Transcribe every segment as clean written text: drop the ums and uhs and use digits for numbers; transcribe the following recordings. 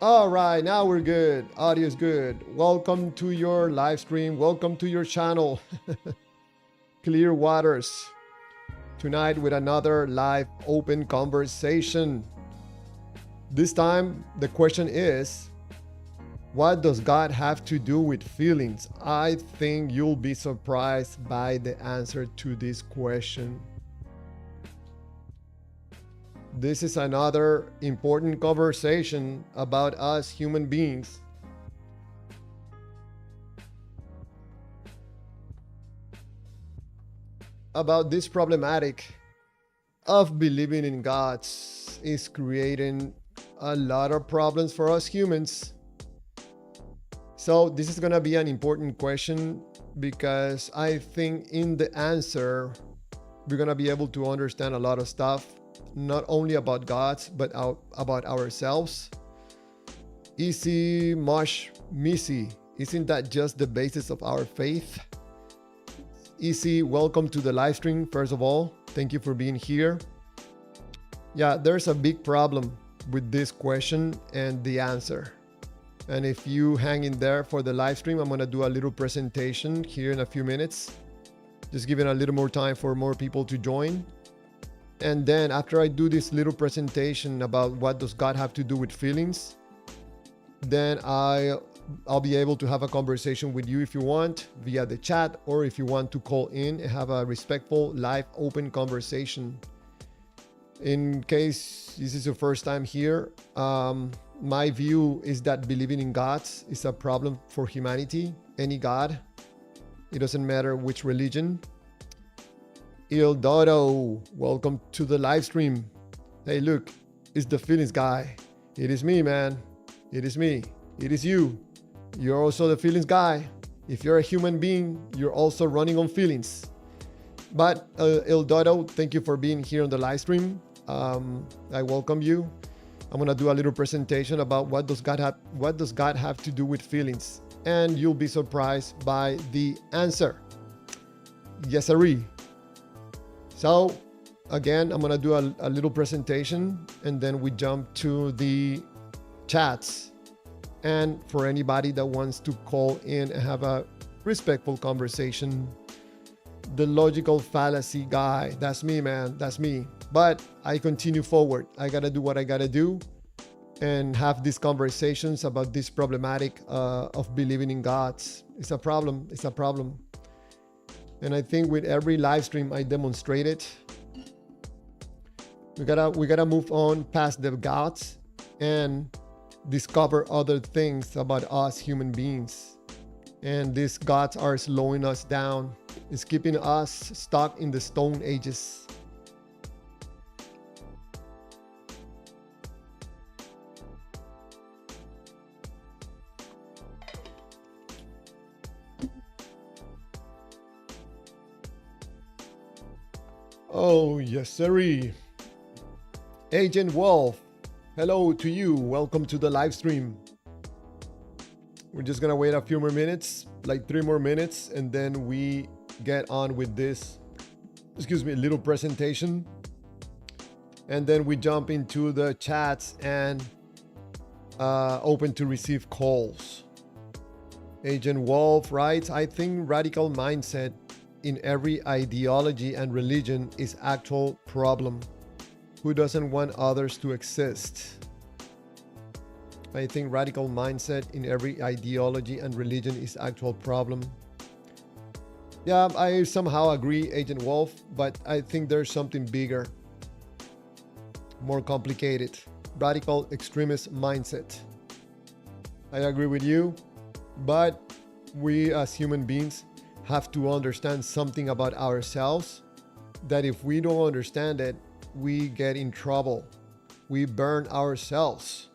All right, now we're good. Audio is good. Welcome to your live stream. Welcome to your channel, Clear Waters. Tonight with another live open conversation. This time, the question is, what does God have to do with feelings? I think you'll be surprised by the answer to this question. This is another important conversation about us human beings. About this problematic of believing in God is creating a lot of problems for us humans. So this is going to be an important question because I think in the answer, we're going to be able to understand a lot of stuff, not only about God, but about ourselves. Easy, mush, missy. Isn't that just the basis of our faith? Easy, welcome to the live stream. First of all, thank you for being here. Yeah, there's a big problem with this question and the answer. And if you hang in there for the live stream, I'm going to do a little presentation here in a few minutes. Just giving a little more time for more people to join. And then after I do this little presentation about what does God have to do with feelings, then I'll be able to have a conversation with you if you want via the chat, or if you want to call in and have a respectful, live, open conversation. In case this is your first time here, my view is that believing in God is a problem for humanity. Any God. It doesn't matter which religion. Il Dodo, welcome to the live stream. Hey, look, it's the feelings guy. It is me, man. It is me. It is you. You're also the feelings guy. If you're a human being, you're also running on feelings. But Il Dodo, thank you for being here on the live stream. I welcome you. I'm gonna do a little presentation about what does God have to do with feelings, and you'll be surprised by the answer. Yes, sirree. So again, I'm gonna do a little presentation, and then we jump to the chats. And for anybody that wants to call in and have a respectful conversation, the logical fallacy guy, that's me, man, that's me. But I continue forward. I gotta do what I gotta do and have these conversations about this problematic of believing in God. It's a problem. It's a problem. And I think with every live stream I demonstrate it. We gotta move on past the gods and discover other things about us human beings. And these gods are slowing us down. It's keeping us stuck in the Stone Ages. Oh, yes, sirree. Agent Wolf, hello to you. Welcome to the live stream. We're just gonna wait a few more minutes, like 3 more minutes, and then we get on with this, little presentation. And then we jump into the chats and open to receive calls. Agent Wolf writes, I think radical mindset in every ideology and religion is actual problem. Who doesn't want others to exist? I think radical mindset in every ideology and religion is actual problem. Yeah, I somehow agree, Agent Wolf, but I think there's something bigger, more complicated. Radical extremist mindset. I agree with you, but we as human beings have to understand something about ourselves, that if we don't understand it, we get in trouble. We burn ourselves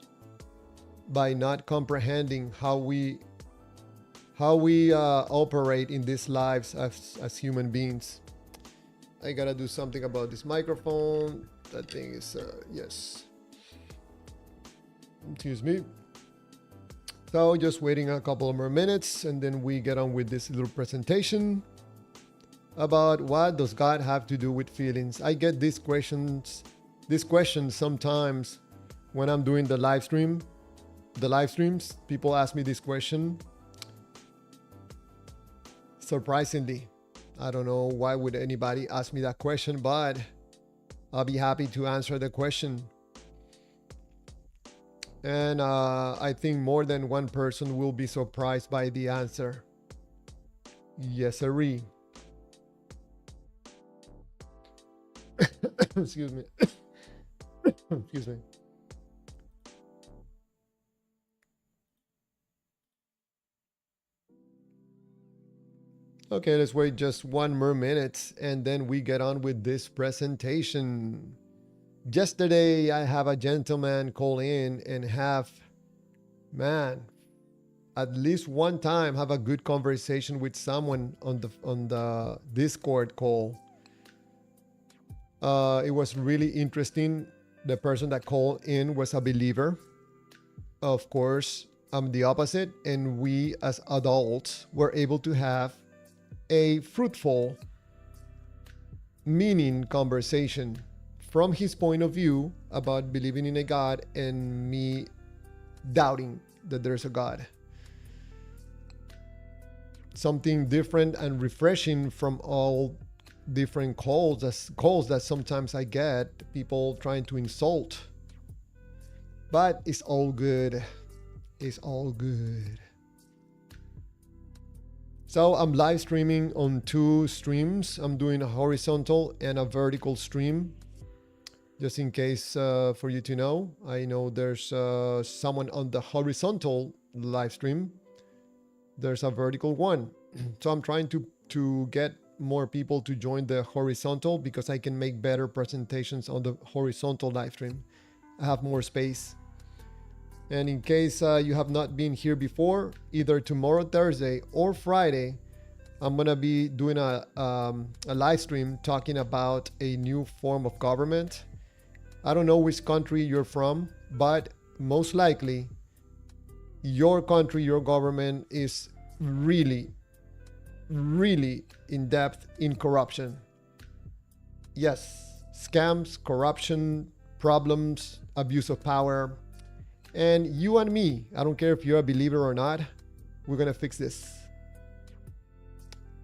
by not comprehending how we operate in these lives as human beings. I gotta do something about this microphone. That thing is, yes. Excuse me. So just waiting a couple of more minutes, and then we get on with this little presentation about what does God have to do with feelings. I get these questions sometimes when I'm doing the live stream, the live streams, people ask me this question. Surprisingly, I don't know why would anybody ask me that question, but I'll be happy to answer the question. And I think more than one person will be surprised by the answer. Yes, sirree. Excuse me. Excuse me. Okay, let's wait just one more minute and then we get on with this presentation. Yesterday, I have a gentleman call in and have, man, at least one time have a good conversation with someone on the Discord call. It was really interesting. The person that called in was a believer. Of course, I'm the opposite, and we as adults were able to have a fruitful, meaning conversation from his point of view about believing in a God and me doubting that there's a God. Something different and refreshing from all different calls that sometimes I get, people trying to insult. But it's all good. It's all good. So I'm live streaming on 2 streams. I'm doing a horizontal and a vertical stream. Just in case for you to know, I know there's someone on the horizontal live stream. There's a vertical one. So I'm trying to get more people to join the horizontal because I can make better presentations on the horizontal live stream. I have more space. And in case you have not been here before, either tomorrow, Thursday, or Friday, I'm going to be doing a live stream talking about a new form of government. I don't know which country you're from, but most likely your country, your government is really, really in depth in corruption. Yes, scams, corruption, problems, abuse of power. And you and me, I don't care if you're a believer or not, we're going to fix this.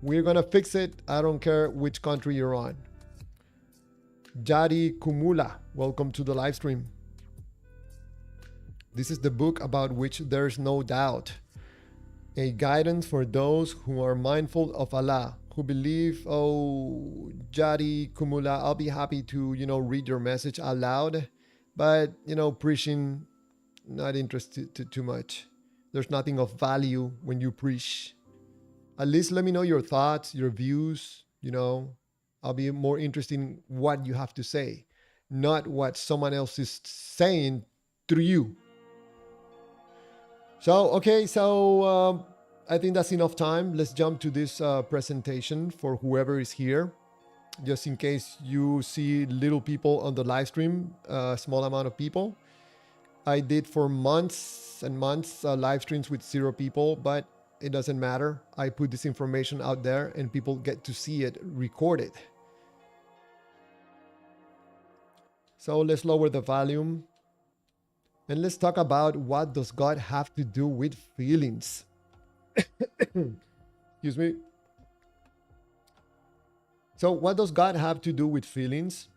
We're going to fix it. I don't care which country you're on. Jari Kumula, welcome to the live stream. This is the book about which there's no doubt. A guidance for those who are mindful of Allah, who believe. Oh, Jari Kumula, I'll be happy to, read your message aloud. But, preaching, not interested too much. There's nothing of value when you preach. At least let me know your thoughts, your views, I'll be more interested in what you have to say, not what someone else is saying through you. So, okay, I think that's enough time. Let's jump to this presentation for whoever is here. Just in case you see little people on the live stream, a small amount of people. I did for months and months live streams with 0 people, but it doesn't matter. I put this information out there and people get to see it recorded. So let's lower the volume and let's talk about what does God have to do with feelings. Excuse me. So what does God have to do with feelings?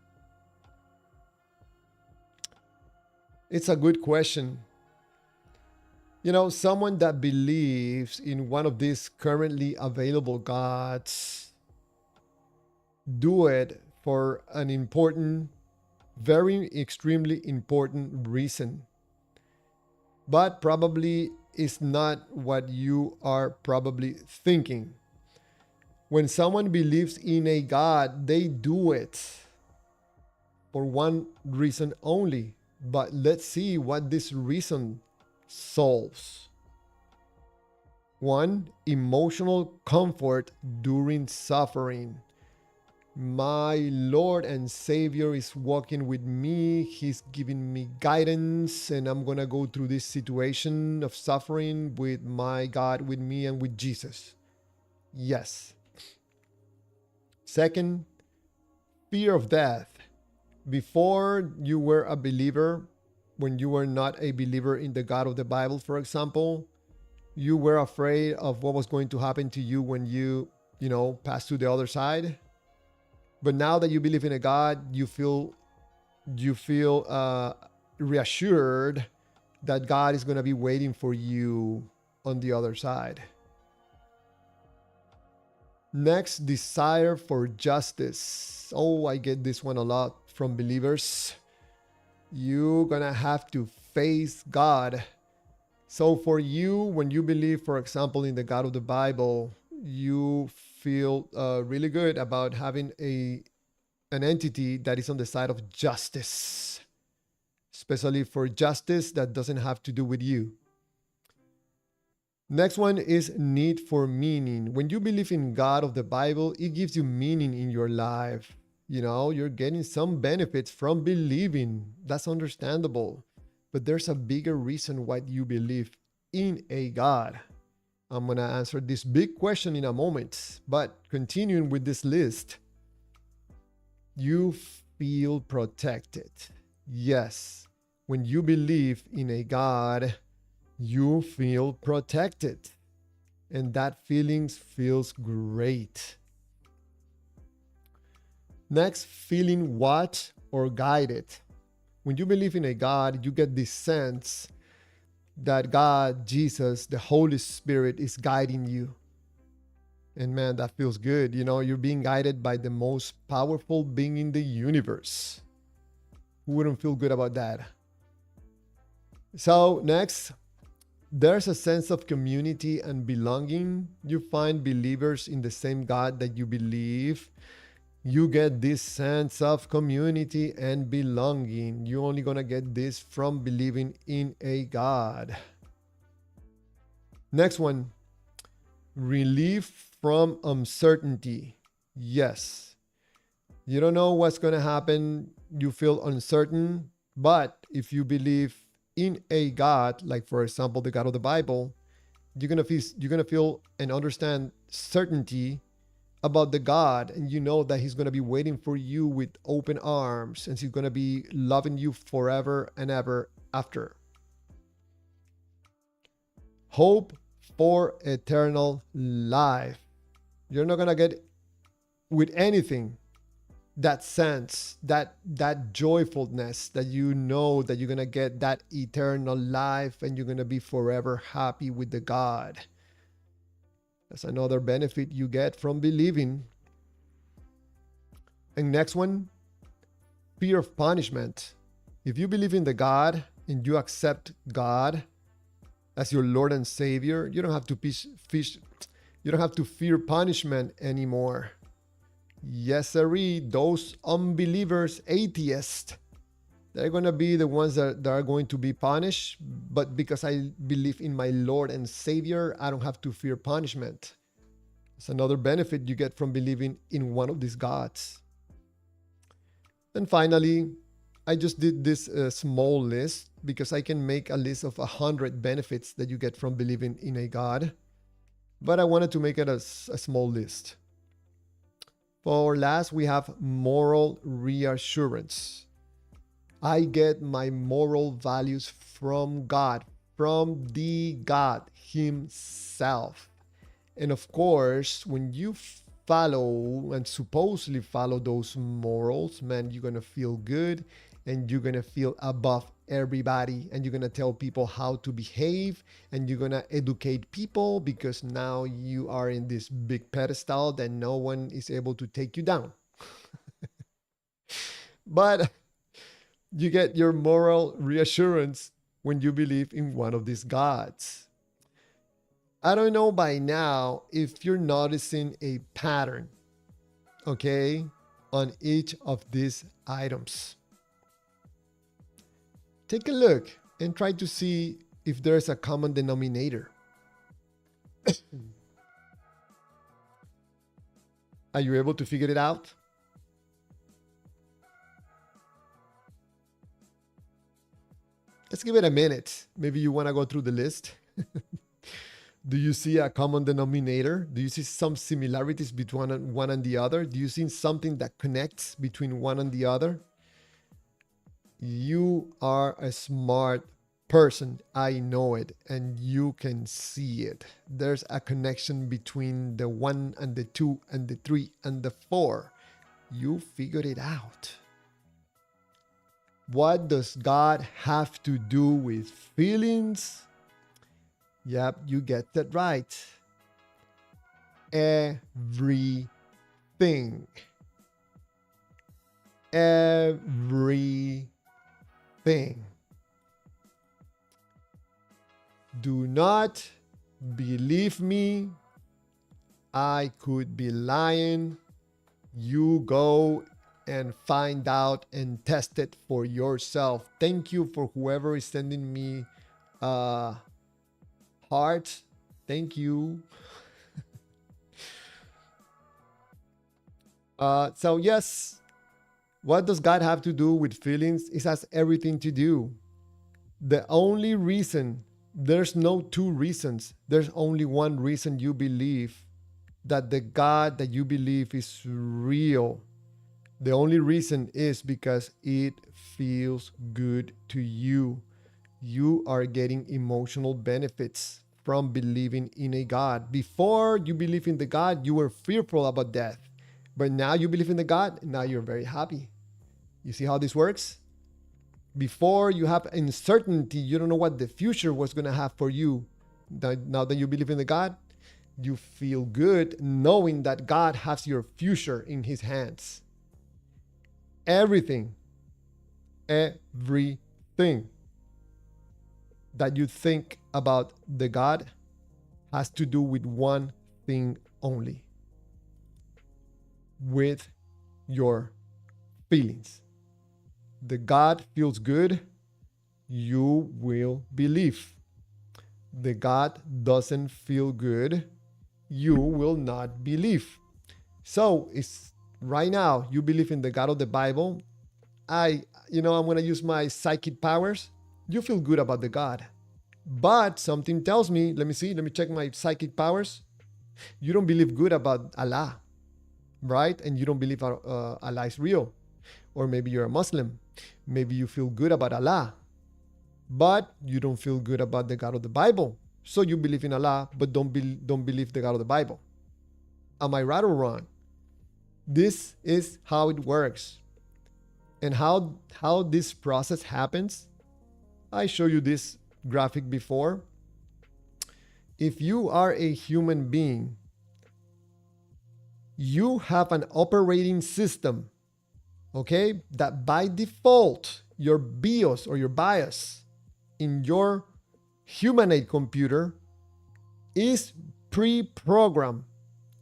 It's a good question. Someone that believes in one of these currently available gods do it for an important, very extremely important reason. But probably is not what you are probably thinking. When someone believes in a God, they do it for one reason only. But let's see what this reason solves. 1, emotional comfort during suffering. My Lord and Savior is walking with me. He's giving me guidance, and I'm going to go through this situation of suffering with my God, with me, and with Jesus. Yes. 2, fear of death. Before you were a believer, when you were not a believer in the God of the Bible, for example, you were afraid of what was going to happen to you when you pass to the other side. But now that you believe in a God, you feel reassured that God is going to be waiting for you on the other side. Next, desire for justice. Oh, I get this one a lot from believers. You're going to have to face God. So for you, when you believe, for example, in the God of the Bible, you feel really good about having an entity that is on the side of justice, especially for justice that doesn't have to do with you. Next one is need for meaning. When you believe in God of the Bible, it gives you meaning in your life. You're getting some benefits from believing. That's understandable. But there's a bigger reason why you believe in a God. I'm going to answer this big question in a moment. But continuing with this list, you feel protected. Yes, when you believe in a God, you feel protected. And that feeling feels great. Next, feeling watched or guided. When you believe in a God, you get this sense that God, Jesus, the Holy Spirit is guiding you. And man, that feels good. You're being guided by the most powerful being in the universe. Who wouldn't feel good about that? So next, there's a sense of community and belonging. You find believers in the same God that you believe. You get this sense of community and belonging. You're only going to get this from believing in a God. Next one, relief from uncertainty. Yes. You don't know what's going to happen. You feel uncertain. But if you believe in a God, like for example, the God of the Bible, you're going to feel and understand certainty about the God, and you know that he's going to be waiting for you with open arms, and he's going to be loving you forever and ever after. Hope for eternal life. You're not going to get with anything that sense, that joyfulness that you know that you're going to get that eternal life and you're going to be forever happy with the God. That's another benefit you get from believing. And next one, fear of punishment. If you believe in the God and you accept God as your Lord and Savior, you don't have to fear punishment anymore. Yes, sirree, those unbelievers, atheists, they're going to be the ones that are going to be punished. But because I believe in my Lord and Savior, I don't have to fear punishment. It's another benefit you get from believing in one of these gods. And finally, I just did this small list because I can make a list of 100 benefits that you get from believing in a God. But I wanted to make it a small list. For last, we have moral reassurance. I get my moral values from God, from the God himself. And of course, when you follow and supposedly follow those morals, man, you're going to feel good and you're going to feel above everybody, and you're going to tell people how to behave, and you're going to educate people because now you are in this big pedestal that no one is able to take you down. But you get your moral reassurance when you believe in one of these gods. I don't know by now if you're noticing a pattern, okay, on each of these items. Take a look and try to see if there's a common denominator. Are you able to figure it out? Let's give it a minute. Maybe you want to go through the list. Do you see a common denominator? Do you see some similarities between one and the other? Do you see something that connects between one and the other? You are a smart person. I know it, and you can see it. There's a connection between the 1 and the 2 and the 3 and the 4. You figured it out. What does God have to do with feelings? Yep, you get that right. Everything. Everything. Do not believe me. I could be lying. You go and find out and test it for yourself. Thank you for whoever is sending me heart. Thank you. So yes, what does God have to do with feelings? It has everything to do. The only reason, there's no two reasons. There's only one reason you believe that the God that you believe is real. The only reason is because it feels good to you. You are getting emotional benefits from believing in a God. Before you believe in the God, you were fearful about death. But now you believe in the God, now you're very happy. You see how this works? Before you have uncertainty, you don't know what the future was going to have for you. Now that you believe in the God, you feel good knowing that God has your future in his hands. Everything that you think about the God has to do with one thing only: with your feelings. The God feels good, you will believe. The God doesn't feel good, you will not believe. So it's right now you believe in the God of the Bible. I'm going to use my psychic powers. You feel good about the God. But something tells me, let me check my psychic powers. You don't believe good about Allah, right? And you don't believe Allah is real. Or maybe you're a Muslim. Maybe you feel good about Allah, but you don't feel good about the God of the Bible. So you believe in Allah, but don't believe the God of the Bible. Am I right or wrong? This is how it works. And how this process happens, I showed you this graphic before. If you are a human being, you have an operating system, okay, that by default, your BIOS or your BIOS in your humanoid computer is pre-programmed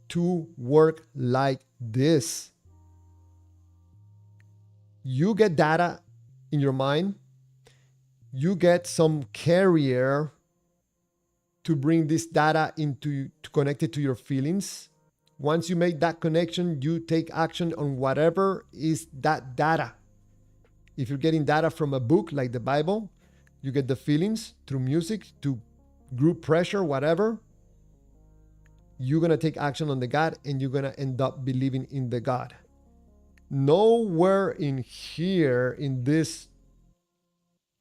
to work like this. You get data in your mind, you get some carrier to bring this data to connect it to your feelings. Once you make that connection, you take action on whatever is that data. If you're getting data from a book like the Bible, you get the feelings through music, to group pressure, whatever. You're going to take action on the God and you're going to end up believing in the God. Nowhere in here, in this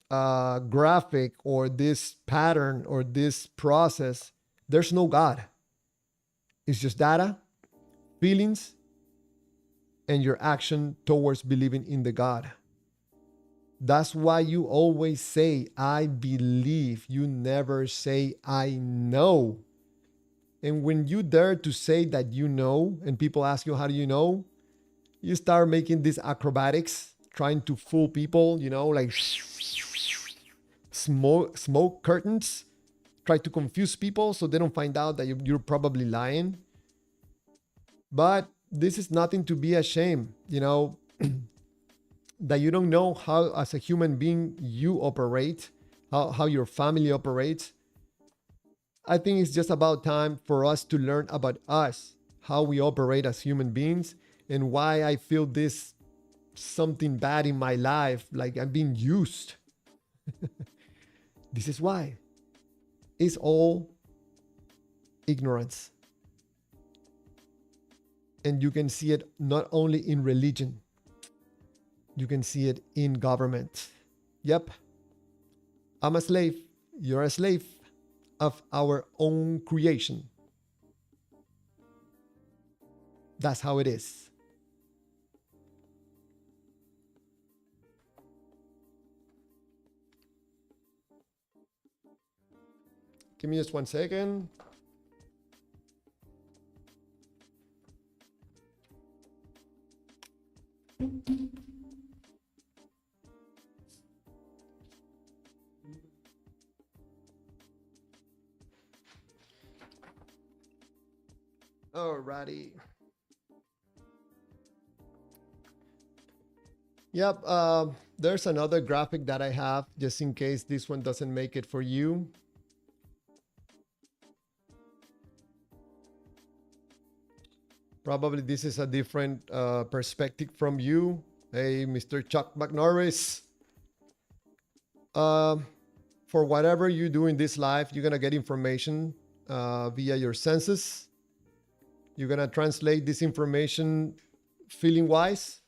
graphic or this pattern or this process, there's no God. It's just data, feelings, and your action towards believing in the God. That's why you always say, I believe. You never say, I know. And when you dare to say that you know, and people ask you, how do you know? You start making these acrobatics, trying to fool people, like smoke curtains, try to confuse people so they don't find out that you're probably lying. But this is nothing to be ashamed, that you don't know how, as a human being, you operate, how your family operates. I think it's just about time for us to learn about us, how we operate as human beings, and why I feel this something bad in my life, like I'm being used. This is why. It's all ignorance. And you can see it not only in religion. You can see it in government. Yep, I'm a slave. You're a slave of our own creation. That's how it is. Give me just 1 second. Alrighty. Yep. There's another graphic that I have just in case this one doesn't make it for you. Probably this is a different perspective from you. Hey, Mr. Chuck McNorris. For whatever you do in this life, you're going to get information via your senses. You're going to translate this information feeling wise.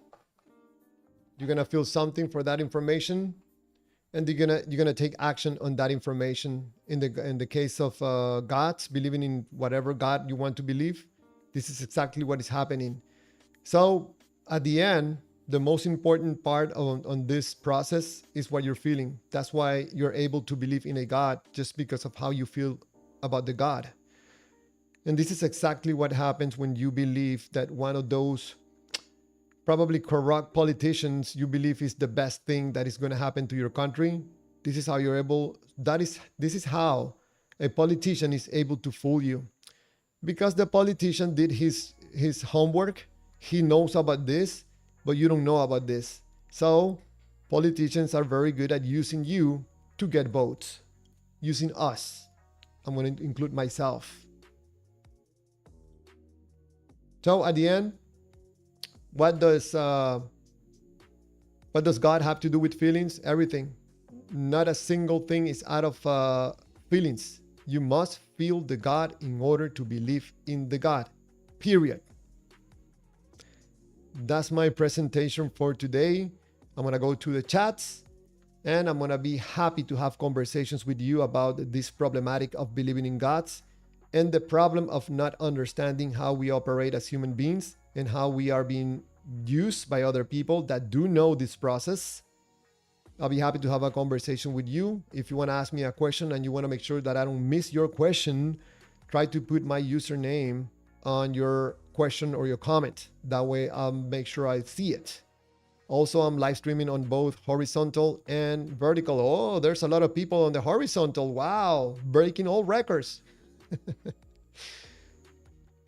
You're going to feel something for that information. And you're gonna take action on that information. In the case of gods, believing in whatever God you want to believe, this is exactly what is happening. So at the end, the most important part on this process is what you're feeling. That's why you're able to believe in a God, just because of how you feel about the God. And this is exactly what happens when you believe that one of those probably corrupt politicians you believe is the best thing that is going to happen to your country. This is how you're able, this is how a politician is able to fool you. Because the politician did his homework, he knows about this, but you don't know about this. So politicians are very good at using you to get votes, using us. I'm going to include myself. So at the end, what does God have to do with feelings? Everything. Not a single thing is out of feelings. You must feel the God in order to believe in the God. Period. That's my presentation for today. I'm going to go to the chats and I'm going to be happy to have conversations with you about this problematic of believing in gods and the problem of not understanding how we operate as human beings and how we are being used by other people that do know this process. I'll be happy to have a conversation with you. If you want to ask me a question and you want to make sure that I don't miss your question, try to put my username on your question or your comment. That way I'll make sure I see it. Also, I'm live streaming on both horizontal and vertical. Oh, there's a lot of people on the horizontal. Wow, breaking all records.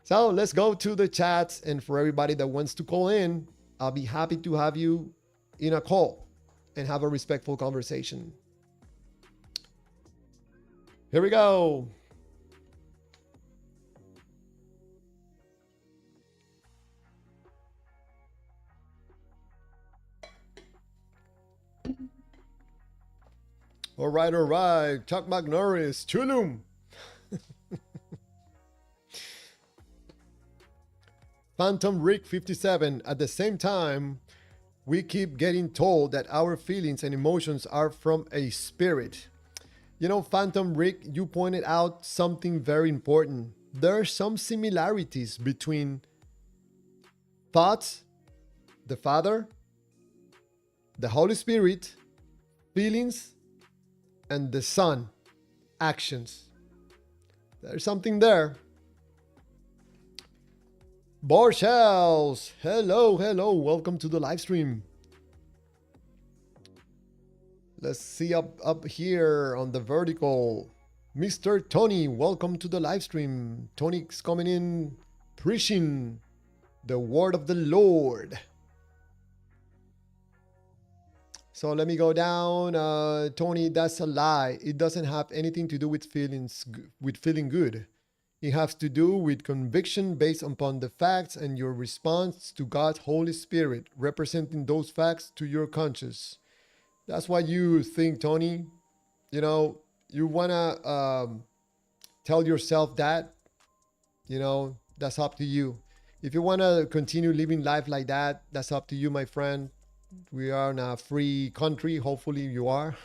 So let's go to the chats, and for everybody that wants to call in, I'll be happy to have you in a call and have a respectful conversation. Here we go. All right. Chuck McNorris, Chulum. Phantom Rick 57. At the same time, we keep getting told that our feelings and emotions are from a spirit. You know, Phantom Rick, you pointed out something very important. There are some similarities between thoughts, the Father, the Holy Spirit, feelings, and the Son, actions. There's something there. Borshells, hello, welcome to the live stream. Let's see up here on the vertical. Mr. Tony, welcome to the live stream. Tony's coming in, preaching the word of the Lord. So let me go down. Tony, that's a lie. It doesn't have anything to do with feeling good. It has to do with conviction based upon the facts and your response to God's Holy Spirit, representing those facts to your conscience. That's what you think, Tony. You know, you want to tell yourself that, you know, that's up to you. If you want to continue living life like that, that's up to you, my friend. We are in a free country. Hopefully, you are,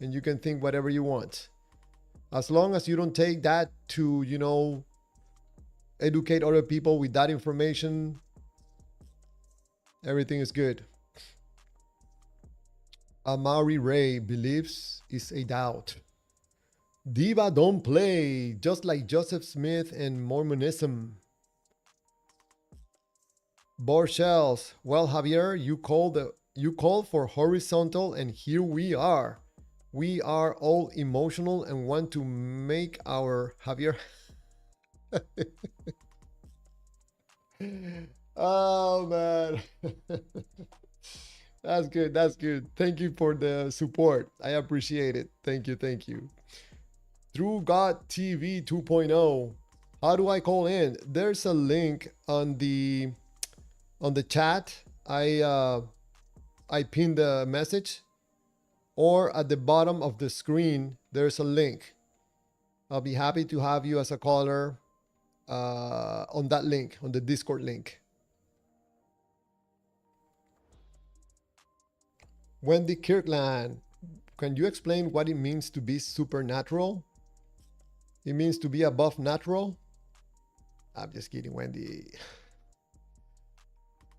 and you can think whatever you want. As long as you don't take that to, educate other people with that information, everything is good. Amari Ray believes is a doubt. Diva don't play, just like Joseph Smith and Mormonism. Borshells, well, Javier, you called for horizontal, and here we are. We are all emotional and want to make our Javier. Oh man. That's good. That's good. Thank you for the support. I appreciate it. Thank you. Thank you. Through God TV 2.0. How do I call in? There's a link on the chat. I pinned the message, or at the bottom of the screen there's a link. I'll be happy to have you as a caller on that link, on the Discord link. Wendy Kirkland, can you explain what it means to be supernatural? It means to be above natural? I'm just kidding, Wendy.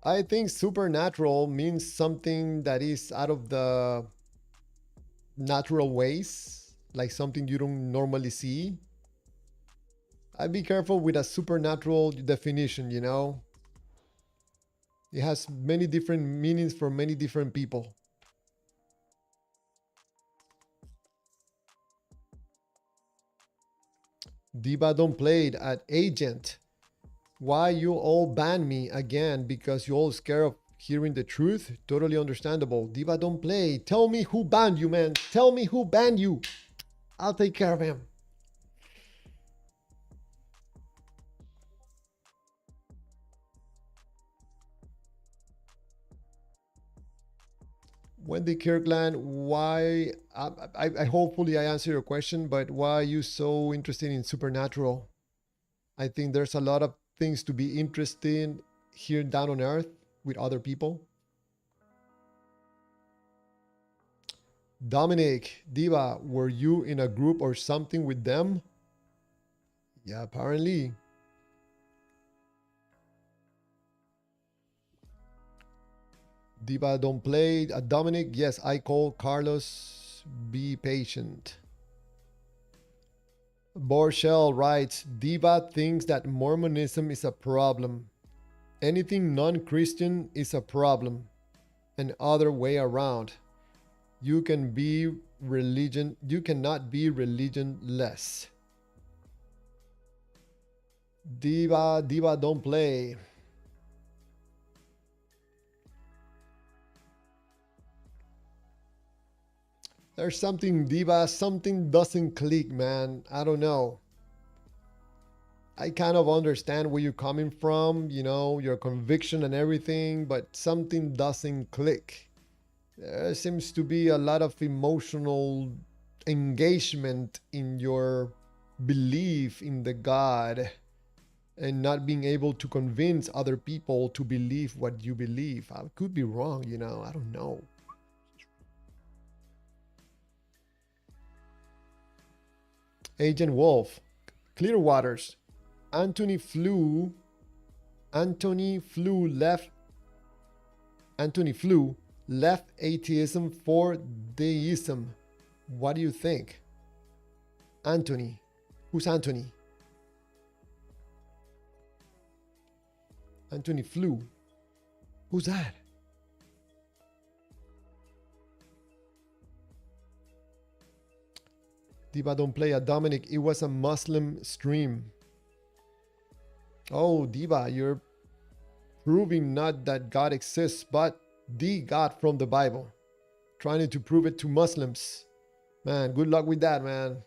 I think supernatural means something that is out of the natural ways, like something you don't normally see. I'd be careful with a supernatural definition. It has many different meanings for many different people. Diva don't play it at Agent. Why you all ban me again? Because you all scared of hearing the truth? Totally understandable. Diva don't play. Tell me who banned you, man. Tell me who banned you. I'll take care of him. Wendy Kirkland, why? I hopefully I answer your question, but why are you so interested in supernatural? I think there's a lot of things to be interested in here down on earth with other people. Dominic, Diva, were you in a group or something with them? Yeah, apparently. Diva don't play. Dominic, yes, I call Carlos. Be patient. Borchell writes, Diva thinks that Mormonism is a problem. Anything non-Christian is a problem. An other way around. You cannot be religionless. Diva don't play. There's something, Diva, something doesn't click, man. I don't know. I kind of understand where you're coming from, your conviction and everything, but something doesn't click. There seems to be a lot of emotional engagement in your belief in the God and not being able to convince other people to believe what you believe. I could be wrong, I don't know. Agent Wolf, Clearwaters. Anthony Flew left atheism for deism. What do you think? Anthony. Who's Anthony? Anthony Flew. Who's that? Diva don't play a Dominic. It was a Muslim stream. Oh, Diva, you're proving not that God exists, but the God from the Bible. Trying to prove it to Muslims. Man, good luck with that, man.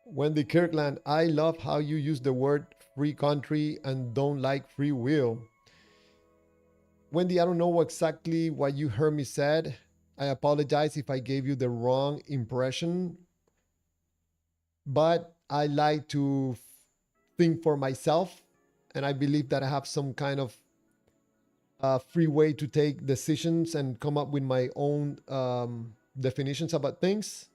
Wendy Kirkland, I love how you use the word free country and don't like free will. Wendy, I don't know exactly what you heard me said. I apologize if I gave you the wrong impression. But I like to think for myself and I believe that I have some kind of free way to take decisions and come up with my own definitions about things.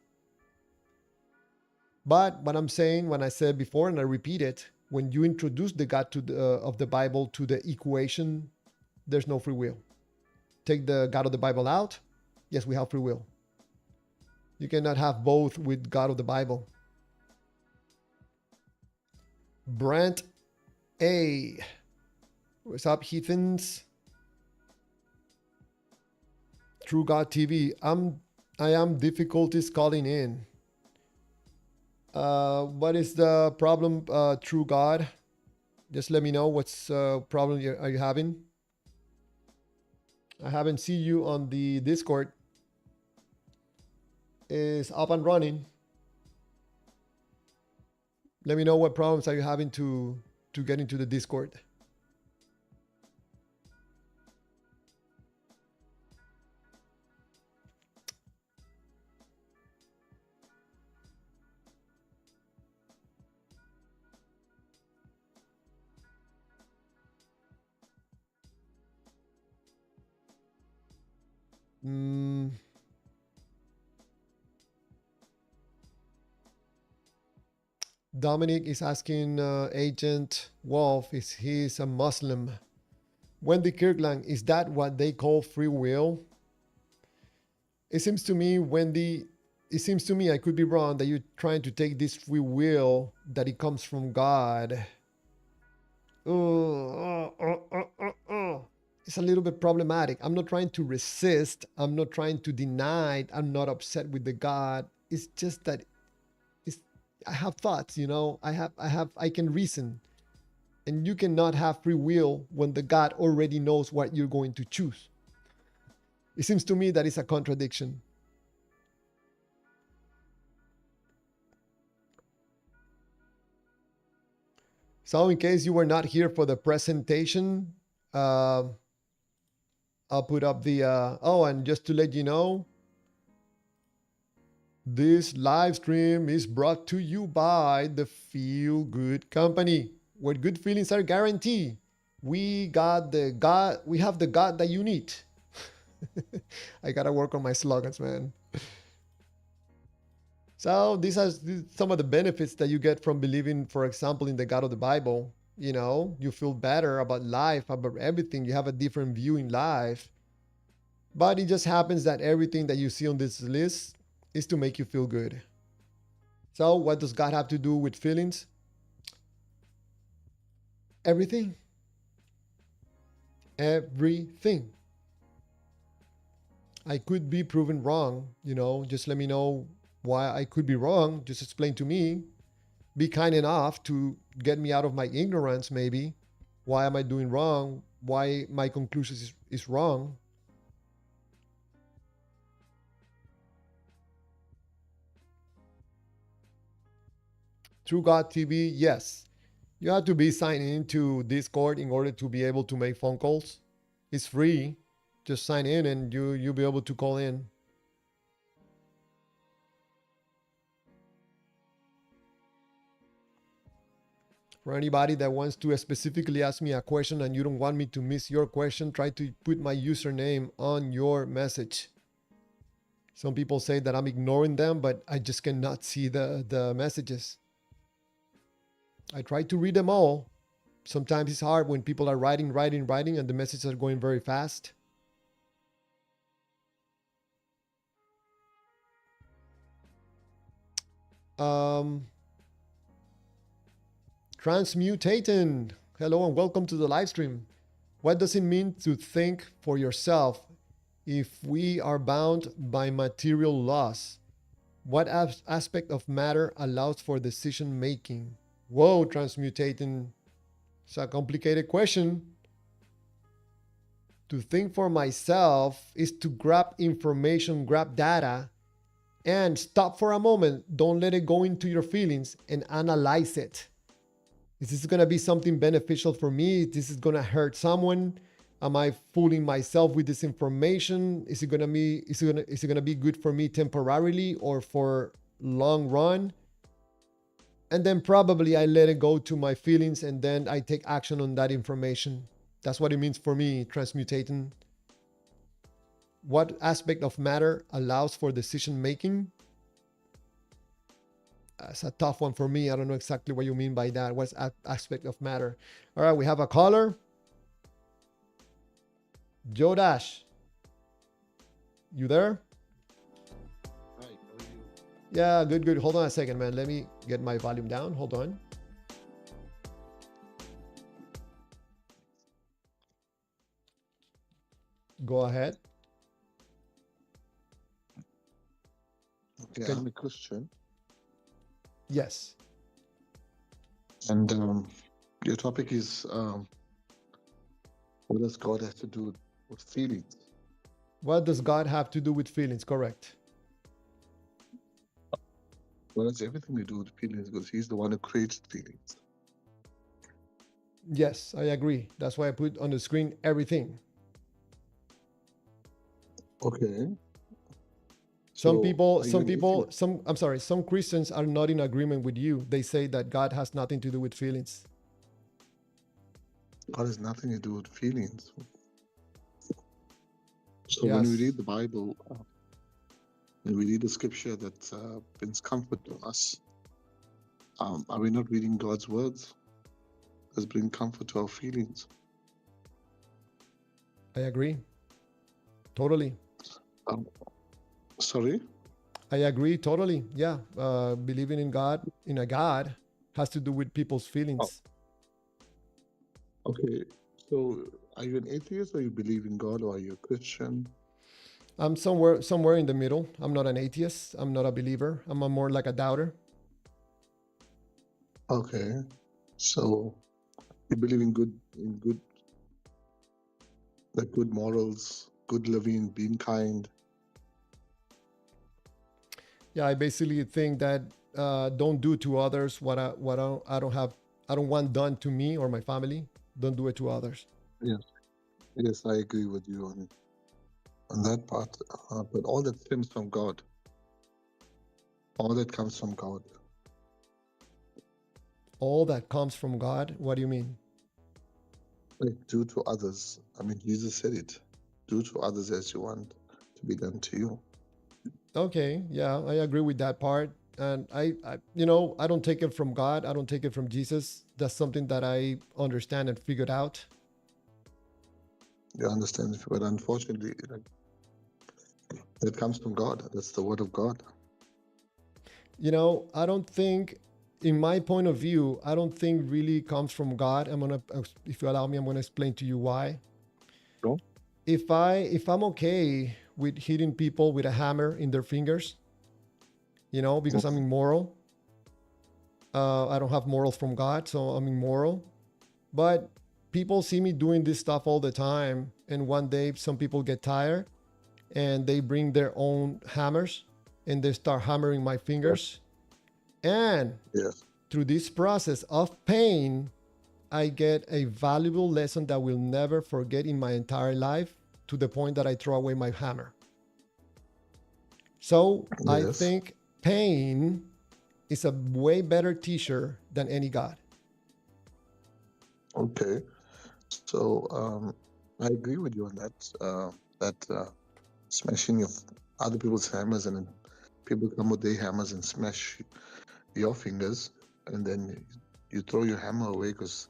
But what I'm saying, when I said before, and I repeat it, when you introduce the God to of the Bible to the equation, there's no free will. Take the God of the Bible out, yes, we have free will. You cannot have both with God of the Bible. Brent A. What's up, heathens? True God TV. I am difficulties calling in. What is the problem, True God? Just let me know what's problem are you having. I haven't seen you on the Discord. Is up and running. Let me know what problems are you having to get into the Discord. Dominic is asking Agent Wolf, is he a Muslim? Wendy Kirkland, is that what they call free will? It seems to me, Wendy, I could be wrong, that you're trying to take this free will that it comes from God. It's a little bit problematic. I'm not trying to resist. I'm not trying to deny it. I'm not upset with the God. It's just that I have thoughts, you know, I can reason, and you cannot have free will when the God already knows what you're going to choose. It seems to me that it's a contradiction. So in case you were not here for the presentation, I'll put up the, and just to let you know, this live stream is brought to you by the Feel Good Company, where good feelings are guaranteed. We have the God that you need. I gotta work on my slogans, man. So these are some of the benefits that you get from believing, for example, in the God of the Bible. You know, you feel better about life, about everything. You have a different view in life. But it just happens that everything that you see on this list is to make you feel good. So what does God have to do with feelings? Everything. Everything. I could be proven wrong, you know, just let me know why I could be wrong. Just explain to me. Be kind enough to get me out of my ignorance, maybe. Why am I doing wrong? Why my conclusion is wrong? True God TV, yes. You have to be signed into Discord in order to be able to make phone calls. It's free. Just sign in and you'll be able to call in. For anybody that wants to specifically ask me a question and you don't want me to miss your question, try to put my username on your message. Some people say that I'm ignoring them, but I just cannot see the messages. I try to read them all. Sometimes it's hard when people are writing, and the messages are going very fast. Transmutating. Hello and welcome to the live stream. What does it mean to think for yourself if we are bound by material laws? What aspect of matter allows for decision making? Whoa, transmutating. It's a complicated question. To think for myself is to grab information, grab data, and stop for a moment. Don't let it go into your feelings and analyze it. Is this going to be something beneficial for me? This is going to hurt someone? Am I fooling myself with this information? Is it going to be good for me temporarily or for long run? and then probably I let it go to my feelings, and then I take action on that information. That's what it means for me, transmutating. What aspect of matter allows for decision making? That's a tough one for me. I don't know exactly what you mean by that. What's aspect of matter? All right, we have a caller. Joe Dash, you there? Hi, how are you? Yeah, good, good. Hold on a second, man. Let me get my volume down. Hold on. Go ahead. Okay, Can I'm a Christian, yes. and your topic is what does God have to do with feelings? What does God have to do with feelings? Correct. Well, it's everything to do with feelings because He's the one who creates feelings. Yes, I agree. That's why I put on the screen everything. Okay, Some so people, are you some an people, atheist? some, I'm sorry, some Christians are not in agreement with you. They say that God has nothing to do with feelings. God has nothing to do with feelings. So when we Yes, read the Bible, and we read the scripture that brings comfort to us, are we not reading God's words that bring comfort to our feelings? I agree. Totally. Um, sorry? I agree totally. Yeah. Believing in God, in a God, has to do with people's Oh, feelings. okay. So are you an atheist or you believe in God or are you a Christian? I'm somewhere in the middle. I'm not an atheist. I'm not a believer. I'm a more like a doubter. Okay. So you believe in good, like good morals, good living, being kind. Yeah, I basically think that don't do to others I don't have I don't want done to me or my family. Don't do it to others. Yes, yes, I agree with you on that part. But all that stems from God. All that comes from God. All that comes from God. What do you mean? Like do to others. I mean, Jesus said it. Do to others as you want to be done to you. Okay, yeah, I agree with that part. And I don't take it from God. I don't take it from Jesus. That's something that I understand and figured out. You understand? But unfortunately, like, it comes from God. That's the word of God. I don't think, in my point of view, I don't think really comes from God. If you allow me, I'm gonna explain to you why. No? If I'm okay with hitting people with a hammer in their fingers, because I'm immoral. I don't have morals from God, so I'm immoral. But people see me doing this stuff all the time, and one day some people get tired and they bring their own hammers and they start hammering my Yeah. fingers. And Yes. through this process of pain, I get a valuable lesson that I will never forget in my entire life, to the point that I throw away my hammer. So I Yes. think pain is a way better teacher than any God. Okay. So I agree with you on that. That smashing of other people's hammers and then people come with their hammers and smash your fingers, and then you throw your hammer away because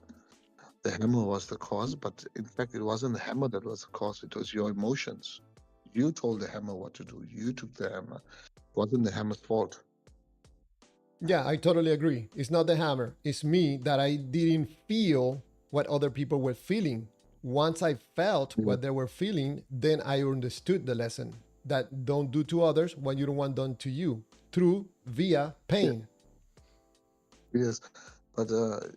the hammer was the cause. But in fact, it wasn't the hammer that was the cause. It was your emotions. You told the hammer what to do. You took the hammer. It wasn't the hammer's fault. Yeah, I totally agree. It's not the hammer. It's me that I didn't feel what other people were feeling. Once I felt Yeah. what they were feeling, then I understood the lesson that don't do to others what you don't want done to you, through via Yeah. pain. Yes. But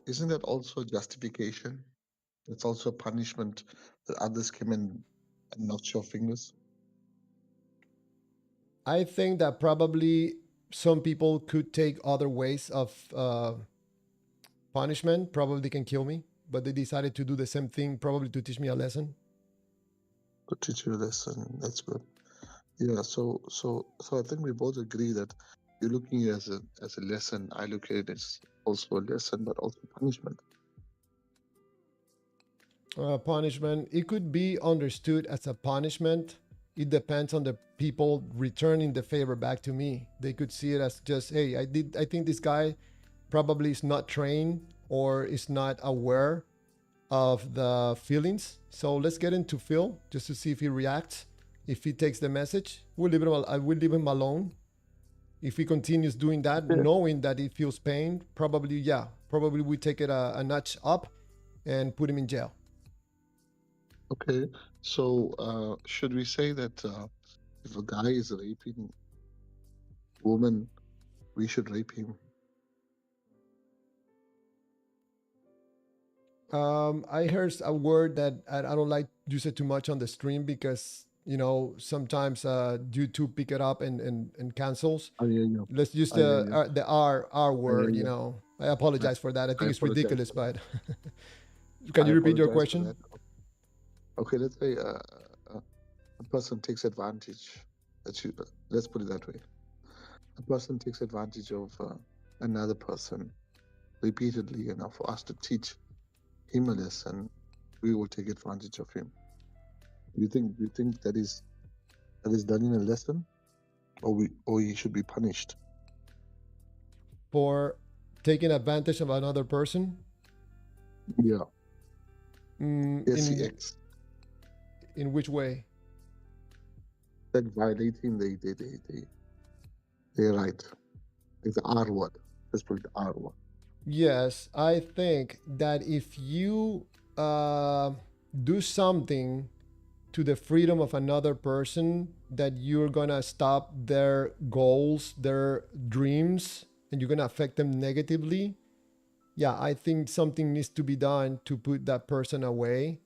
isn't that also justification? It's also a punishment that others came and knocked your fingers. I think that probably some people could take other ways of punishment. Probably they can kill me, but they decided to do the same thing, probably to teach me a lesson. To teach you a lesson. That's good. Yeah. So I think we both agree that you're looking at it as a lesson. I look at it as also a lesson, but also punishment. Punishment. It could be understood as a punishment. It depends on the people returning the favor back to me. They could see it as just, hey, I think this guy probably is not trained or is not aware of the feelings. So let's get into Phil just to see if he reacts. If he takes the message, I will leave him alone. If he continues doing that, Yeah. knowing that he feels pain, probably we take it a notch up and put him in jail. Okay. So, should we say that if a guy is raping woman, we should rape him? I heard a word that I don't like use it too much on the stream because sometimes YouTube pick it up and cancels. I hear you. Let's use I hear you. the R I hear word. you. I I, apologize for that. I I think it's apologize ridiculous, for that. but can I you repeat your apologize for question? that. Okay, let's say a person takes advantage. Let's put it that way. A person takes advantage of another person repeatedly enough for us to teach him a lesson. We will take advantage of him. Do you think that is done in a lesson, or he should be punished? For taking advantage of another person. Yeah. Mm, Yes, he acts in which way? like violating their right. Like the R word. Let's put it the R word. Yes, I think that if you do something to the freedom of another person, that you're gonna stop their goals, their dreams, and you're gonna affect them negatively. Yeah, I think something needs to be done to put that person away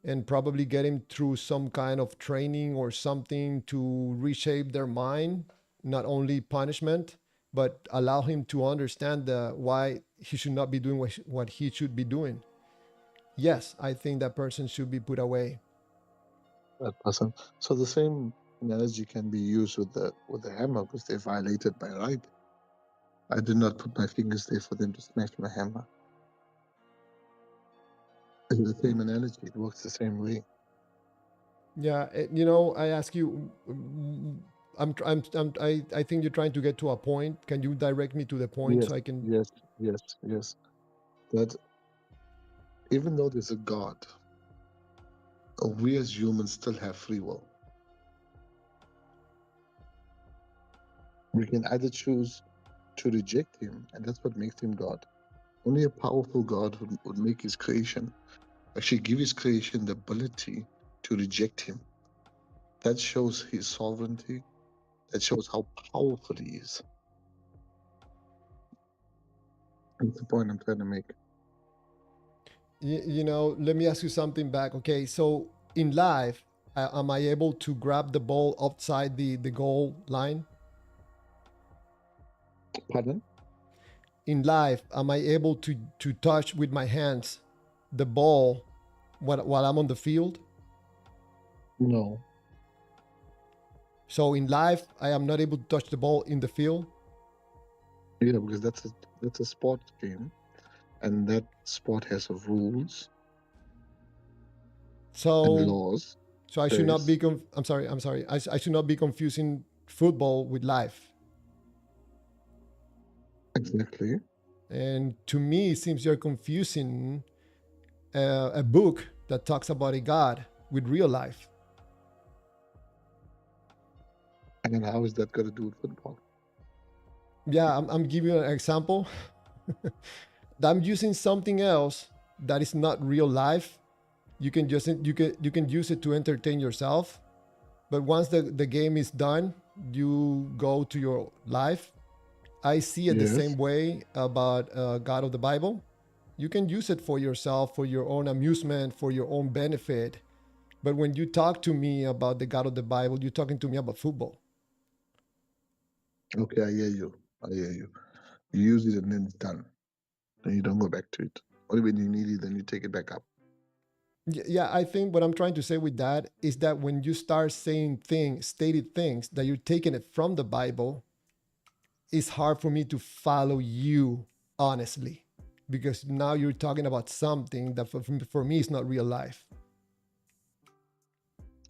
and probably get him through some kind of training or something to reshape their mind, not only punishment, but allow him to understand why he should not be doing what he should be doing. Yes, I think that person should be put away. That person. So the same analogy can be used with the hammer because they violated my right. I did not put my fingers there for them to smash my hammer. It's the same analogy. It works the same way. Yeah, I ask you, I think you're trying to get to a point. Can you direct me to the point Yes, so I can? yes, yes, yes. That even though there's a God, we as humans still have free will. We can either choose to reject him, and that's what makes him God. Only a powerful God would make his creation, actually give his creation the ability to reject him. That shows his sovereignty. That shows how powerful he is. That's the point I'm trying to make. Let me ask you something back. Okay, so in life, am I able to grab the ball outside the goal line? Pardon? In life, am I able to touch with my hands the ball while I'm on the field? No. So in life, I am not able to touch the ball in the field. Yeah, because that's a sports game, and that sport has rules and So laws. so I should not There's be. I'm sorry. I'm sorry. I should not be confusing football with life. exactly. And to me, it seems you're confusing a book that talks about a God with real life. And then how is that got to do with football? Yeah, I'm giving you an example. I'm using something else that is not real life. You can use it to entertain yourself. But once the game is done, you go to your life. I see it the Yes. same way about God of the Bible. You can use it for yourself, for your own amusement, for your own benefit. But when you talk to me about the God of the Bible, you're talking to me about football. Okay, I hear you. I hear you. You use it and then it's done. Then you don't go back to it. Only when you need it, then you take it back up. Yeah, I think what I'm trying to say with that is that when you start saying things, stated things, that you're taking it from the Bible, it's hard for me to follow you. honestly, because now you're talking about something that for me is not real life.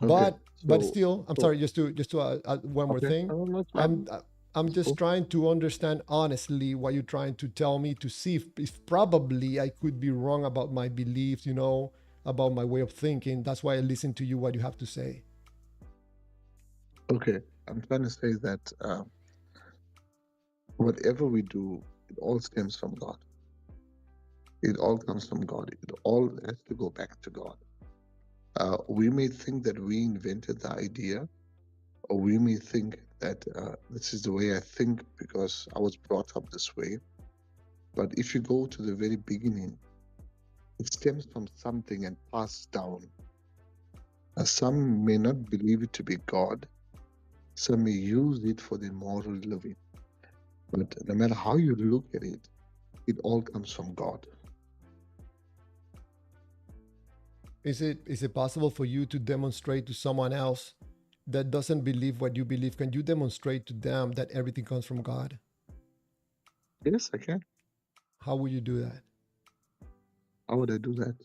Okay. But So, still, I'm so sorry. Just to add one more okay. thing. No, no, it's I'm fine. I'm It's just cool. trying to understand honestly what you're trying to tell me to see if probably I could be wrong about my beliefs, about my way of thinking. That's why I listen to you what you have to say. Okay. I'm trying to say that whatever we do, it all stems from God. It all comes from God. It all has to go back to God. We may think that we invented the idea, or we may think that this is the way I think because I was brought up this way. But if you go to the very beginning, it stems from something and passed down. Some may not believe it to be God, some may use it for their moral living. But no matter how you look at it, it all comes from God. Is it possible for you to demonstrate to someone else that doesn't believe what you believe? Can you demonstrate to them that everything comes from God? Yes, I can. How will you do that? How would I do that?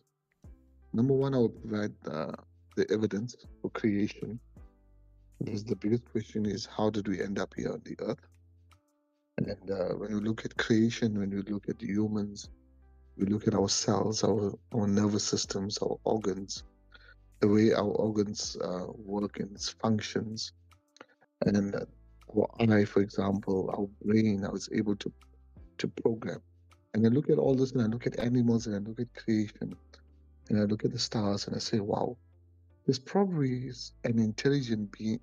Number one, I would provide the evidence for creation. Because the biggest question is, how did we end up here on the earth? And when we look at creation, when we look at humans, we look at our cells, our nervous systems, our organs, the way our organs work and its functions, and our eye, for example, our brain, I was able to program. And I look at all this, and I look at animals, and I look at creation, and I look at the stars, and I say, wow, there's probably an intelligent being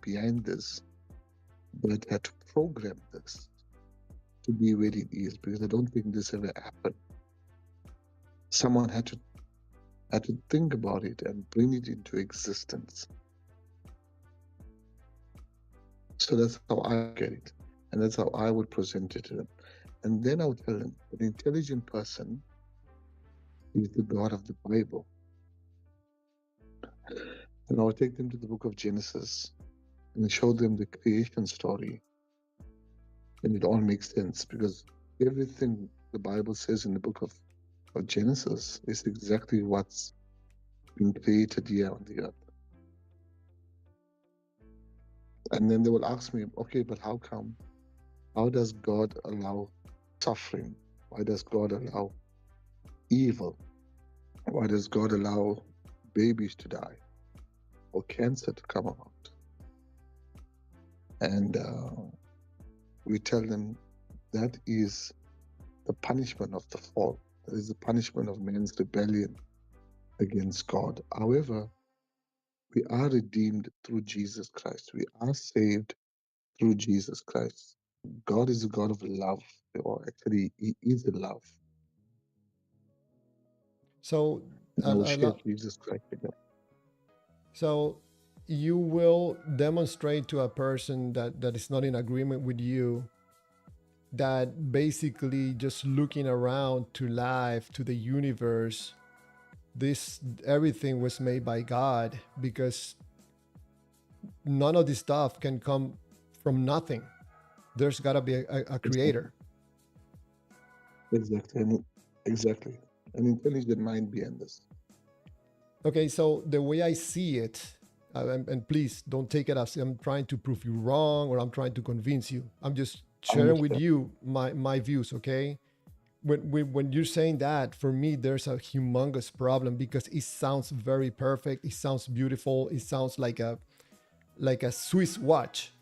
behind this, but had to program this to be where it is, because I don't think this ever happened. Someone had to think about it and bring it into existence. So that's how I get it. And that's how I would present it to them. And then I would tell them an intelligent person is the God of the Bible. And I would take them to the book of Genesis and show them the creation story. And it all makes sense because everything the Bible says in the book of Genesis is exactly what's been created here on the earth. And then they will ask me, okay, but how come? How does God allow suffering? Why does God allow evil? Why does God allow babies to die or cancer to come about? And we tell them that is the punishment of the fall. That is the punishment of man's rebellion against God. However, we are redeemed through Jesus Christ. We are saved through Jesus Christ. God is a God of love, or actually, He is love. So, And I will share Jesus Christ with them. so you will demonstrate to a person that is not in agreement with you that basically just looking around to life, to the universe, this everything was made by God because none of this stuff can come from nothing. There's got to be a Exactly. creator. Exactly. Exactly. An intelligent mind behind this. Okay, so the way I see it, and please don't take it as I'm trying to prove you wrong or I'm trying to convince you. I'm just I sharing with understand. you my views, okay? When you're saying that, for me, there's a humongous problem because it sounds very perfect. It sounds beautiful. It sounds like a Swiss watch,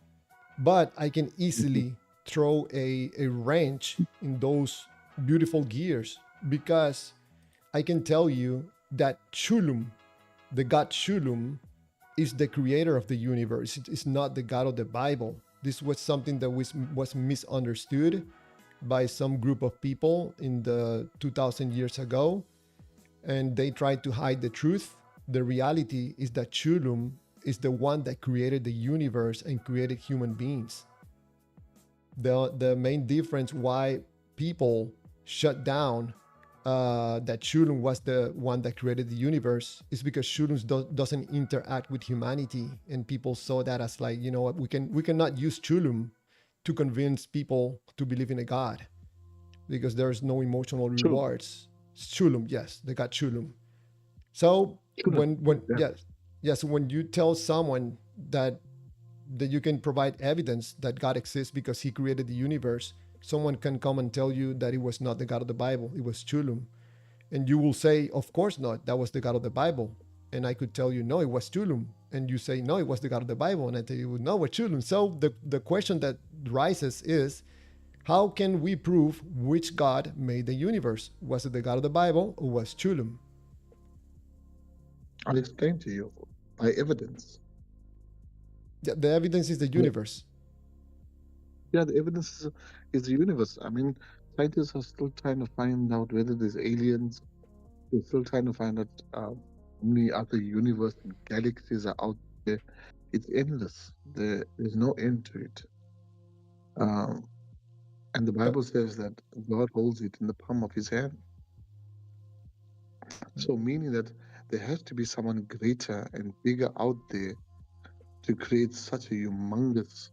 but I can Mhm. easily throw a wrench in those beautiful gears because I can tell you that Chulum, the god Chulum, is the creator of the universe. It's not the God of the Bible. This was something that was misunderstood by some group of people in the 2000 years ago, and they tried to hide the truth. The reality is that Chulum is the one that created the universe and created human beings. The main difference why people shut down that Shulun was the one that created the universe is because Shulun doesn't interact with humanity, and people saw that as like, you know what, we cannot use Shulun to convince people to believe in a God because there's no emotional True. rewards. Shulum, yes, they got shulum. So True. when Yeah. yes, when you tell someone that you can provide evidence that God exists because He created the universe, someone can come and tell you that it was not the God of the Bible, it was Chulum, and you will say, "Of course not, that was the God of the Bible." And I could tell you, "No, it was Chulum," and you say, "No, it was the God of the Bible," and I tell you, "No, it was Chulum." So the question that rises is, how can we prove which God made the universe? Was it the God of the Bible or was Chulum? I'll explain to you by evidence. The evidence is the Yeah, universe. yeah, the evidence is the universe. I mean, scientists are still trying to find out whether there's aliens. They're still trying to find out how many other universe and galaxies are out there. It's endless. There's no end to it. Um, and the But Bible says that God holds it in the palm of His hand. So, meaning that there has to be someone greater and bigger out there to create such a humongous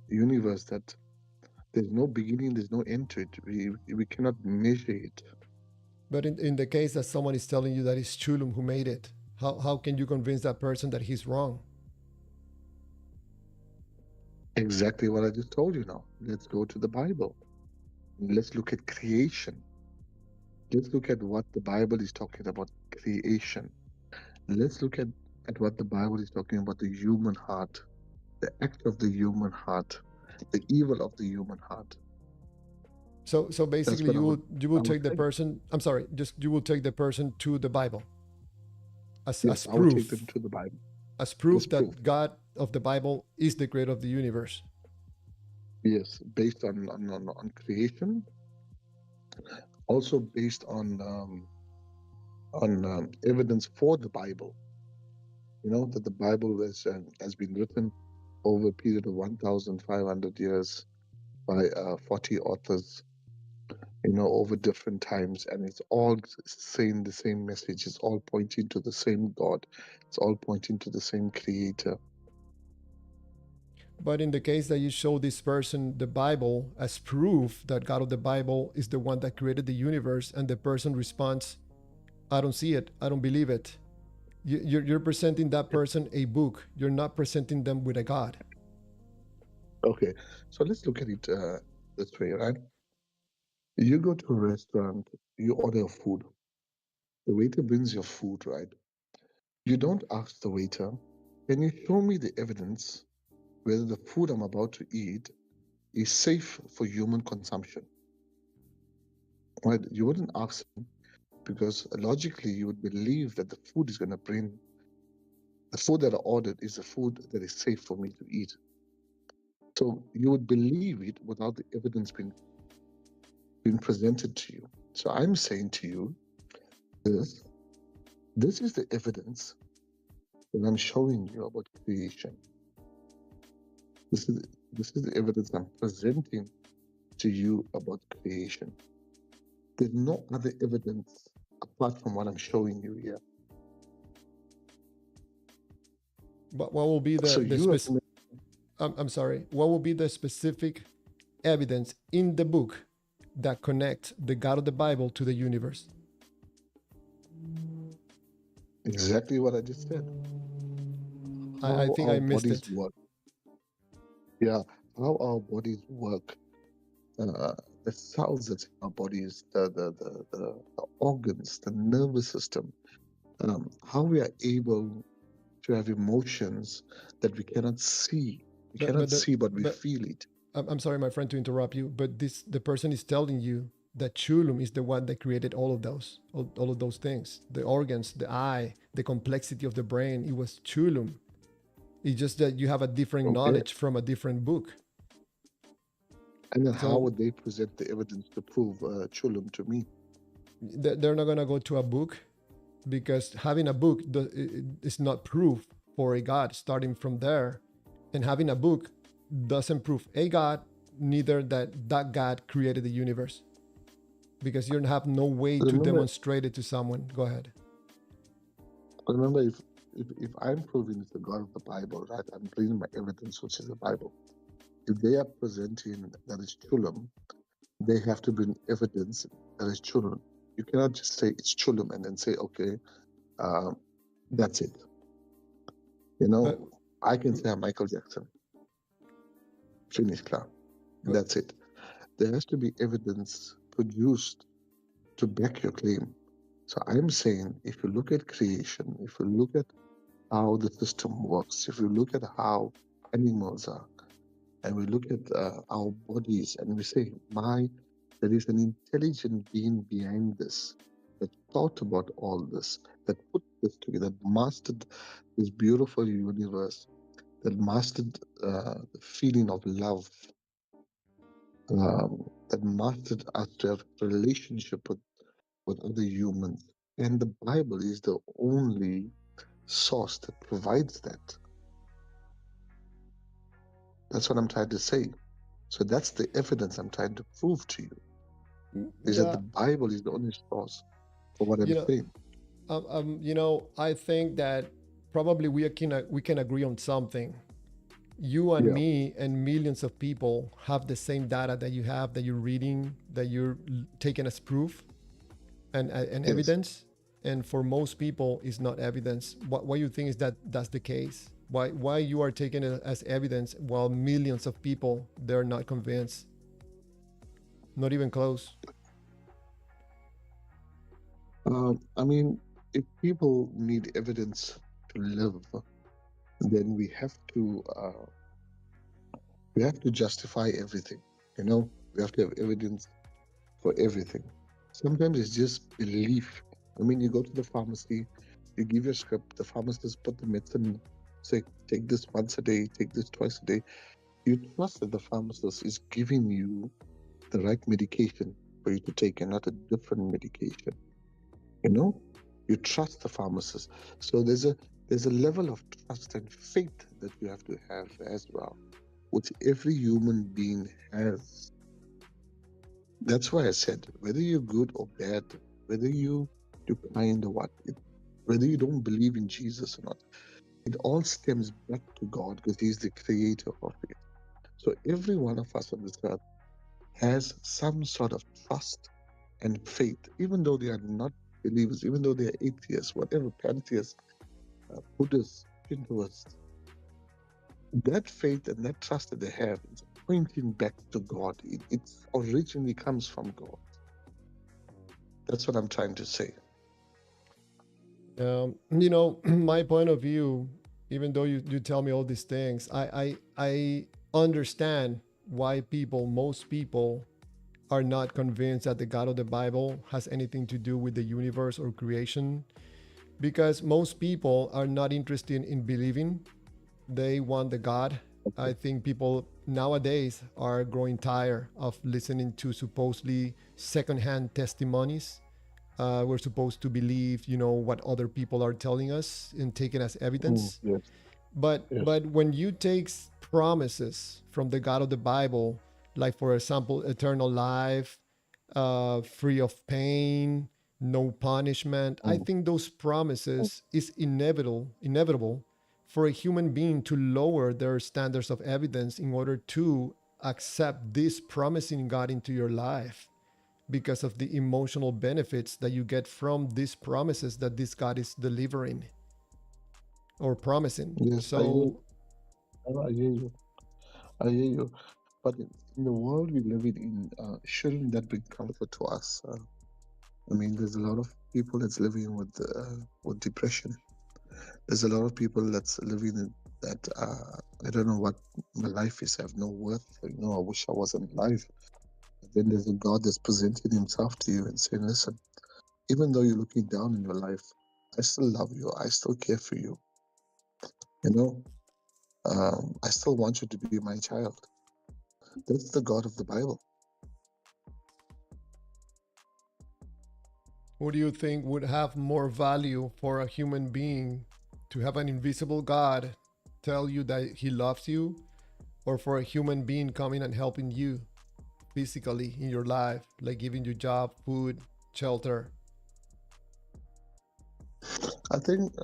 universe that there's no beginning, there's no end to it. We cannot measure it. in the case that someone is telling you that it's Chulum who made it, how can you convince that person that he's wrong? Exactly what I just told you now. Let's go to the Bible. Let's look at creation. Let's look at what the Bible is talking about creation. Let's look at what the Bible is talking about the human heart, the act of the human heart, the evil of the human heart. So That's basically what you will I would take the say. person, I'm sorry, just you will take the person to the Bible Yes, as I would take them proof, to the Bible. as As proof proof. that God of the Bible is the creator of the universe. Yes, based on creation, also based on evidence for the Bible. You know that the Bible has been written over a period of 1,500 years by 40 authors. You know, over different times, and it's all saying the same message. It's all pointing to the same God. It's all pointing to the same Creator. But in the case that you show this person the Bible as proof that God of the Bible is the one that created the universe, and the person responds, "I don't see it, I don't believe it," you're presenting that person a book. You're not presenting them with a God. Okay, so let's look at it this way, right? You go to a restaurant, you order food. The waiter brings your food, right? You don't ask the waiter, can you show me the evidence whether the food I'm about to eat is safe for human consumption? Right? You wouldn't ask him because logically you would believe that the food is going to bring the food that I ordered is the food that is safe for me to eat. So you would believe it without the evidence being presented to you. So I'm saying to you, this this is the evidence that I'm showing you about creation. This is this is the evidence I'm presenting to you about creation. There's no other evidence apart from what I'm showing you here. But what will be So the you have spec- to make, I'm sorry, what will be the specific evidence in the book that connects the God of the Bible to the universe? exactly what I just said. I How think I our missed bodies it. work. Yeah, how our bodies work. Uh, the cells that's in our bodies, the organs, the nervous system, how we are able to have emotions that we cannot see. We But cannot but the, see, but we but feel it. I'm sorry, my friend, to interrupt you, but this the person is telling you that Chulum is the one that created all of those things, the organs, the eye, the complexity of the brain. It was Chulum. It's just that you have a different Okay. knowledge from a different book. And then how So would they present the evidence to prove Chulum to me? they're not gonna go to a book because having a book is not proof for a God. Starting from there, and having a book doesn't prove a God, neither that God created the universe, because you have no way to Remember, demonstrate it to someone. Go ahead. remember, if I'm proving it's the God of the Bible, right? I'm bringing my evidence, which is the Bible. If they are presenting that is chulum, they have to bring evidence that is chulum. You cannot just say it's chulum and then say, okay, uh, that's it. You But, know, I can say I'm Michael Jackson, finish, klar, and but that's it. There has to be evidence produced to back your claim. So I'm saying if you look at creation, if you look at how the system works, if you look at how animals are, and we look at our bodies and we say, my, there is an intelligent being behind this that thought about all this, that put this together, that mastered this beautiful universe, that mastered the feeling of love, that mastered us to have a relationship with other humans. And the Bible is the only source that provides that. That's what I'm trying to say. So that's the evidence I'm trying to prove to you, is that the yeah, Bible is the only source for what I'm you know, saying. I think that probably we can agree on something. You and Yeah. me and millions of people have the same data that you have, that you're reading, that you're taking as proof and Yes. evidence. And for most people, it's not evidence. What you think is that that's the case? Why you are taking it as evidence while millions of people they're not convinced, not even close. I mean, if people need evidence to live, then we have to justify everything. You know, we have to have evidence for everything. Sometimes it's just belief. I mean, you go to the pharmacy, you give your script, the pharmacist put the medicine, say, take this once a day, take this twice a day. You trust that the pharmacist is giving you the right medication for you to take and not a different medication. You know, you trust the pharmacist. So there's a level of trust and faith that you have to have as well, which every human being has. That's why I said, whether you're good or bad, whether you kind or what, whether you don't believe in Jesus or not, it all stems back to God because He's the creator of it. So every one of us on this earth has some sort of trust and faith, even though they are not believers, even though they are atheists, whatever, pantheists, Buddhists, Shintoists. That faith and that trust that they have is pointing back to God. It originally comes from God. That's what I'm trying to say. My point of view, even though you tell me all these things, I understand why most people are not convinced that the God of the Bible has anything to do with the universe or creation, because most people are not interested in believing. They want the God. I think people nowadays are growing tired of listening to supposedly secondhand testimonies. We're supposed to believe, what other people are telling us and take it as evidence. Yes, But yes. but when you take promises from the God of the Bible, like for example, eternal life, free of pain, no punishment, I Mm, think those promises is inevitable for a human being to lower their standards of evidence in order to accept this promising God into your life because of the emotional benefits that you get from these promises that this God is delivering or promising. yes, So, I hear you. I hear you. But in the world we live in, shouldn't that bring comfort to us? I mean, there's a lot of people that's living with depression. There's a lot of people that's living in that I don't know what my life is. I have no worth. I wish I wasn't alive. But then there's a God that's presenting Himself to you and saying, "Listen, even though you're looking down in your life, I still love you. I still care for you. You know, I still want you to be my child." That's the God of the Bible. who do you think would have more value for a human being, to have an invisible God tell you that he loves you, or for a human being coming and helping you physically in your life, like giving you job, food, shelter? I think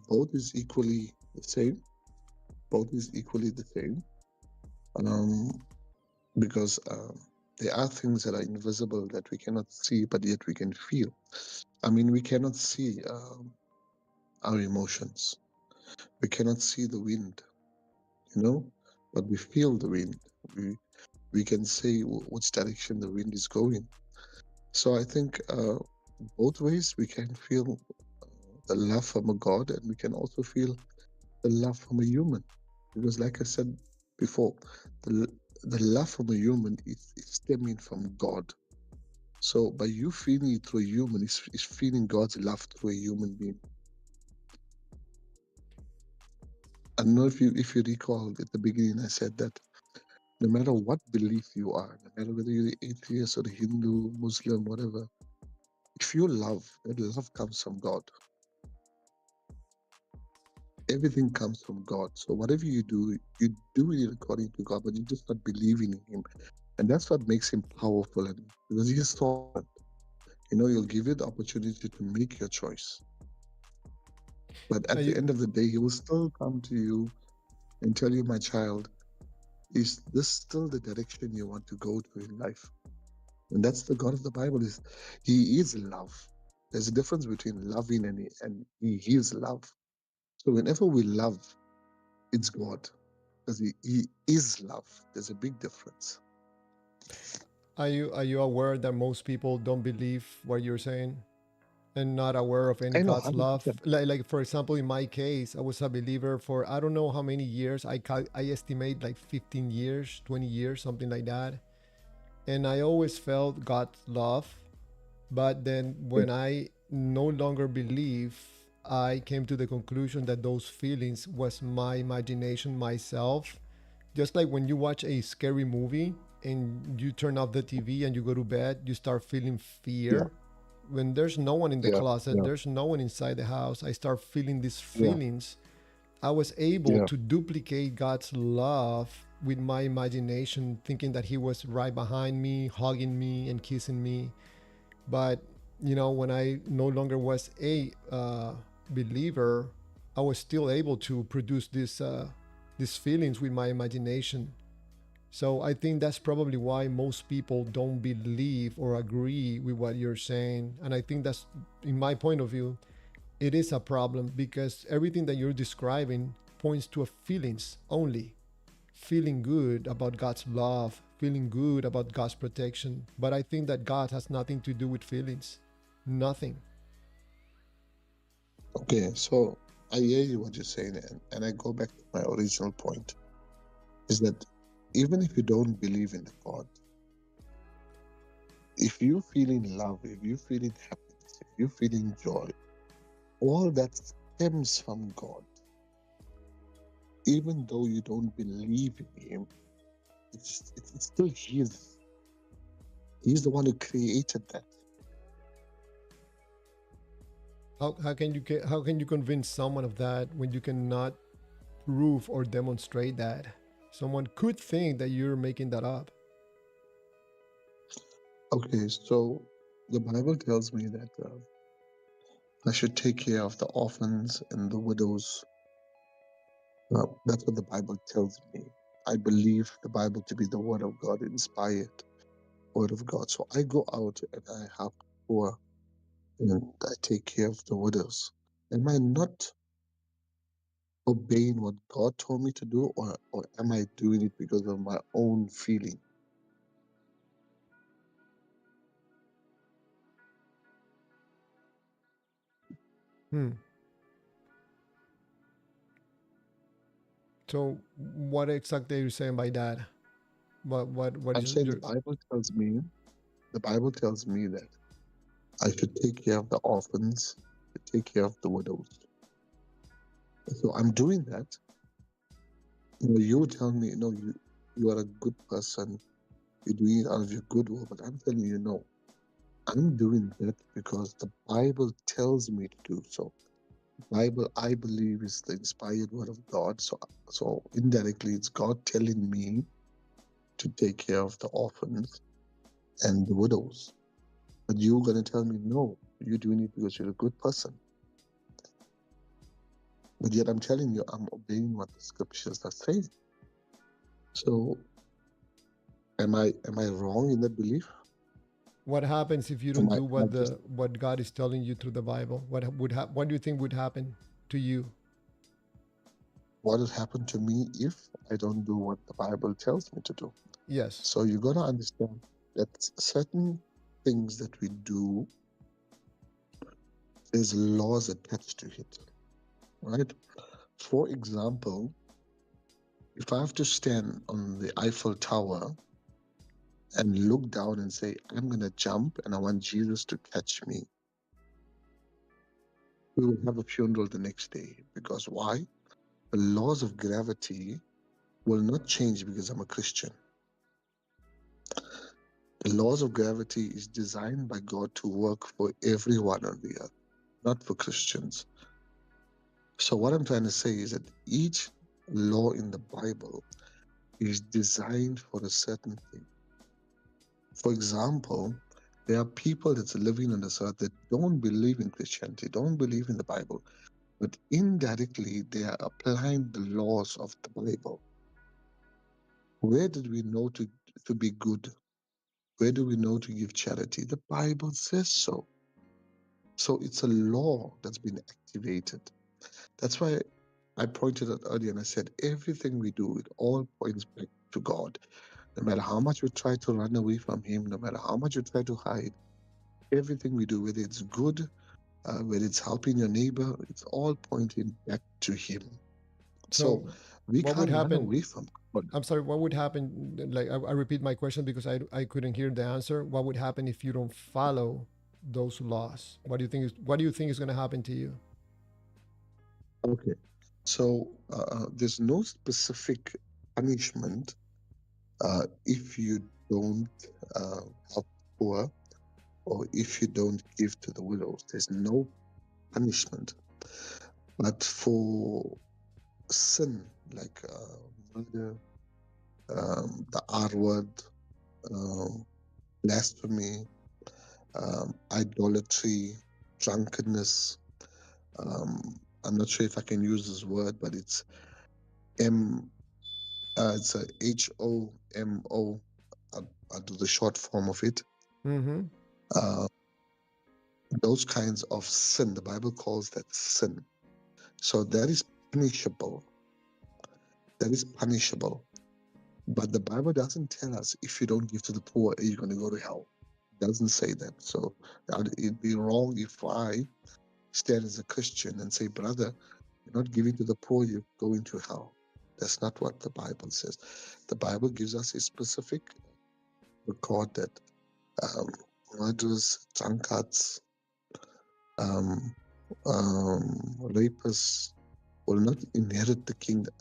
both is equally the same. Both is equally the same. um, because there are things that are invisible that we cannot see, but yet we can feel. I mean, we cannot see our emotions. We cannot see the wind, you know, but we feel the wind. We we can say which direction the wind is going. So I think both ways we can feel the love from a God, and we can also feel the love from a human. Because, like I said before, the the love from a human is stemming from God. So by you feeling it through a human, is feeling God's love through a human being. I don't know if you recall at the beginning I said that no matter what belief you are, no matter whether you're atheist or Hindu, Muslim, whatever, if you love, that love comes from God. Everything comes from God. So whatever you do it according to God, but you just not believing in Him. And that's what makes Him powerful. And because He is sovereign, He'll give you the opportunity to make your choice. But at the end of the day, He will still come to you and tell you, my child, is this still the direction you want to go to in life? And that's the God of the Bible. He is love. There's a difference between loving and He is love. So whenever we love, it's God. Because he is love. There's a big difference. Are you aware that most people don't believe what you're saying and not aware of any I know, God's love? 100%. Like for example, in my case, I was a believer for I don't know how many years. I estimate like 15 years, 20 years, something like that. And I always felt God's love. But then Yeah, when I no longer believe, I came to the conclusion that those feelings was my imagination, myself. Just like when you watch a scary movie and you turn off the TV and you go to bed, you start feeling yeah, fear. When there's no one in the yeah, closet, yeah, there's no one inside the house, I start feeling these yeah, feelings. I was able yeah. to duplicate God's love with my imagination, thinking that He was right behind me, hugging me, and kissing me. But when I no longer was a believer, I was still able to produce these feelings with my imagination. So I think that's probably why most people don't believe or agree with what you're saying. And I think that's, in my point of view, it is a problem because everything that you're describing points to a feelings only. Feeling good about God's love, feeling good about God's protection. But I think that God has nothing to do with feelings. Nothing. Okay, so I hear you what you're saying, and I go back to my original point is that even if you don't believe in the God, if you feeling love, if you feeling happiness, if you feeling joy, all that stems from God. Even though you don't believe in Him, it's still His. He's the one who created that. How can you convince someone of that when you cannot prove or demonstrate that? Someone could think that you're making that up. Okay, so the Bible tells me that I should take care of the orphans and the widows. That's what the Bible tells me. I believe the Bible to be the Word of God, inspired Word of God. So I go out and I help poor and I take care of the widows. Am I not obeying what God told me to do, or am I doing it because of my own feeling? Hmm. So what exactly are you saying by that? What I'm is saying your the Bible tells me that I should take care of the orphans, to take care of the widows. So I'm doing that. You tell me, you are a good person. You're doing it out of your good will, but I'm telling you, no. I'm doing that because the Bible tells me to do so. Bible, I believe, is the inspired word of God. So indirectly, it's God telling me to take care of the orphans and the widows. But you're gonna tell me, no, you're doing it because you're a good person. But yet I'm telling you, I'm obeying what the scriptures are saying. So am I wrong in that belief? What happens if you Am don't I, do am I just what God is telling you through the Bible? What do you think would happen to you? what has happened to me if I don't do what the Bible tells me to do? Yes. So you gotta understand that certain things that we do, there's laws attached to it, right? For example, if I have to stand on the Eiffel Tower and look down and say, I'm gonna jump and I want Jesus to catch me, we will have a funeral the next day. Because why? The laws of gravity will not change because I'm a Christian. The laws of gravity is designed by God to work for everyone on the earth, not for Christians. So what I'm trying to say is that each law in the Bible is designed for a certain thing. For example, there are people that's living on this earth that don't believe in Christianity, don't believe in the Bible, but indirectly they are applying the laws of the Bible. Where did we know to be good? Where do we know to give charity? The Bible says so. So it's a law that's been activated. That's why I pointed out earlier and I said everything we do, it all points back to God. No matter how much we try to run away from Him, no matter how much we try to hide, everything we do, whether it's good, whether it's helping your neighbor, it's all pointing back to Him. So So, we what would can't run happen? away from God. I'm sorry. What would happen? Like I repeat my question because I couldn't hear the answer. What would happen if you don't follow those laws? What do you think is going to happen to you? Okay. So there's no specific punishment if you don't help poor or if you don't give to the widows. There's no punishment. But for sin, like murder, the R word, um, blasphemy, idolatry, drunkenness. I'm not sure if I can use this word, but M. It's a HOMO. I'll do the short form of it. Mm-hmm. Uh, those kinds of sin, the Bible calls that sin. So that is punishable. That is punishable. But the Bible doesn't tell us if you don't give to the poor, you're going to go to hell. It doesn't say that. So it'd be wrong if I stand as a Christian and say, brother, you're not giving to the poor, you're going to hell. That's not what the Bible says. The Bible gives us a specific record that um, murderers, drunkards, um, rapists will not inherit the kingdom.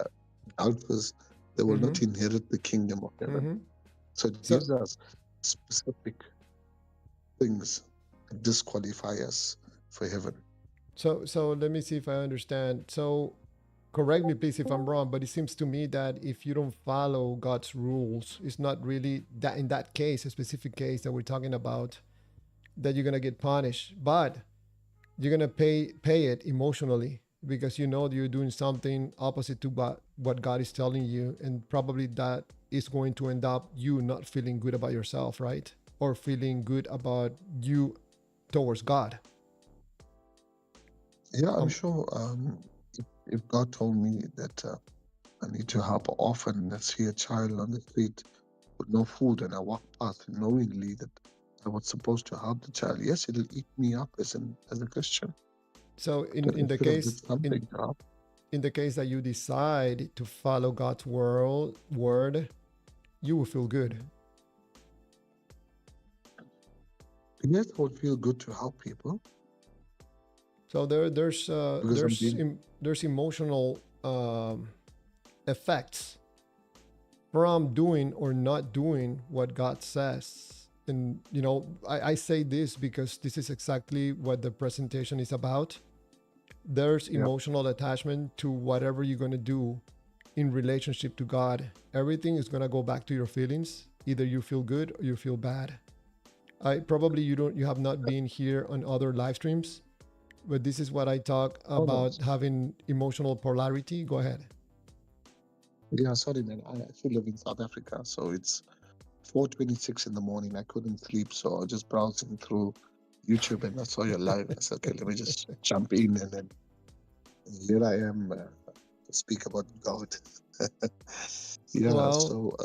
Adulterers, they will Mm-hmm. not inherit the kingdom of heaven. Mm-hmm. So it So gives us specific things that disqualify us for heaven. so let me see if I understand. So correct me please if I'm wrong, but it seems to me that if you don't follow God's rules, it's not really that in that case, a specific case that we're talking about, that you're gonna get punished, but you're gonna pay it emotionally because you know that you're doing something opposite to what God is telling you, and probably that is going to end up you not feeling good about yourself, right? Or feeling good about you towards God. Yeah, I'm Um, sure if God told me that I need to help an orphan and I see a child on the street with no food and I walk past knowingly that I was supposed to help the child, yes, it'll eat me up as a Christian. so That I in the should have did case something to help. in the case that you decide to follow God's word, you will feel good. Yes, I would feel good to help people So because I'm being there's emotional effects from doing or not doing what God says. And I say this because this is exactly what the presentation is about. There's yeah. emotional attachment to whatever you're going to do in relationship to God. Everything is going to go back to your feelings. Either you feel good or you feel bad. I probably you have not been here on other live streams, but this is what I talk Oh no. about, having emotional polarity. Go ahead. Yeah, sorry, man. I actually live in South Africa, so it's 4:26 in the morning. I couldn't sleep, so I was just browsing through YouTube and I saw your live. I said, okay, let me just jump in, and then here I am to speak about God. Yeah, Well, so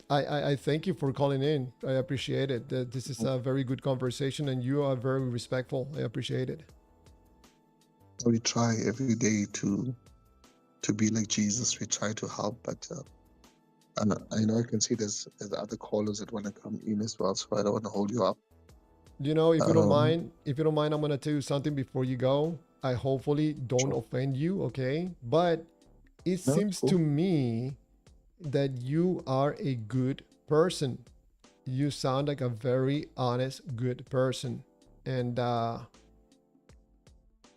I thank you for calling in. I appreciate it. This is a very good conversation, and you are very respectful. I appreciate it. we try every day to be like Jesus. We try to help, but and I know I can see there's other callers that want to come in as well, so I don't want to hold you up. You know, Um, if you don't mind, I'm gonna tell you something before you go. I hopefully don't sure. offend you, okay? But it No, it's seems to cool. me that you are a good person. You sound like a very honest, good person. And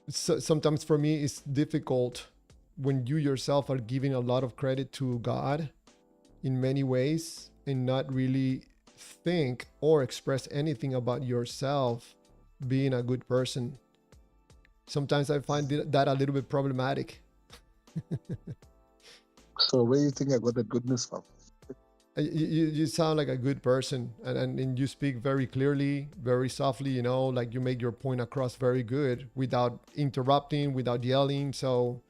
sometimes for me, it's difficult when you yourself are giving a lot of credit to God in many ways and not really think or express anything about yourself being a good person. Sometimes I find that a little bit problematic. So where do you think I got that goodness from? You sound like a good person, and you speak very clearly, very softly, you know, like you make your point across very good without interrupting, without yelling. So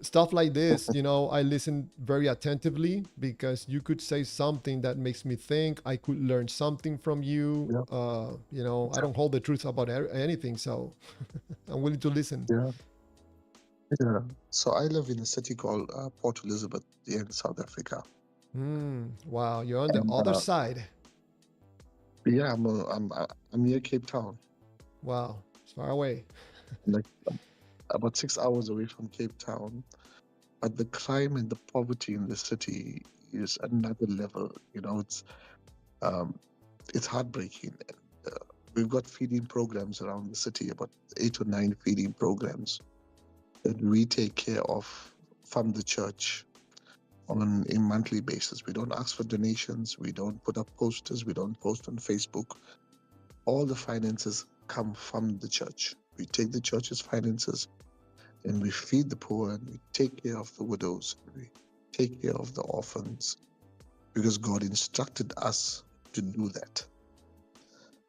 stuff like this, you know, I listen very attentively because you could say something that makes me think. I could learn something from you. Yeah, You know, I don't hold the truth about anything, so I'm willing to listen. yeah, yeah. So I live in a city called Port Elizabeth here in South Africa, Wow, you're on the and other side. yeah, I'm near Cape Town, Wow, it's far away. like about 6 hours away from Cape Town. But the crime and the poverty in the city is another level. You know, um, it's heartbreaking. And, we've got feeding programs around the city, about 8 or 9 feeding programs that we take care of from the church on a monthly basis. We don't ask for donations. We don't put up posters. We don't post on Facebook. All the finances come from the church. We take the church's finances and we feed the poor and we take care of the widows and we take care of the orphans because God instructed us to do that.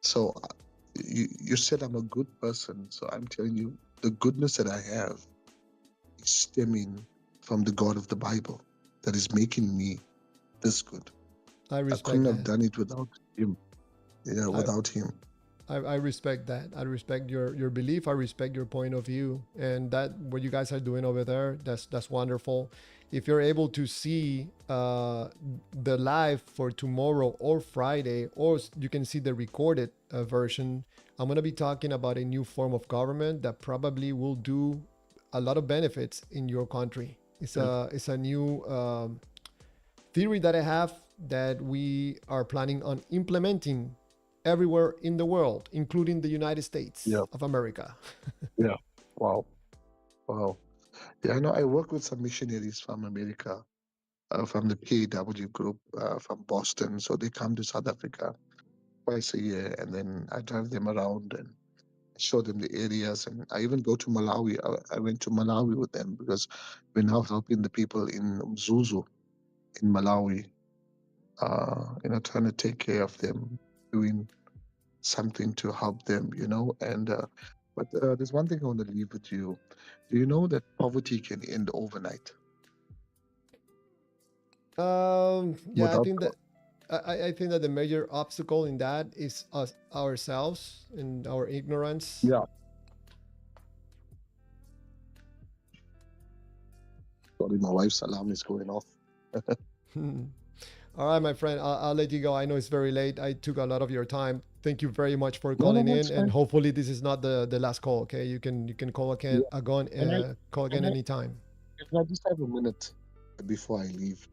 So you said I'm a good person. So I'm telling you, the goodness that I have is stemming from the God of the Bible that is making me this good. I I couldn't respect have that. done it without him. Yeah, I, without him. I respect that. I respect your belief. I respect your point of view, and that what you guys are doing over there, that's wonderful. If you're able to see the live for tomorrow or Friday, or you can see the recorded version, I'm gonna be talking about a new form of government that probably will do a lot of benefits in your country. Yeah, It's a new theory that I have that we are planning on implementing everywhere in the world, including the United States yeah, of America. yeah. Wow, wow. Yeah, I know. I work with some missionaries from America, from the PAW group, from Boston. So they come to South Africa twice a year, and then I drive them around and show them the areas. And I even go to Malawi. I went to Malawi with them because we're now helping the people in Mzuzu in Malawi. Trying to take care of them, doing something to help them. And but there's one thing I want to leave with you. Do you know that poverty can end overnight Yeah, I without think God? that I think that the major obstacle in that is us ourselves and our ignorance. Yeah. Sorry, my wife's alarm is going off. All right, my friend, I'll let you go. I know it's very late. I took a lot of your time. Thank you very much for No, no, calling no, in, it's and fine. hopefully this is not the last call. Okay, you can Yeah. And I call again and I anytime. if I just have a minute before I leave,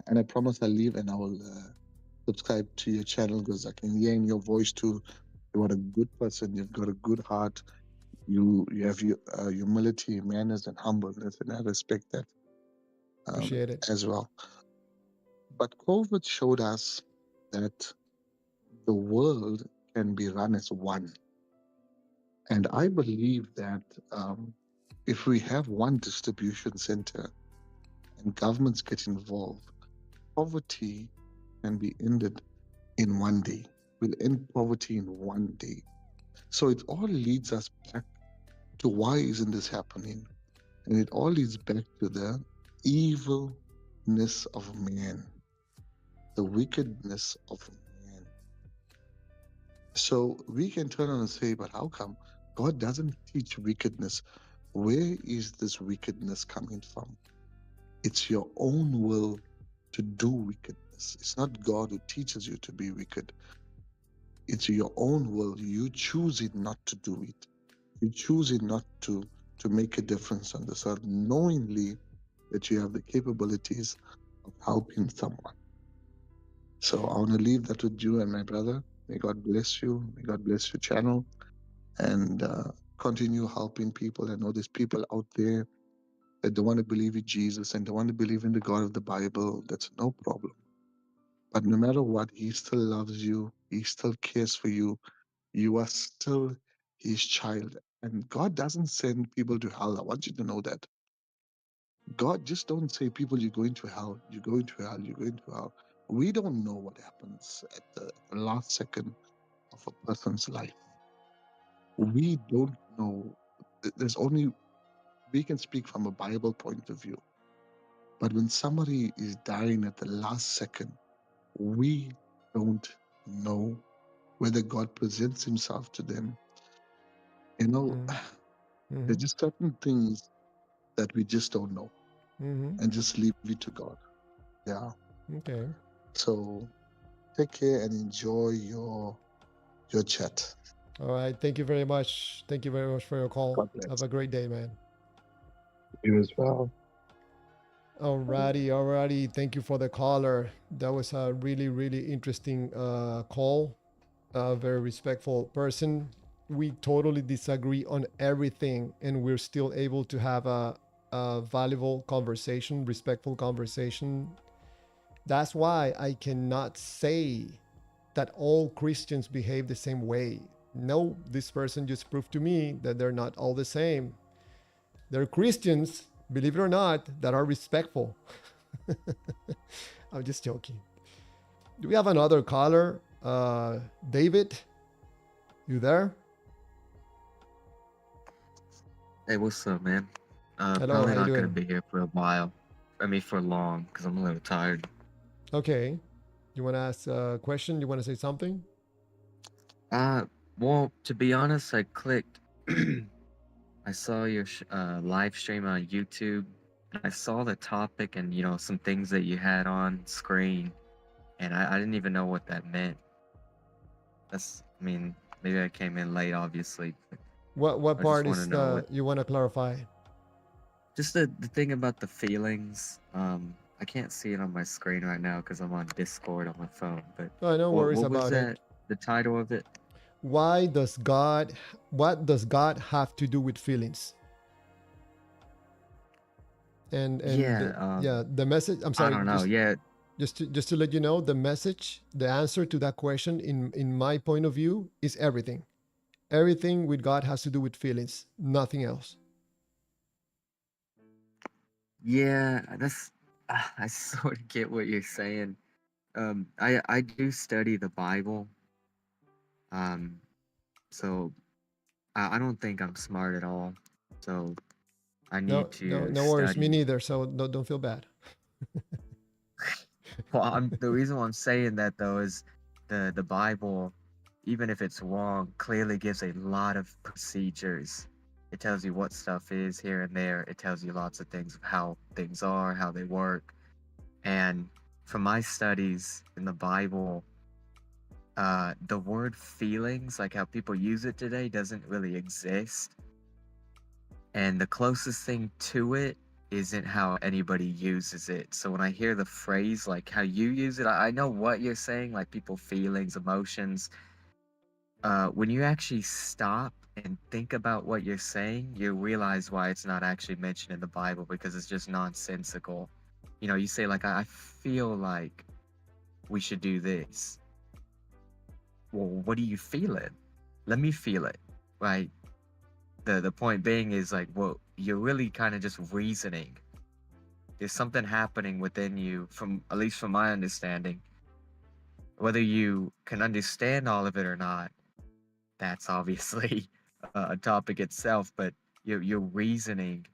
and I promise I'll leave and I will subscribe to your channel because I can hear in your voice too. You are a good person. You've got a good heart. You have your humility, manners, and humbleness, and I respect that Appreciate it. as well. But COVID showed us that the world can be run as one, and I believe that if we have one distribution center and governments get involved, poverty can be ended in one day. We'll end poverty in one day. So it all leads us back to why isn't this happening? And it all leads back to the evilness of man, the wickedness of man. So we can turn on and say, but how come God doesn't teach wickedness? Where is this wickedness coming from? It's your own will to do wickedness. It's not God who teaches you to be wicked. It's your own will. You choose it not to do it. You choose it not to make a difference on this earth, knowingly that you have the capabilities of helping someone. So I want to leave that with you and my brother. May God bless you. May God bless your channel, and continue helping people. I know there's people out there that don't want to believe in Jesus and don't want to believe in the God of the Bible. That's no problem. But no matter what, He still loves you. He still cares for you. You are still His child. And God doesn't send people to hell. I want you to know that. God just don't say, people, you're going to hell, you're going to hell, you're going to hell. We don't know what happens at the last second of a person's life. We don't know. There's only, we can speak from a Bible point of view. But when somebody is dying at the last second, we don't know whether God presents Himself to them. You know, Mm-hmm. there's just certain things that we just don't know, Mm-hmm. and just leave it to God. Yeah. Okay. So take care and enjoy your chat. All right. Thank you very much. Thank you very much for your call. God bless Have a great day, man. you as well. Alrighty, alrighty. Thank you for the caller. That was a really, really interesting call. A very respectful person. We totally disagree on everything, and we're still able to have a valuable conversation, respectful conversation. That's why I cannot say that all Christians behave the same way. No, this person just proved to me that they're not all the same. There are Christians, believe it or not, that are respectful. I'm just joking. Do we have another caller? David, you there? Hey, what's up, man? Hello, Probably how you not gonna doing? be here for a while. I mean, for long, because I'm a little tired. Okay. You want to ask a question? You want to say something? Uh, well, to be honest, I clicked. I saw your live stream on YouTube. And I saw the topic and some things that you had on screen, and I didn't even know what that meant. I mean, maybe I came in late, obviously. But What I just part want to is know what you want to clarify? just the thing about the feelings. I can't see it on my screen right now because I'm on Discord on my phone. But Oh, no worries what was about it. that? The title of it? Why does God? What does God have to do with feelings? Yeah. Yeah, the message. I'm I sorry, don't know. Yeah. just to let you know, the message, the answer to that question, in my point of view, is everything. Everything with God has to do with feelings, nothing else. Yeah. That's. I sort of get what you're saying. I do study the Bible. Um. So I don't think I'm smart at all. So I No, need no, to no worries. Me study. neither. So don't feel bad. Well, the reason why I'm saying that though is the Bible, even if it's wrong, clearly gives a lot of procedures. It tells you what stuff is here and there. It tells you lots of things of how things are, how they work. And from my studies in the Bible, the word feelings, like how people use it today, doesn't really exist. And the closest thing to it isn't how anybody uses it. So when I hear the phrase like how you use it, I know what you're saying, like people feelings, emotions. When you actually stop and think about what you're saying, you realize why it's not actually mentioned in the Bible because it's just nonsensical. You say like I feel like we should do this. Well, what are you feeling? Let me feel it. Right? The point being is like, well, you're really kind of just reasoning. There's something happening within you, from at least from my understanding. Whether you can understand all of it or not, that's obviously a topic itself. But your reasoning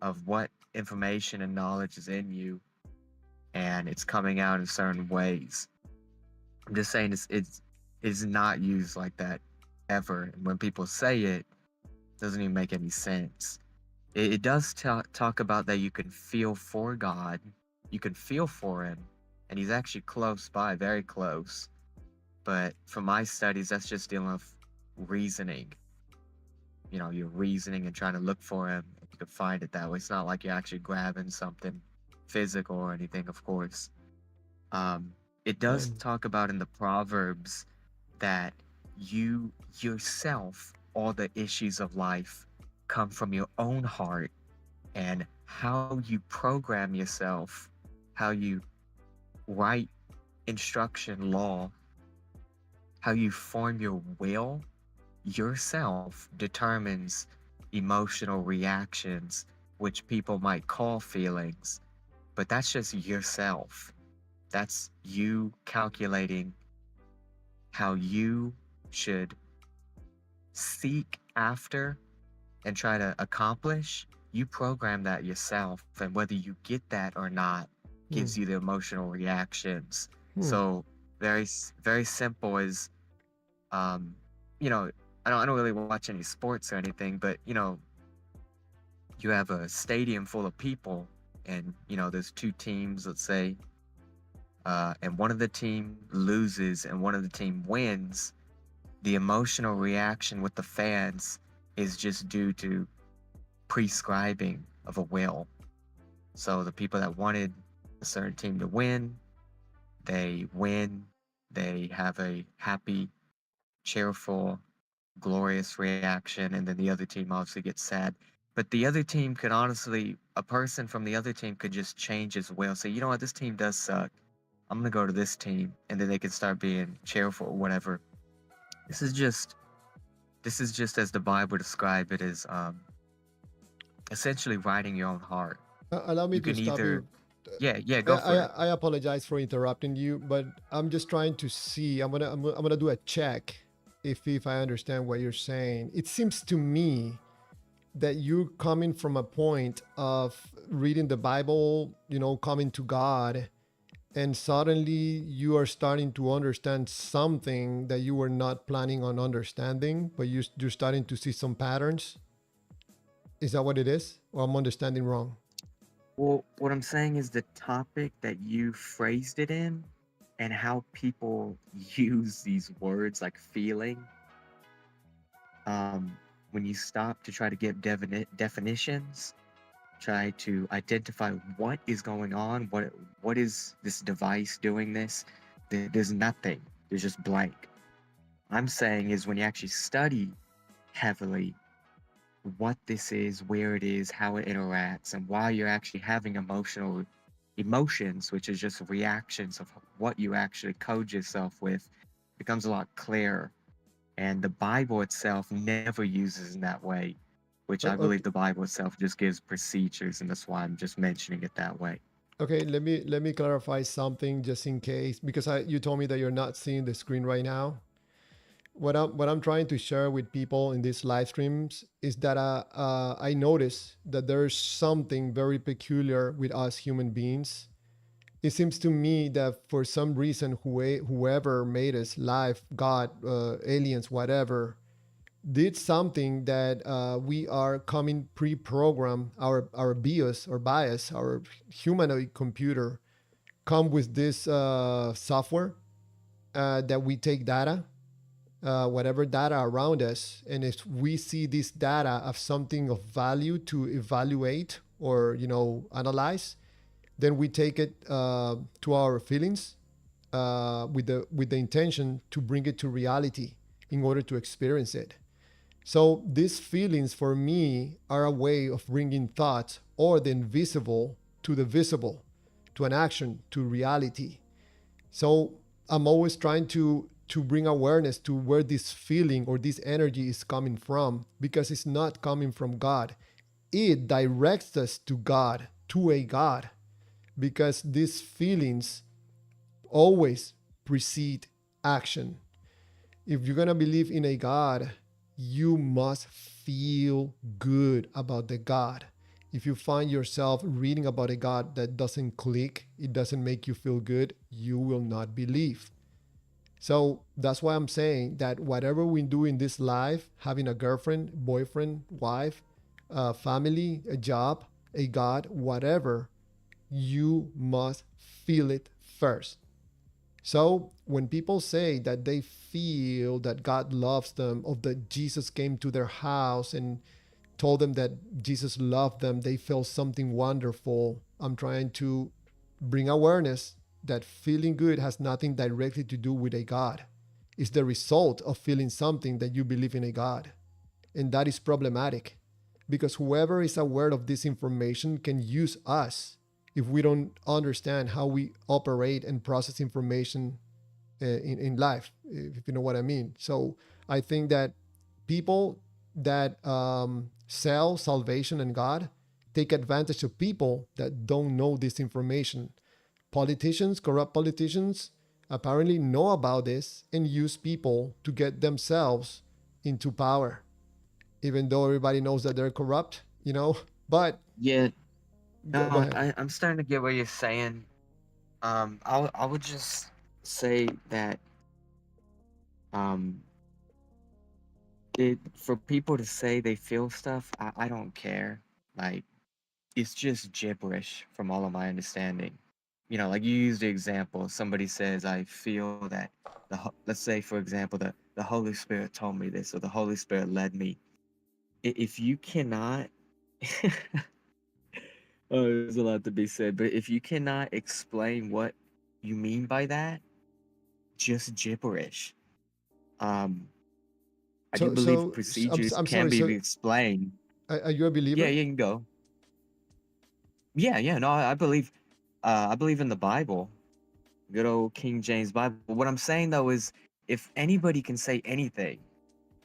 of what information and knowledge is in you, and it's coming out in certain ways. I'm just saying it's not used like that ever. And when people say it, doesn't even make any sense. It does talk about that you can feel for God, you can feel for Him, and He's actually close by, very close. But from my studies, that's just dealing with reasoning. You know, you're reasoning and trying to look for Him. You can find it that way. It's not like you're actually grabbing something physical or anything, of course. Um, it does Um, talk about in the Proverbs that you yourself, all the issues of life come from your own heart, and how you program yourself, how you write instruction law, how you form your will yourself determines emotional reactions, which people might call feelings, but that's just yourself. That's you calculating how you should seek after and try to accomplish. You program that yourself, and whether you get that or not hmm, gives you the emotional reactions. hmm, So very simple is, um, you know, I don't really watch any sports or anything, but you have a stadium full of people, and there's two teams, let's say, and one of the team loses and one of the team wins. The emotional reaction with the fans is just due to prescribing of a will. So the people that wanted a certain team to win, they win. They have a happy, cheerful, glorious reaction, and then the other team obviously gets sad. But the other team could honestly, a person from the other team could just change his will. Say, you know what, this team does suck. I'm gonna go to this team, and then they can start being cheerful or whatever. This is just this is just as the Bible described it, as essentially writing your own heart. allow me You to can stop either, you. yeah, I, go I for it. I apologize for interrupting you, but I'm just trying to see. I'm gonna do a check if I understand what you're saying. It seems to me that you're coming from a point of reading the Bible, coming to God, and suddenly you are starting to understand something that you were not planning on understanding, but you're starting to see some patterns. Is that what it is? Or I'm understanding wrong? Well, what I'm saying is the topic that you phrased it in, and how people use these words like feeling. Um, when you stop to try to give definitions, try to identify what is going on, what is this device doing this? There's nothing. There's just blank. I'm saying is when you actually study heavily what this is, where it is, how it interacts, and why you're actually having emotions, which is just reactions of what you actually code yourself with, becomes a lot clearer. And the Bible itself never uses in that way, which I believe Okay, the Bible itself just gives procedures, and that's why I'm just mentioning it that way. okay. Let me clarify something just in case, because you told me that you're not seeing the screen right now. What I'm trying to share with people in these live streams is that I notice that there's something very peculiar with us human beings. It seems to me that for some reason, whoever made us, life, God, aliens, whatever, did something that we are coming pre-programmed. Our BIOS or bias, our humanoid computer, come with this software that we take data, whatever data around us, and if we see this data of something of value to evaluate or analyze, then we take it to our feelings with the intention to bring it to reality in order to experience it. So these feelings for me are a way of bringing thought or the invisible to the visible, to an action, to reality. So I'm always trying to bring awareness to where this feeling or this energy is coming from, because it's not coming from God. It directs us to God. to a God, because these feelings always precede action. If you're going to believe in a God, you must feel good about the God. If you find yourself reading about a God that doesn't click, it doesn't make you feel good, you will not believe. So that's why I'm saying that whatever we do in this life, having a girlfriend, boyfriend, wife, family, a job, a God, whatever, you must feel it first. So when people say that they feel that God loves them, or that Jesus came to their house and told them that Jesus loved them, they felt something wonderful. I'm trying to bring awareness that feeling good has nothing directly to do with a God. It's the result of feeling something that you believe in a God. And that is problematic, because whoever is aware of this information can use us if we don't understand how we operate and process information in life, if you know what I mean. So I think that people that sell salvation and God take advantage of people that don't know this information. Politicians, corrupt politicians, apparently know about this and use people to get themselves into power, even though everybody knows that they're corrupt, you know. But Yeah, go no, ahead. I'm starting to get what you're saying. I would just say that um, it for people to say they feel stuff, I don't care. Like, it's just gibberish from all of my understanding. You know, like you used the example. Somebody says, "I feel that let's say, for example, the Holy Spirit told me this, or the Holy Spirit led me." If you cannot, oh, there's a lot to be said, but if you cannot explain what you mean by that, just gibberish. Um, I do So, believe I'm, procedures I'm can sorry. be So, explained. are you a Yeah, believer? you can go. Yeah, yeah, no, I believe in the Bible, good old King James Bible. What I'm saying though is, if anybody can say anything,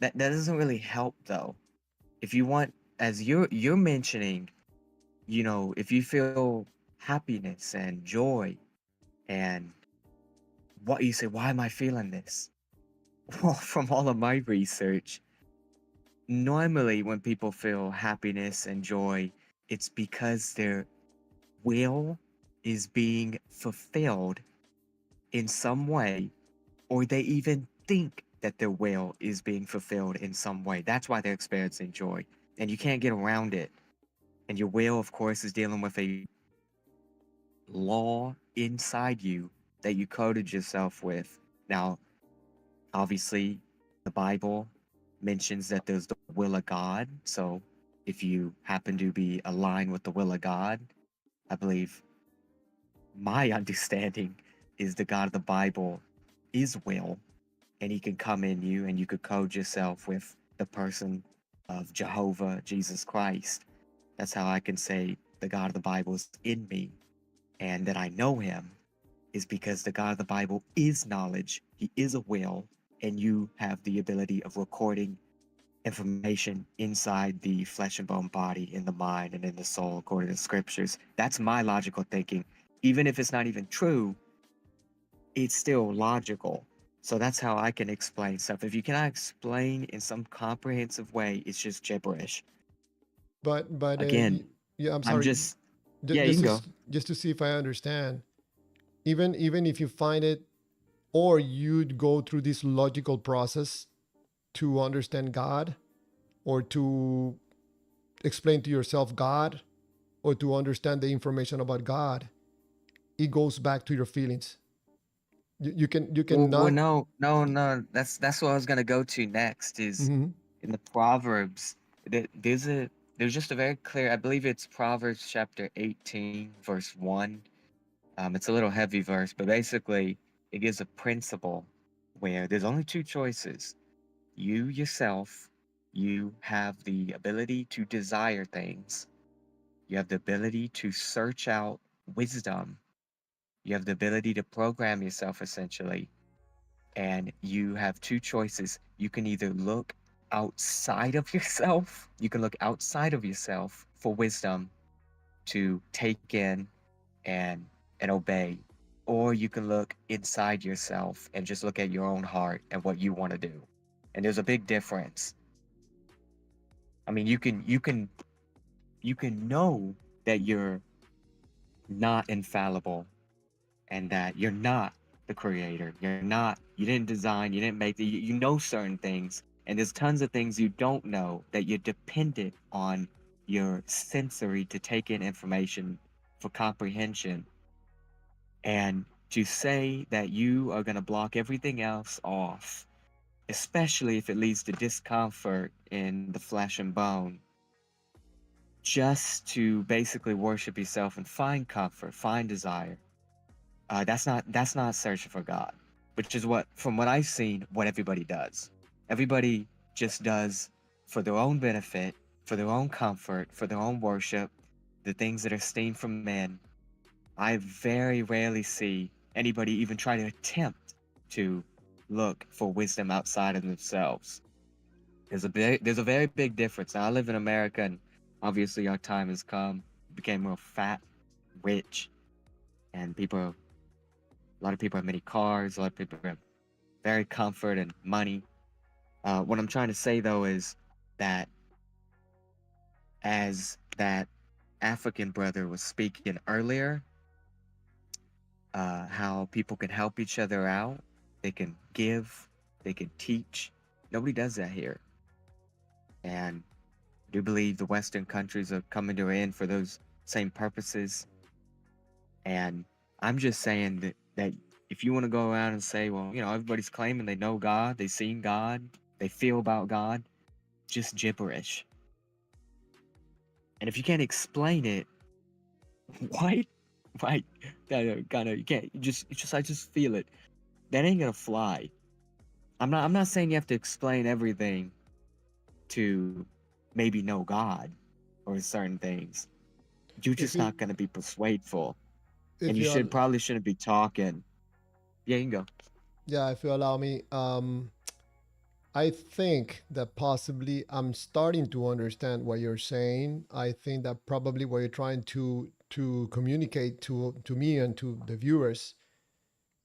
that doesn't really help though. If you want, as you're mentioning, you know, if you feel happiness and joy, and what you say, why am I feeling this? Well, from all of my research, normally when people feel happiness and joy, it's because their will is being fulfilled in some way, or they even think that their will is being fulfilled in some way. That's why they're experiencing joy. And you can't get around it. And your will, of course, is dealing with a law inside you that you coded yourself with. Now, obviously, the Bible mentions that there's the will of God. So if you happen to be aligned with the will of God, I believe my understanding is the God of the Bible is will, and he can come in you and you could code yourself with the person of Jehovah, Jesus Christ. That's how I can say the God of the Bible is in me, and that I know him is because the God of the Bible is knowledge, he is a will, and you have the ability of recording information inside the flesh and bone body, in the mind, and in the soul, according to the scriptures. That's my logical thinking. Even if it's not even true, it's still logical. So that's how I can explain stuff. If you cannot explain in some comprehensive way, it's just gibberish. But Again, yeah, I'm I'm sorry. just, yeah, you can go. Just to see if I understand. Even if you find it, or you'd go through this logical process to understand God, or to explain to yourself God, or to understand the information about God, it goes back to your feelings. You Well, cannot. no, no, no. That's what I was gonna go to next. Is Mhm. in the Proverbs. There's there's just a very clear. I believe it's Proverbs chapter 18, verse 1. It's a little heavy verse, but basically it gives a principle where there's only two choices. You yourself, you have the ability to desire things. You have the ability to search out wisdom. You have the ability to program yourself essentially. And you have two choices. You can either look outside of yourself, you can look outside of yourself for wisdom, to take in and obey, or you can look inside yourself and just look at your own heart and what you want to do. And there's a big difference. I mean, you can know that you're not infallible and that you're not the creator. You didn't design, you didn't make you know certain things, and there's tons of things you don't know that you're dependent on your sensory to take in information for comprehension. And to say that you are going to block everything else off, especially if it leads to discomfort in the flesh and bone, just to basically worship yourself and find comfort, find desire. That's not searching for God, which is what, from what I've seen, what everybody does. Everybody just does for their own benefit, for their own comfort, for their own worship, the things that are seen from men. I very rarely see anybody even try to attempt to look for wisdom outside of themselves. There's a very big difference. Now, I live in America, and obviously our time has come. We became real fat, rich, and a lot of people have many cars. A lot of people have very comfort and money. What I'm trying to say though is that, as that African brother was speaking earlier, how people can help each other out, they can give, they can teach. Nobody does that here, and I do believe the Western countries are coming to an end for those same purposes. And I'm just saying that if you want to go around and say, well, everybody's claiming they know God, they've seen God, they feel about God, just gibberish. And if you can't explain it, why, why, kind of, you can't, I just feel it. That ain't gonna fly. I'm not saying you have to explain everything to maybe know God or certain things. You're If just you not gonna be persuadeful, and if you you al- probably shouldn't be talking. Yeah, you can go. yeah, if you allow me, I think that possibly I'm starting to understand what you're saying. I think that probably what you're trying to communicate to me and to the viewers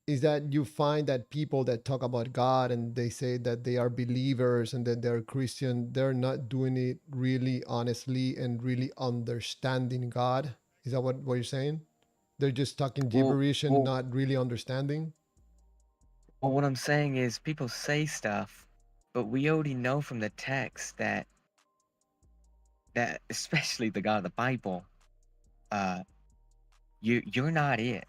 is that you find that people that talk about God and they say that they are believers and that they're Christian, they're not doing it really honestly and really understanding God. Is that what you're saying? They're just talking Well, gibberish and well, not really understanding. well, what I'm saying is people say stuff, but we already know from the text that especially the God of the Bible, uh, you're not it.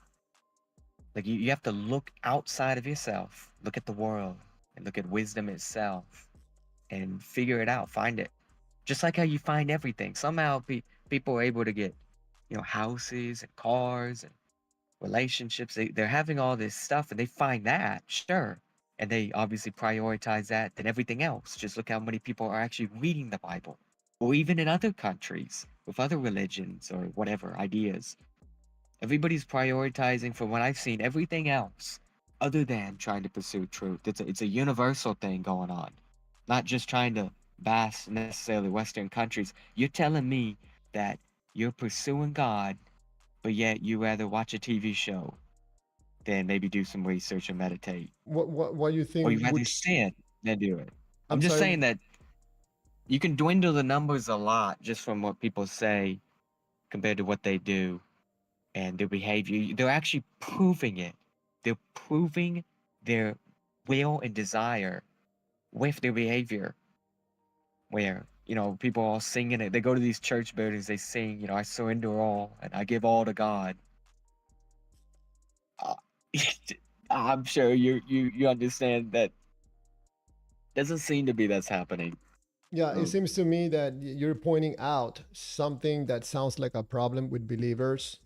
Like you have to look outside of yourself, look at the world, and look at wisdom itself, and figure it out, find it. Just like how you find everything. Somehow people are able to get, houses and cars and relationships. They're having all this stuff and they find that, sure. And they obviously prioritize that than everything else. Just look how many people are actually reading the Bible. Or even in other countries with other religions or whatever ideas. Everybody's prioritizing, from what I've seen, everything else other than trying to pursue truth. It's a universal thing going on, not just trying to bash necessarily Western countries. You're telling me that you're pursuing God, but yet you rather watch a TV show than maybe do some research and meditate, What you or think you rather would sin than do it. I'm I'm just sorry. saying that you can dwindle the numbers a lot just from what people say compared to what they do and their behavior. They're actually proving it. They're proving their will and desire with their behavior. Where, people all singing it. They go to these church buildings, they sing, I surrender all and I give all to God. Uh, I'm sure you understand that doesn't seem to be that's happening. Yeah, it Um, seems to me that you're pointing out something that sounds like a problem with believers.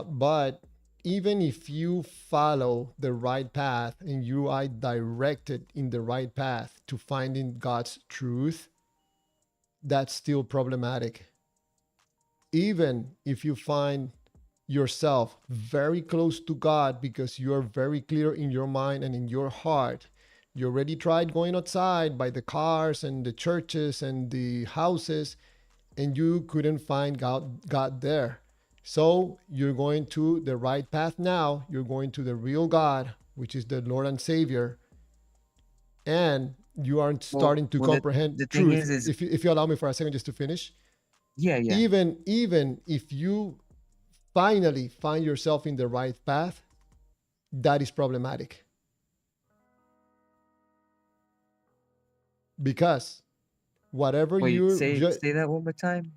But even if you follow the right path and you are directed in the right path to finding God's truth, that's still problematic. Even if you find yourself very close to God because you are very clear in your mind and in your heart, you already tried going outside by the cars and the churches and the houses, and you couldn't find God there. So you're going to the right path now. You're going to the real God, which is the Lord and Savior, and you aren't Well, starting to well, comprehend the thing truth. is, If you allow me for a second just to finish, yeah. even if you finally find yourself in the right path, that is problematic because whatever Wait, you're say that one more time.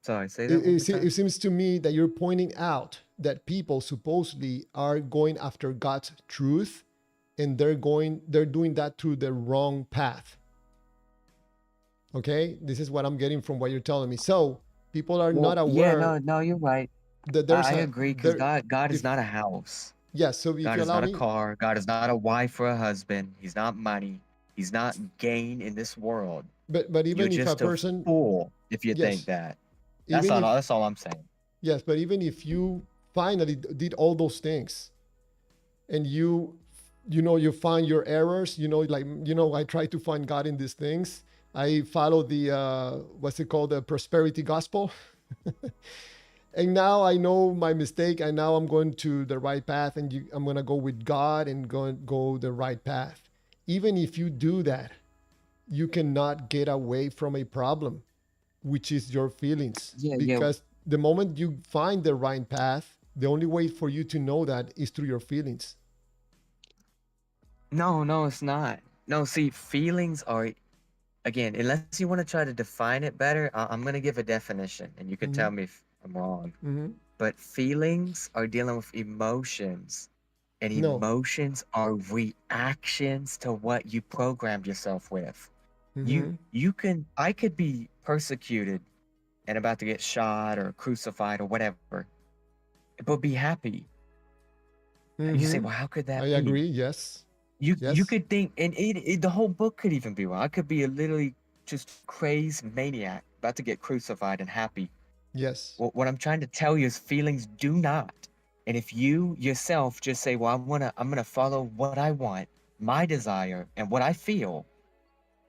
Sorry, say that one more it time. seems to me that you're pointing out that people supposedly are going after God's truth, and they're doing that through the wrong path. Okay, this is what I'm getting from what you're telling me. So people are not Well, yeah, aware no, you're right. that I there's a agree because there God is if not a house. yes. So if God you is allow not a me, car. God is not a wife or a husband. He's not money. He's not gain in this world. but You're even if a just a person, fool if you think yes, that. even if That's all I'm saying. yes, but even if you finally did all those things and you find your errors, like I try to find God in these things. I follow the what's it called, the prosperity gospel. And now I know my mistake, and now I'm going to the right path, and I'm going to go with God and go the right path. Even if you do that, you cannot get away from a problem, which is your feelings, Yeah. because the moment you find the right path, the only way for you to know that is through your feelings. No, it's not. No, see, feelings are, again, unless you want to try to define it better, I'm going to give a definition and you can Mm-hmm. tell me if I'm wrong. Mm-hmm. But feelings are dealing with emotions, and No. emotions are reactions to what you programmed yourself with. Mm-hmm. I could be persecuted and about to get shot or crucified or whatever, but be happy. And you say, Mm-hmm. well, how could I that be? agree. Yes. You Yes. could think, and the whole book could even be wrong. I could be a literally just crazed maniac about to get crucified and happy. Yes. What I'm trying to tell you is feelings do not. And if you yourself just say, well, I'm gonna follow what I want, my desire, and what I feel,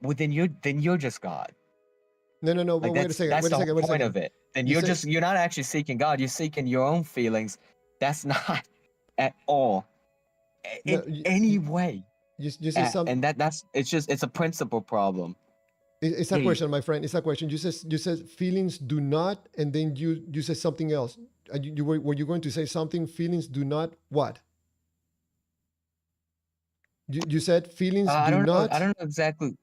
well, then you're just God. No, no, no. Like But wait a second. that's Wait a the whole second. Wait a point second. of it. Then You say you're not actually seeking God. You're seeking your own feelings. That's not at all no. in any way. You say some. And that's it's a principle problem. It's a Yeah, question, my friend. It's a question. You said feelings do not, and then you said something else. Were you going to say something? Feelings do not what? You said feelings do I not. don't know exactly.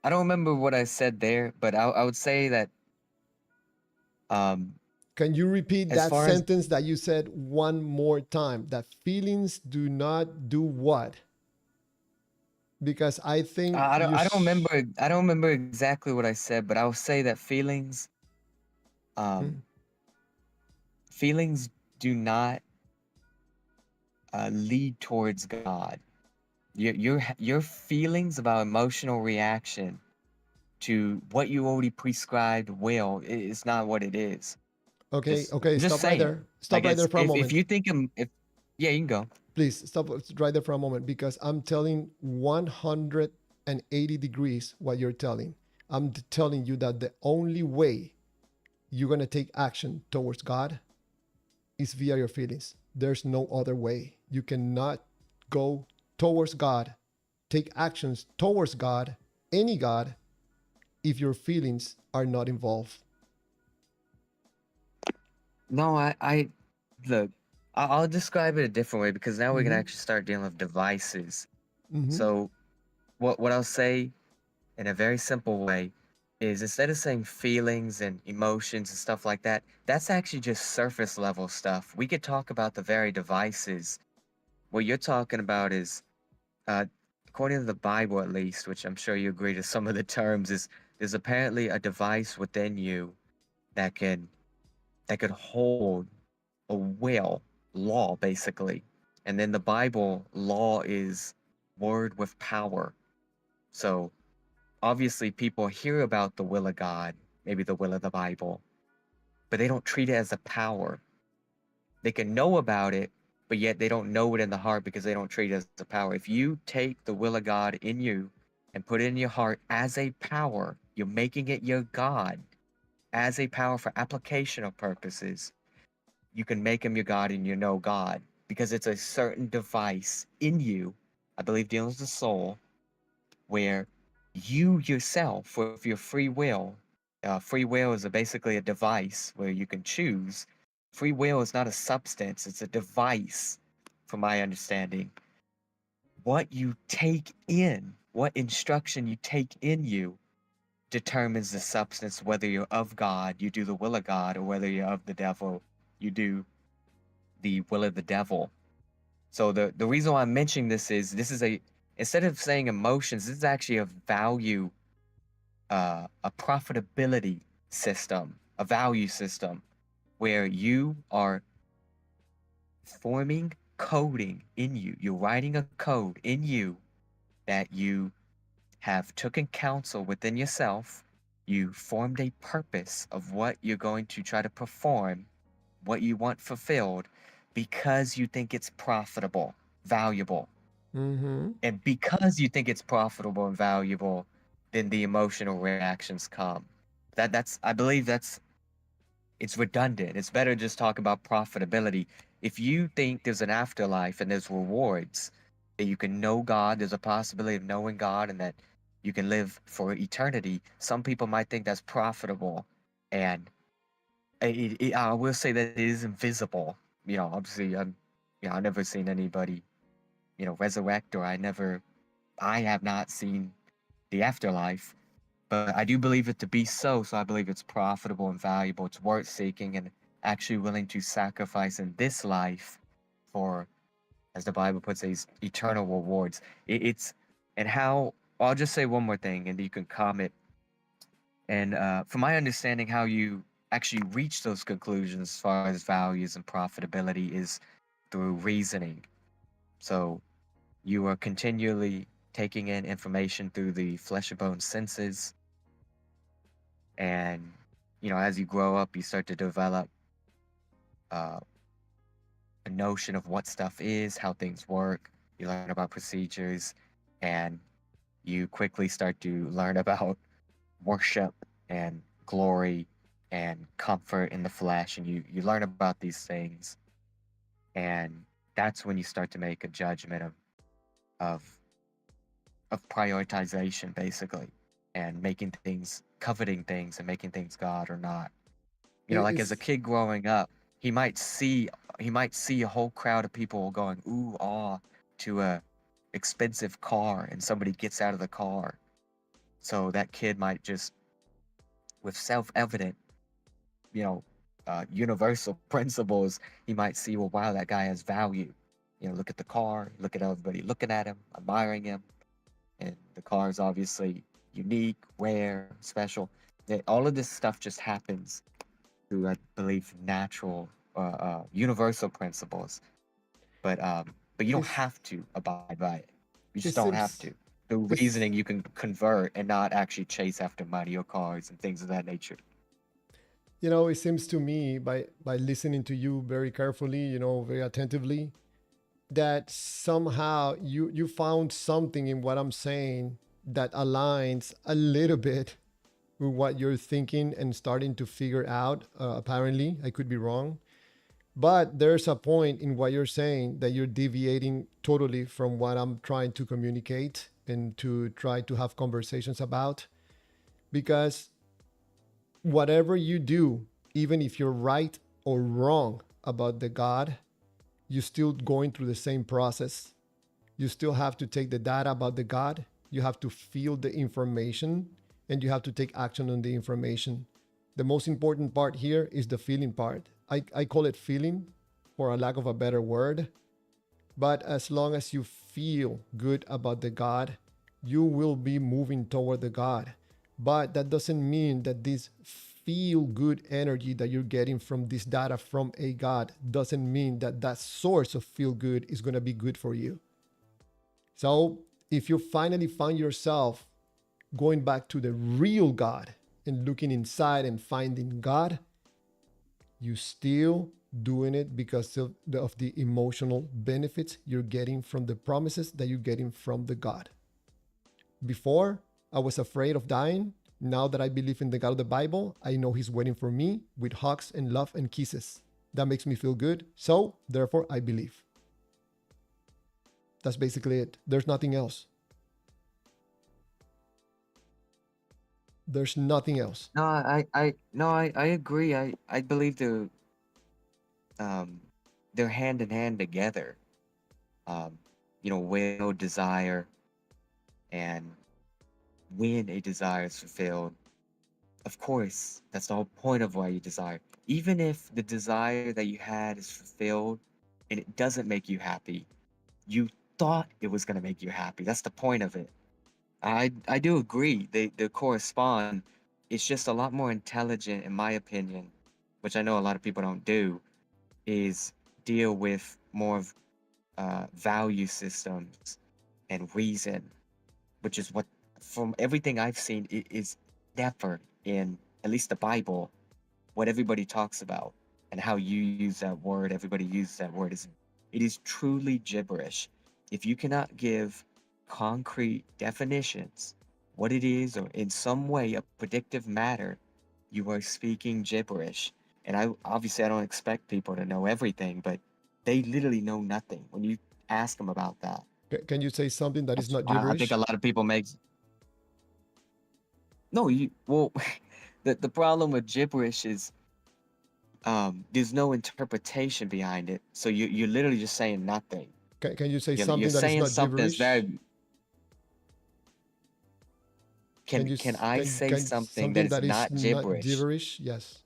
I don't remember what I said there, but I would say that um Can you repeat as that far as sentence that you said one more time? That feelings do not do what? Because I think I don't remember exactly what I said, but I'll say that um feelings do not lead towards God. Your feelings about emotional reaction to what you already prescribed will is not what it is. okay, okay. I'm just Stop right saying. there. Like Stop right there for a if moment. you think if yeah, you can go. Please stop right there for a moment, because I'm telling 180 degrees what you're telling. I'm telling you that the only way you're going to take action towards God is via your feelings. There's no other way. You cannot go towards God, take actions towards God, any God, if your feelings are not involved. No, I look. I'll describe it a different way because now we can Mm-hmm. actually start dealing with devices. Mm-hmm. So what I'll say in a very simple way is instead of saying feelings and emotions and stuff like that, that's actually just surface level stuff. We could talk about the very devices. What you're talking about is, uh, according to the Bible at least, which I'm sure you agree to some of the terms, is there's apparently a device within you that can that could hold a will, law basically. And then the Bible, law is word with power. So obviously people hear about the will of God, maybe the will of the Bible, but they don't treat it as a power. They can know about it, but yet they don't know it in the heart because they don't treat it as a power. If you take the will of God in you and put it in your heart as a power, you're making it your God. as a power for applicational purposes, you can make him your God and you know God because it's a certain device in you, I believe dealing with the soul, where you yourself, with your free will is basically a device where you can choose. Free will is not a substance, it's a device, from my understanding. What you take in, what instruction you take in you, determines the substance, whether you're of God, you do the will of God, or whether you're of the devil, you do the will of the devil. So the reason why I'm mentioning this is a instead of saying emotions, this is actually a value, a profitability system, a value system, where you are forming coding in you. You're writing a code in you that you have taken counsel within yourself. You formed a purpose of what you're going to try to perform, what you want fulfilled, because you think it's profitable, valuable. Mm-hmm. And because you think it's profitable and valuable, then the emotional reactions come. That's I believe that's it's redundant. It's better to just talk about profitability. If you think there's an afterlife and there's rewards, that you can know God, there's a possibility of knowing God and that you can live for eternity, some people might think that's profitable. And I will say that it is invisible. Obviously, I've never seen anybody, resurrect, or I have not seen the afterlife, but I do believe it to be so. So I believe it's profitable and valuable. It's worth seeking and actually willing to sacrifice in this life for, as the Bible puts it, these eternal rewards. It's and how. I'll just say one more thing, and you can comment. And from my understanding, how you actually reach those conclusions as far as values and profitability is through reasoning. So you are continually taking in information through the flesh and bone senses, and as you grow up, you start to develop uh, a notion of what stuff is, how things work. You learn about procedures, and you quickly start to learn about worship and glory and comfort in the flesh, and you learn about these things, and that's when you start to make a judgment of prioritization, basically, and making things, coveting things, and making things God or not. Like as a It's kid growing up, he might see he might see a whole crowd of people going ooh ah to a expensive car, and somebody gets out of the car. So that kid might just, with self-evident, you know, universal principles, he might see, well, wow, that guy has value. Look at the car, look at everybody looking at him, admiring him, and the car is obviously unique, rare, special. All of this stuff just happens through, I believe, natural, universal principles. But you don't it's have to abide by it. You it just don't have seems to. Through it's reasoning, you can convert and not actually chase after money or cars and things of that nature. it seems to me by listening to you very carefully, very attentively, that somehow you found something in what I'm saying that aligns a little bit with what you're thinking and starting to figure out. Apparently, I could be wrong, but there's a point in what you're saying that you're deviating totally from what I'm trying to communicate and to try to have conversations about. Because whatever you do, even if you're right or wrong about the God, you're still going through the same process. You still have to take the data about the God, you have to feel the information, and you have to take action on the information. The most important part here is the feeling part. I call it feeling for a lack of a better word. But as long as you feel good about the God, you will be moving toward the God. But that doesn't mean that this feel good energy that you're getting from this data from a God doesn't mean that that source of feel good is going to be good for you. So if you finally find yourself going back to the real God and looking inside and finding God, you still doing it because of the emotional benefits you're getting from the promises that you're getting from the God. Before, I was afraid of dying. Now that I believe in the God of the Bible, I know He's waiting for me with hugs and love and kisses. That makes me feel good. So, therefore, I believe. That's basically it. There's nothing else. There's nothing else. No, I agree. I believe um they're hand in hand together. Um, will, desire, and when a desire is fulfilled, of course, that's the whole point of why you desire. Even if the desire that you had is fulfilled and it doesn't make you happy, you thought it was going to make you happy. That's the point of it. I do agree. They correspond. It's just a lot more intelligent, in my opinion, which I know a lot of people don't do, is deal with more of value systems and reason, which is what, from everything I've seen, it is never in at least the Bible what everybody talks about and how you use that word. Everybody uses that word. It is truly gibberish. If you cannot give concrete definitions, what it is, or in some way a predictive matter, you are speaking gibberish. And I don't expect people to know everything, but they literally know nothing when you ask them about that. Can you say something that is not I think a gibberish? lot of people make no. You well, the problem with gibberish is there's no interpretation behind it, so you're literally just saying nothing. Can you say You're something that is saying not something that's gibberish? very. Can you Can I say something that something is that is not not gibberish? gibberish? Yes.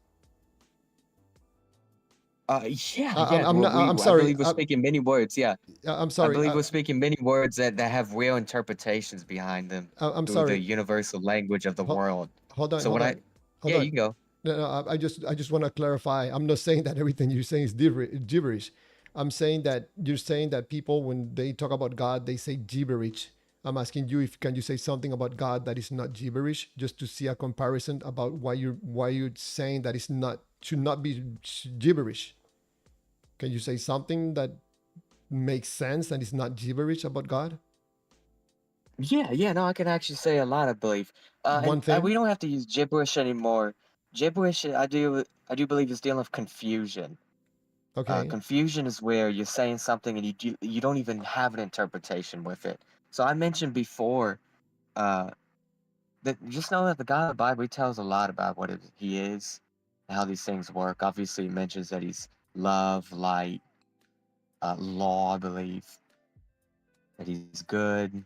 Yeah. I'm not. I'm I sorry. believe we're speaking many words. Yeah, I'm I sorry. believe we're speaking many words that have real interpretations behind them I'm through the sorry. universal language of the world. Hold on. So Hold what on. Hold yeah, on. you can go. No, I just want to clarify. I'm not saying that everything you're saying is gibberish. I'm saying that you're saying that people, when they talk about God, they say gibberish. I'm asking you, if can you say something about God that is not gibberish, just to see a comparison about why you're saying that it's not, should not be gibberish. Can you say something that makes sense and is not gibberish about God? Yeah. No, I can actually say a lot, I believe. One And thing. we don't have to use gibberish anymore. Gibberish, I do believe, is dealing with confusion. Okay. Confusion is where you're saying something and you don't even have an interpretation with it. So I mentioned before uh, that just know that the God of the Bible, he tells a lot about he is and how these things work. Obviously, he mentions that he's love, light, law, I believe, that he's good.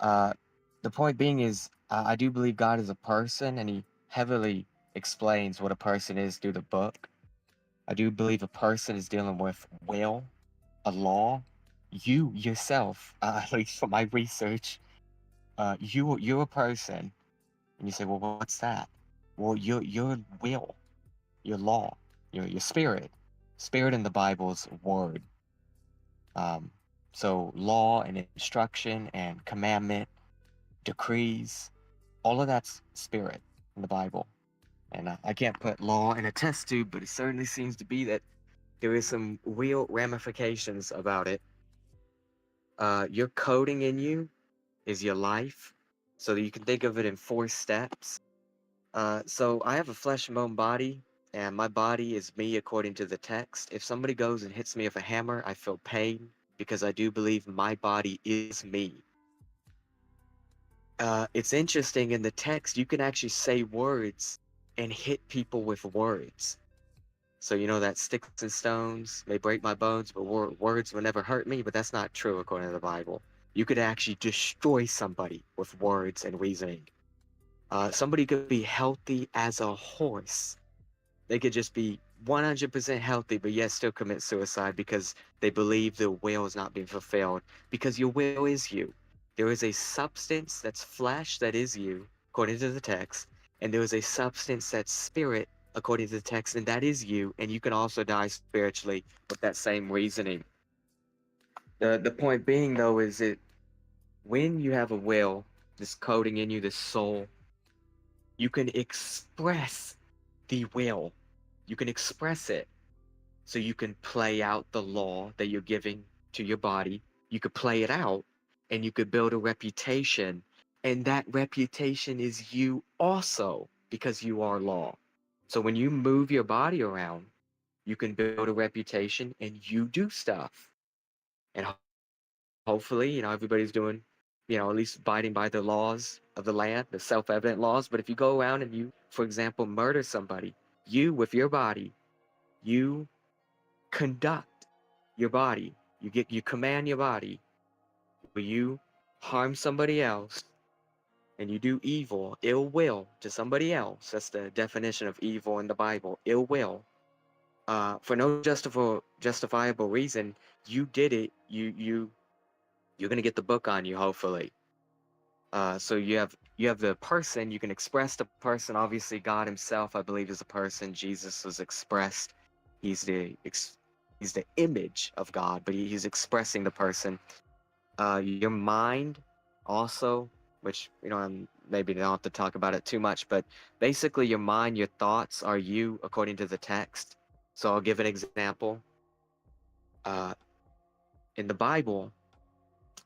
Uh, the point being is, I do believe God is a person, and he heavily explains what a person is through the book. I do believe a person is dealing with will, a law. You yourself, at least from my research, you're a person, and you say, well, what's that? Well, your will, your law, your spirit. Spirit in the Bible is word. Um, so law and instruction and commandment, decrees, all of that's spirit in the Bible. And I can't put law in a test tube, but it certainly seems to be that there is some real ramifications about it. Your coding in you is your life, so that you can think of it in 4 steps. So I have a flesh and bone body, and my body is me according to the text. If somebody goes and hits me with a hammer, I feel pain because I do believe my body is me. It's interesting in the text, you can actually say words and hit people with words. So you know that sticks and stones may break my bones, but words will never hurt me. But that's not true according to the Bible. You could actually destroy somebody with words and reasoning. Somebody could be healthy as a horse. They could just be 100% healthy, but yet still commit suicide because they believe the will is not being fulfilled. Because your will is you. There is a substance that's flesh that is you, according to the text, and there is a substance that's spirit, according to the text, and that is you. And you can also die spiritually with that same reasoning. The point being, though, is that when you have a will, this coding in you, this soul, you can express the will. You can express it. So you can play out the law that you're giving to your body. You could play it out and you could build a reputation And that reputation is you also, because you are law. So when you move your body around, you can build a reputation and you do stuff. And hopefully, everybody's doing, at least abiding by the laws of the land, the self-evident laws. But if you go around and you, for example, murder somebody, you, with your body, you conduct your body. You command your body. Will you harm somebody else and you do evil, ill will to somebody else? That's the definition of evil in the Bible, ill will. For no justifiable reason, you did it. You're gonna get the book on you, hopefully. So you have the person. You can express the person. Obviously, God Himself, I believe, is a person. Jesus was expressed. He's he's the image of God, but he's expressing the person. Your mind, also, which maybe don't have to talk about it too much, but basically, your mind, your thoughts are you according to the text. So I'll give an example. Uh, in the Bible,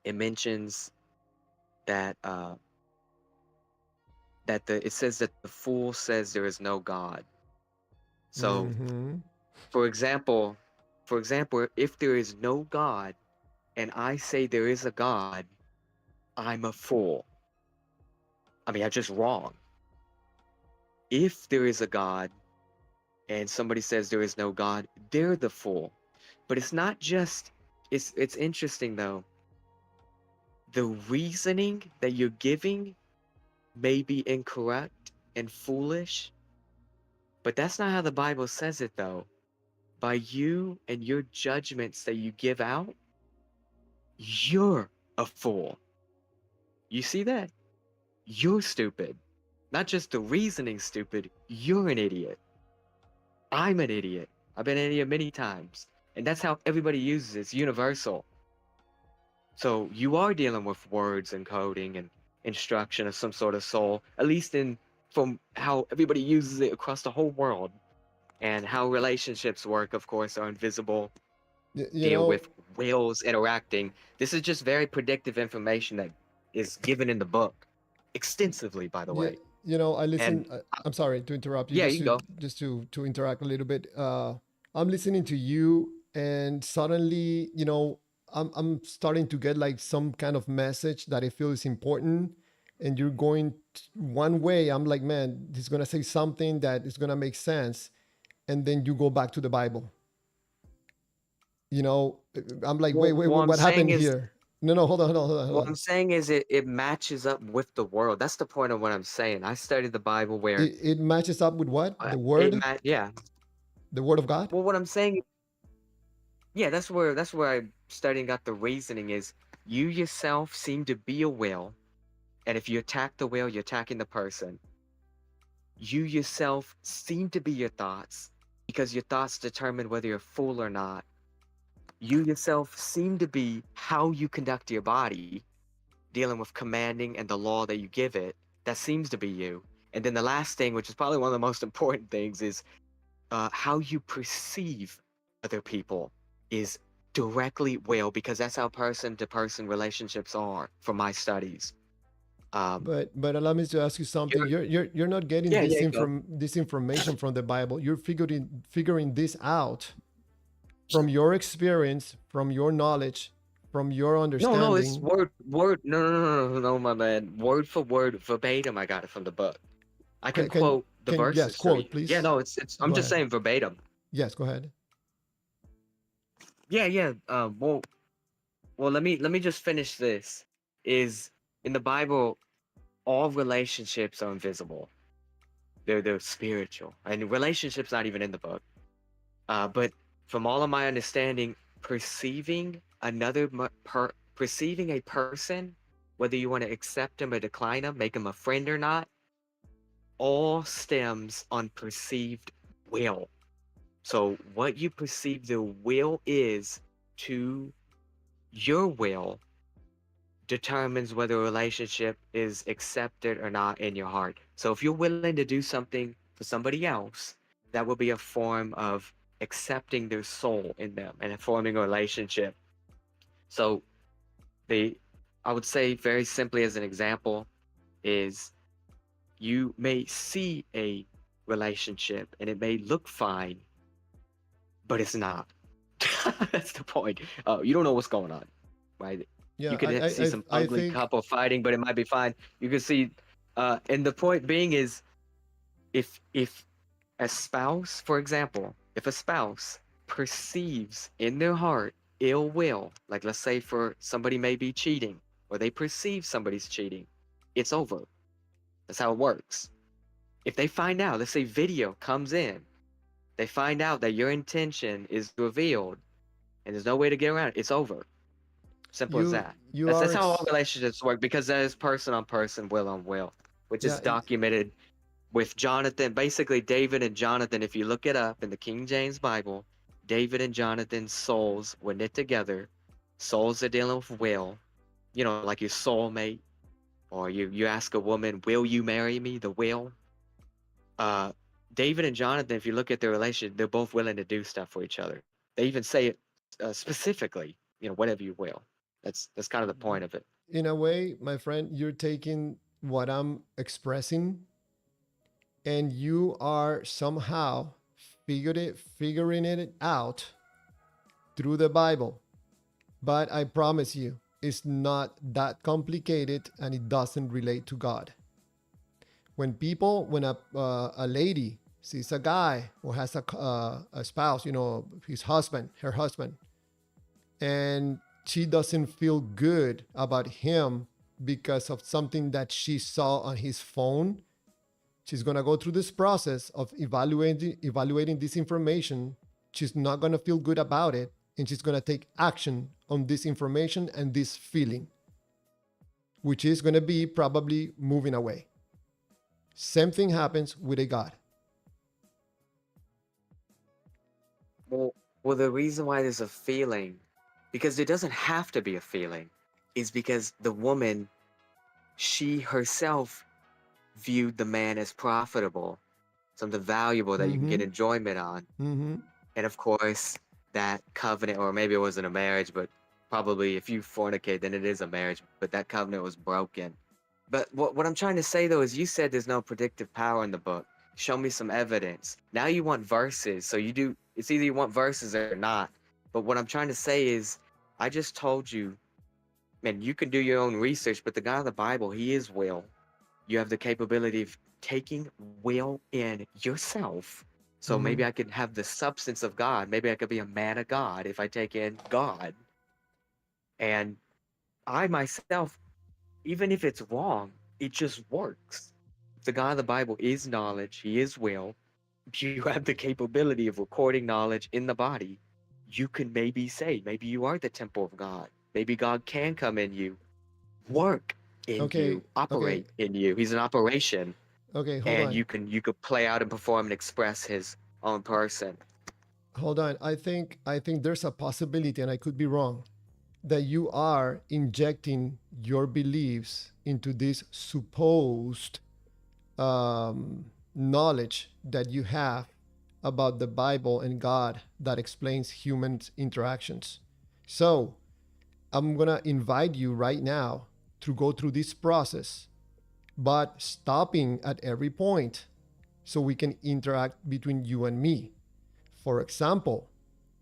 it mentions that it says that the fool says there is no God. So, Mm-hmm. for example, if there is no God and I say there is a God, I'm a fool. I mean, I'm just wrong. If there is a God and somebody says there is no God, they're the fool. But it's not just. It's interesting though. The reasoning that you're giving may be incorrect and foolish, but that's not how the Bible says it though. By you and your judgments that you give out, you're a fool. You see that? You're stupid. Not just the reasoning stupid, you're an idiot. I'm an idiot. I've been an idiot many times. And that's how everybody uses it. It's universal. So you are dealing with words and coding and instruction of some sort of soul, at least from how everybody uses it across the whole world. And how relationships work, of course, are invisible, You deal know, with whales interacting. This is just very predictive information that is given in the book extensively, by the yeah, way. I listen. And I'm sorry to interrupt you. yeah, you can go. Just to interact a little bit. I'm listening to you, and suddenly, I'm starting to get like some kind of message that I feel is important, and you're going one way. I'm like, man, he's gonna say something that is gonna make sense, and then you go back to the Bible. You know, I'm like, wait, Well, wait, what I'm what saying happened is, here? No, no, hold on, hold on, hold on, hold what I'm on. saying is, it matches up with the world. That's the point of what I'm saying. I studied the Bible where It matches up with what? yeah. The word of God? Well, what I'm saying, yeah, that's where I studied and got the reasoning is you yourself seem to be a will, and if you attack the will, you're attacking the person. You yourself seem to be your thoughts because your thoughts determine whether you're a fool or not. You yourself seem to be how you conduct your body, dealing with commanding and the law that you give it. That seems to be you. And then the last thing, which is probably one of the most important things, is how you perceive other people is directly will, because that's how person to person relationships are from my studies. Um, But allow me to ask you something. you're, You're not getting yeah, yeah, go. this information from the Bible. You're figuring this out from your experience, from your knowledge, from your No, no, it's understanding. word. No, no, no, no, no, my man. Word for word, verbatim. I got it from the book. I can quote the Can yes, verses to you. quote, Yeah, please. no, it's. I'm Go just ahead. saying verbatim. Yes, go ahead. Yeah, yeah. Well, let me just finish this. Is in the Bible, all relationships are invisible. They're spiritual, and relationships not even in the book. But from all of my understanding, perceiving a person, whether you want to accept him or decline him, make him a friend or not, all stems on perceived will. So what you perceive the will is to your will determines whether a relationship is accepted or not in your heart. So if you're willing to do something for somebody else, that will be a form of accepting their soul in them and forming a relationship. So they I would say very simply as an example, is you may see a relationship and it may look fine, but it's not. That's the point. You don't know what's going on, right? Yeah, You could see some I ugly think couple fighting, but it might be fine. You can see, and the point being is, if a spouse, for example, if a spouse perceives in their heart ill will, like let's say for somebody may be cheating, or they perceive somebody's cheating, it's over. That's how it works. If they find out, let's say video comes in, they find out that your intention is revealed and there's no way to get around it, it's over. Simple as that. you That's are that's how all relationships work because that is person on person, will on will, which yeah is documented with Jonathan, basically David and Jonathan. If you look it up in the King James Bible, David and Jonathan's souls were knit together. Souls are dealing with will, like your soulmate, or you ask a woman, "Will you marry me?" The will. Uh, David and Jonathan, if you look at their relationship, they're both willing to do stuff for each other. They even say it specifically, whatever you will. That's kind of the point of it. in a way, my friend, you're taking what I'm expressing and you are somehow figuring it out through the Bible. But I promise you, it's not that complicated and it doesn't relate to God. When a lady sees a guy who has a spouse, his husband, her husband, and she doesn't feel good about him because of something that she saw on his phone, she's gonna go through this process of evaluating this information. She's not gonna feel good about it, and she's gonna take action on this information and this feeling, which is gonna be probably moving away. Same thing happens with a God. Well, the reason why there's a feeling, because there doesn't have to be a feeling, is because the woman, she herself viewed the man as profitable, something valuable that you can get Mm-hmm. enjoyment on. Mm-hmm. And of course, that covenant, or maybe it wasn't a marriage, but probably if you fornicate, then it is a marriage, but that covenant was broken. But what I'm trying to say though is you said there's no predictive power in the book. Show me some evidence. Now you want verses. So it's either you want verses or not. But what I'm trying to say is I just told you, man, you can do your own research, but the God of the Bible, he is will. You have the capability of taking will in yourself. So Mm-hmm. maybe I could have the substance of God. Maybe I could be a man of God if I take in God. And I myself, even if it's wrong, it just works. The God of the Bible is knowledge, he is will. You have the capability of recording knowledge in the body. You can maybe say, maybe you are the temple of God. Maybe God can come in you, work in Okay. you, Okay. operate in you. He's an operation, Okay. Hold and on. you could play out and perform and express his own person. Hold on. I think there's a possibility, and I could be wrong, that you are injecting your beliefs into this supposed knowledge that you have about the Bible and God that explains human interactions. So I'm gonna invite you right now to go through this process, but stopping at every point so we can interact between you and me. For example,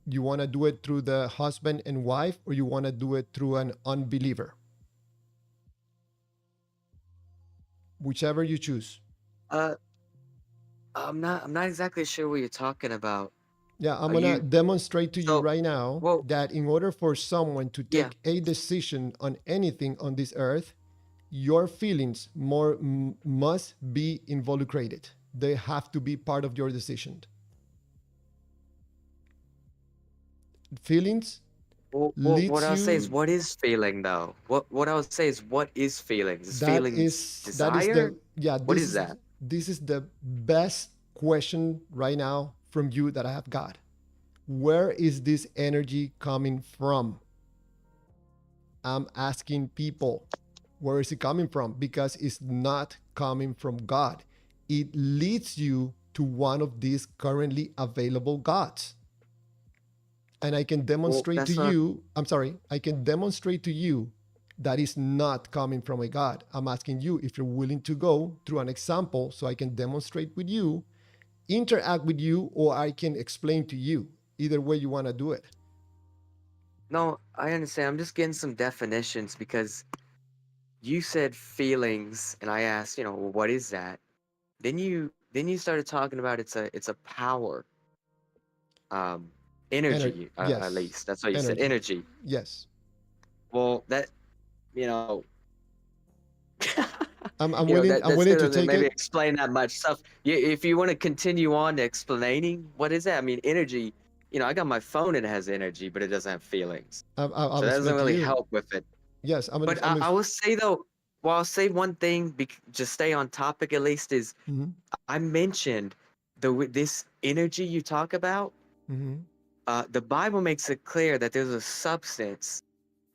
you want to do it through the husband and wife, or you want to do it through an unbeliever? Whichever you choose. Uh, I'm not exactly sure what you're talking about. Yeah, I'm Are going to you demonstrate to you so right now well? that in order for someone to Yeah. take a decision on anything on this earth, your feelings must be involucrated. They have to be part of your decision. Feelings Well, what leads I'll say is, you. what is feeling though? What I would say is, what is feelings? Is feelings That is desire? the yeah, What is that? this is the best question right now from you that I have got. Where is this energy coming from? I'm asking people, where is it coming from? Because it's not coming from God. It leads you to one of these currently available gods. And I can Well, demonstrate to that's not. you, I'm sorry, I can demonstrate to you that is not coming from a God. I'm asking you if you're willing to go through an example so I can demonstrate with you, interact with you, or I can explain to you. Either way you want to do it. No, I understand. I'm just getting some definitions because you said feelings, and I asked, well, what is that? Then you started talking about it's a power, um, energy, at Yes, least that's what you said, energy. energy. Yes. Well, that you know, I'm willing. I'm that willing still to doesn't take maybe it. explain that much stuff. If you want to continue on to explaining what is that, I mean, energy. I got my phone and it has energy, but it doesn't have feelings, I'll so that doesn't explain to really you. help with it. Yes, But I will say though, well, I'll say one thing, just stay on topic at least, is Mhm, I mentioned this energy you talk about. mhm. The Bible makes it clear that there's a substance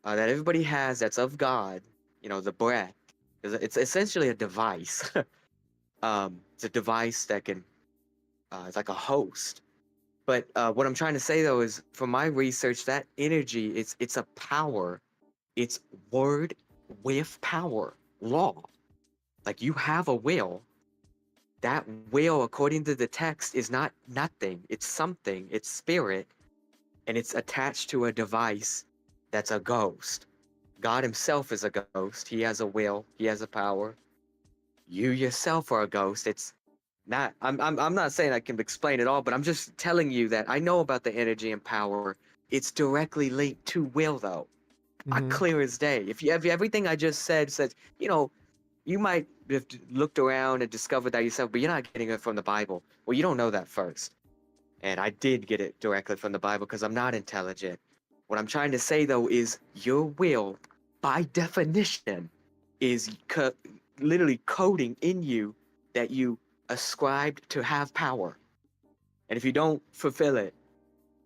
that everybody has that's of God. The breath. It's essentially a device. It's a device that can. It's like a host. But what I'm trying to say though is, from my research, that energy it's a power. It's word with power. Law. Like you have a will. That will, according to the text, is not nothing. It's something. It's spirit, and it's attached to a device that's a ghost. God himself is a ghost. He has a will. He has a power. You yourself are a ghost. It's not. I'm not saying I can explain it all, but I'm just telling you that I know about the energy and power. It's directly linked to will, though. Mhm. Clear as day. If everything I just said, you might have looked around and discovered that yourself, but you're not getting it from the Bible. Well, you don't know that first. And I did get it directly from the Bible because I'm not intelligent. What I'm trying to say, though, is your will, by definition, is literally coding in you that you ascribed to have power. And if you don't fulfill it,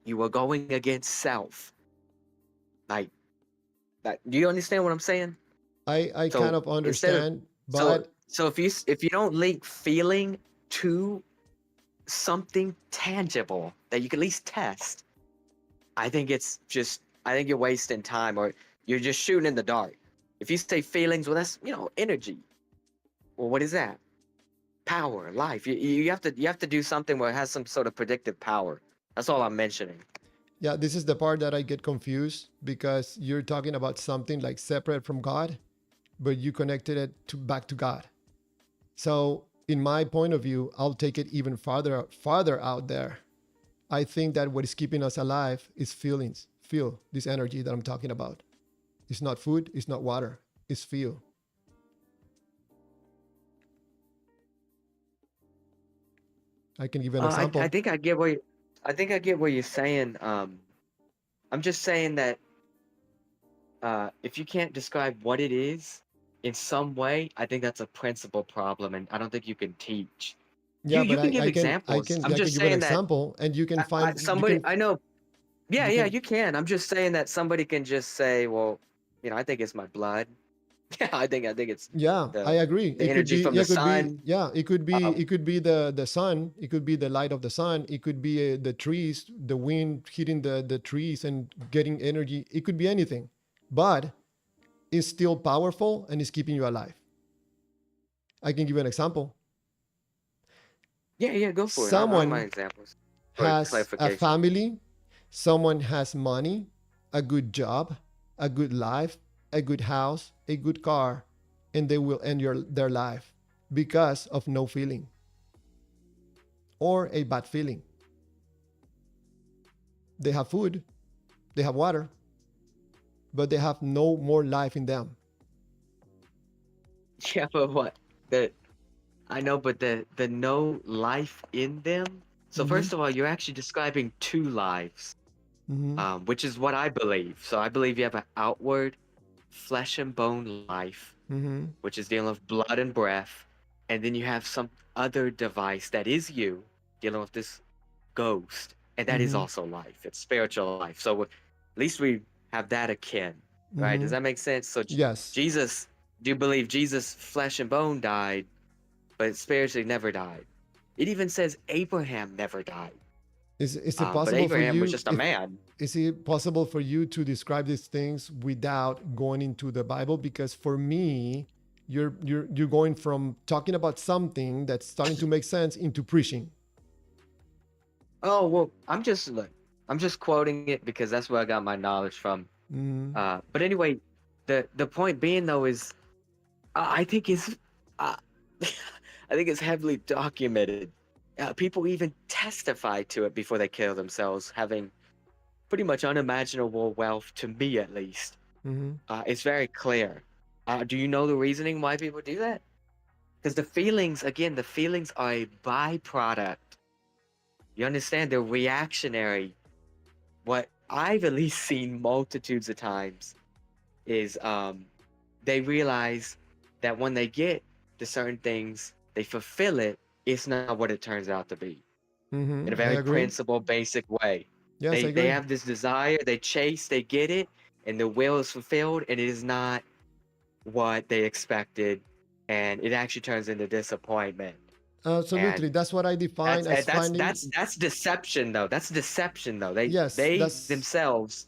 you are going against self. Like that. Do you understand what I'm saying? I kind So of instead of understand, so but so if you don't link feeling to something tangible that you can at least test, I think you're wasting time, or you're just shooting in the dark. If you say feelings, well, that's energy. Well, what is that? Power, life. You have to do something where it has some sort of predictive power. That's all I'm mentioning. yeah, this is the part that I get confused because you're talking about something like separate from God, but you connected it to back to God. So, in my point of view, I'll take it even farther out there. I think that what is keeping us alive is feelings. Feel this energy that I'm talking about. It's not food, it's not water, it's feel. I can give you an I example. think I get what you're saying. I'm just saying that if you can't describe what it is in some way, I think that's a principal problem, and I don't think you can teach. You Yeah, but you can give I can I examples. can I'm I can just give you an saying that example and you can find you somebody can I know. Yeah, you yeah, can you can. I'm just saying that somebody can just say, well, I think it's my blood. Yeah, I think it's yeah, I the agree. the It could energy be from yeah, the it could be sun. yeah, Um, it could be the sun, it could be the light of the sun, it could be the trees, the wind hitting the trees and getting energy. It could be anything. But it's still powerful and it's keeping you alive. I can give you an example. yeah, yeah, go for it. I don't mind Someone examples for has a clarification. family, someone has money, a good job, a good life, a good house, a good car, and they will end their life because of no feeling or a bad feeling. They have food, they have water, but they have no more life in them. Yeah, but what? The I know, but the no life in them. So Mm-hmm. first of all, you're actually describing two lives, Mm-hmm. which is what I believe. So I believe you have an outward flesh and bone life, Mm-hmm. which is dealing with blood and breath, and then you have some other device that is you dealing with this ghost, and that is Mm-hmm. also life. It's spiritual life. So at least we have that akin, right? Mm-hmm. Does that make sense? So Yes. Jesus, do you believe Jesus, flesh and bone, died, but spiritually never died? It even says Abraham never died. Is it But possible for Abraham was you just a if man. is it possible for you to describe these things without going into the Bible? Because for me, you're going from talking about something that's starting to make sense into preaching. Oh well, I'm just quoting it because that's where I got my knowledge from. Mm, But anyway, the point being though is I think it's uh, I think it's heavily documented. People even testify to it before they kill themselves, having pretty much unimaginable wealth, to me at least. mhm. It's very clear. Do you know the reasoning why people do that? Because the feelings, again, the feelings are a byproduct. You understand? They're reactionary. What I've at least seen multitudes of times is they realize that when they get to certain things, they fulfill it, it's not what it turns out to be. In a I very agree. principle, basic way. Yes, I They agree. have this desire, they chase, they get it, and the will is fulfilled, and it is not what they expected, and it actually turns into disappointment. Absolutely. And That's what I define as finding. that's deception though. That's deception though. Yes, They that's themselves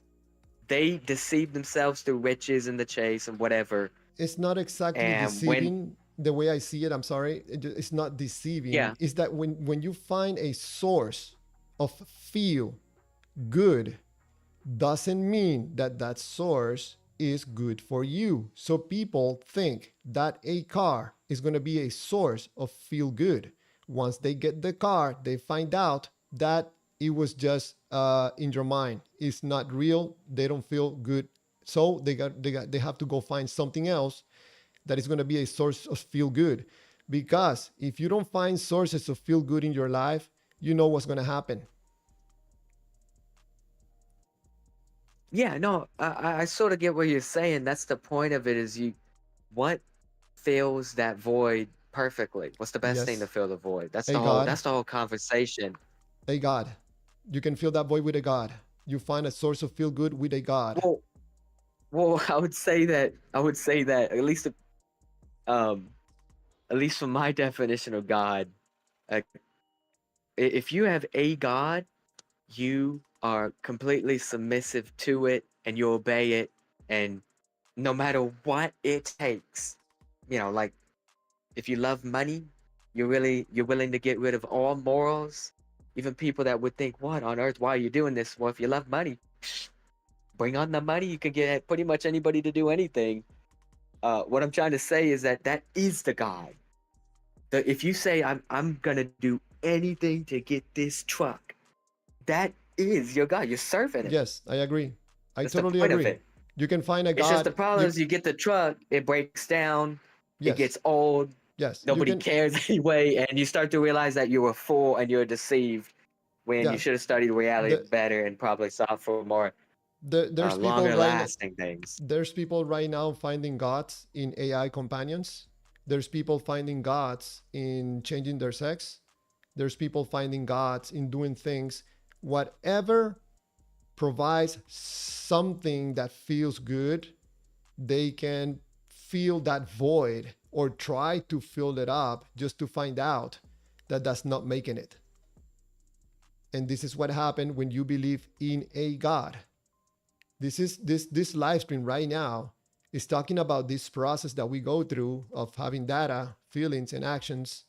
they deceive themselves through riches and the chase and whatever. it's not exactly And when deceiving the way I see it. I'm sorry. It's not deceiving. yeah, It's that when you find a source of feel good, doesn't mean that that source is good for you. So people think that a car is going to be a source of feel good. Once they get the car, they find out that it was just in your mind. It's not real. They don't feel good. So they have to go find something else that is going to be a source of feel good. Because if you don't find sources of feel good in your life, you know what's going to happen. yeah, no, I sort of get what you're saying. That's the point of it. Is you what fills that void perfectly? What's the best thing to Yes, fill the void? a God. That's the whole conversation. A God. You can fill that void with a God. You find a source of feel good with a God. Well, well, I would say that um at least from my definition of God, uh, if you have a God, you are completely submissive to it and you obey it, and no matter what it takes, like if you love money, you're willing to get rid of all morals, even people that would think, what on earth, why are you doing this? Well, if you love money, bring on the money. You can get pretty much anybody to do anything. What I'm trying to say is that is the God. If you say I'm gonna do anything to get this truck, that is your God. You're serving him. Yes, I agree. I That's the totally point of agree. it. You can find a It's just the God. problem You is you get the truck, it breaks down, it yes, gets old, yes. You nobody can cares anyway, and you start to realize that you were a fool and you're deceived when you yeah. should have studied reality The, better and probably sought for more there's people longer right now. lasting things. There's people right now finding gods in AI companions. There's people finding gods in changing their sex. There's people finding gods in doing things. Whatever provides something that feels good, they can feel that void or try to fill it up just to find out that that's not making it. And this is what happened when you believe in a God. This live stream right now is talking about this process that we go through of having data, feelings, and actions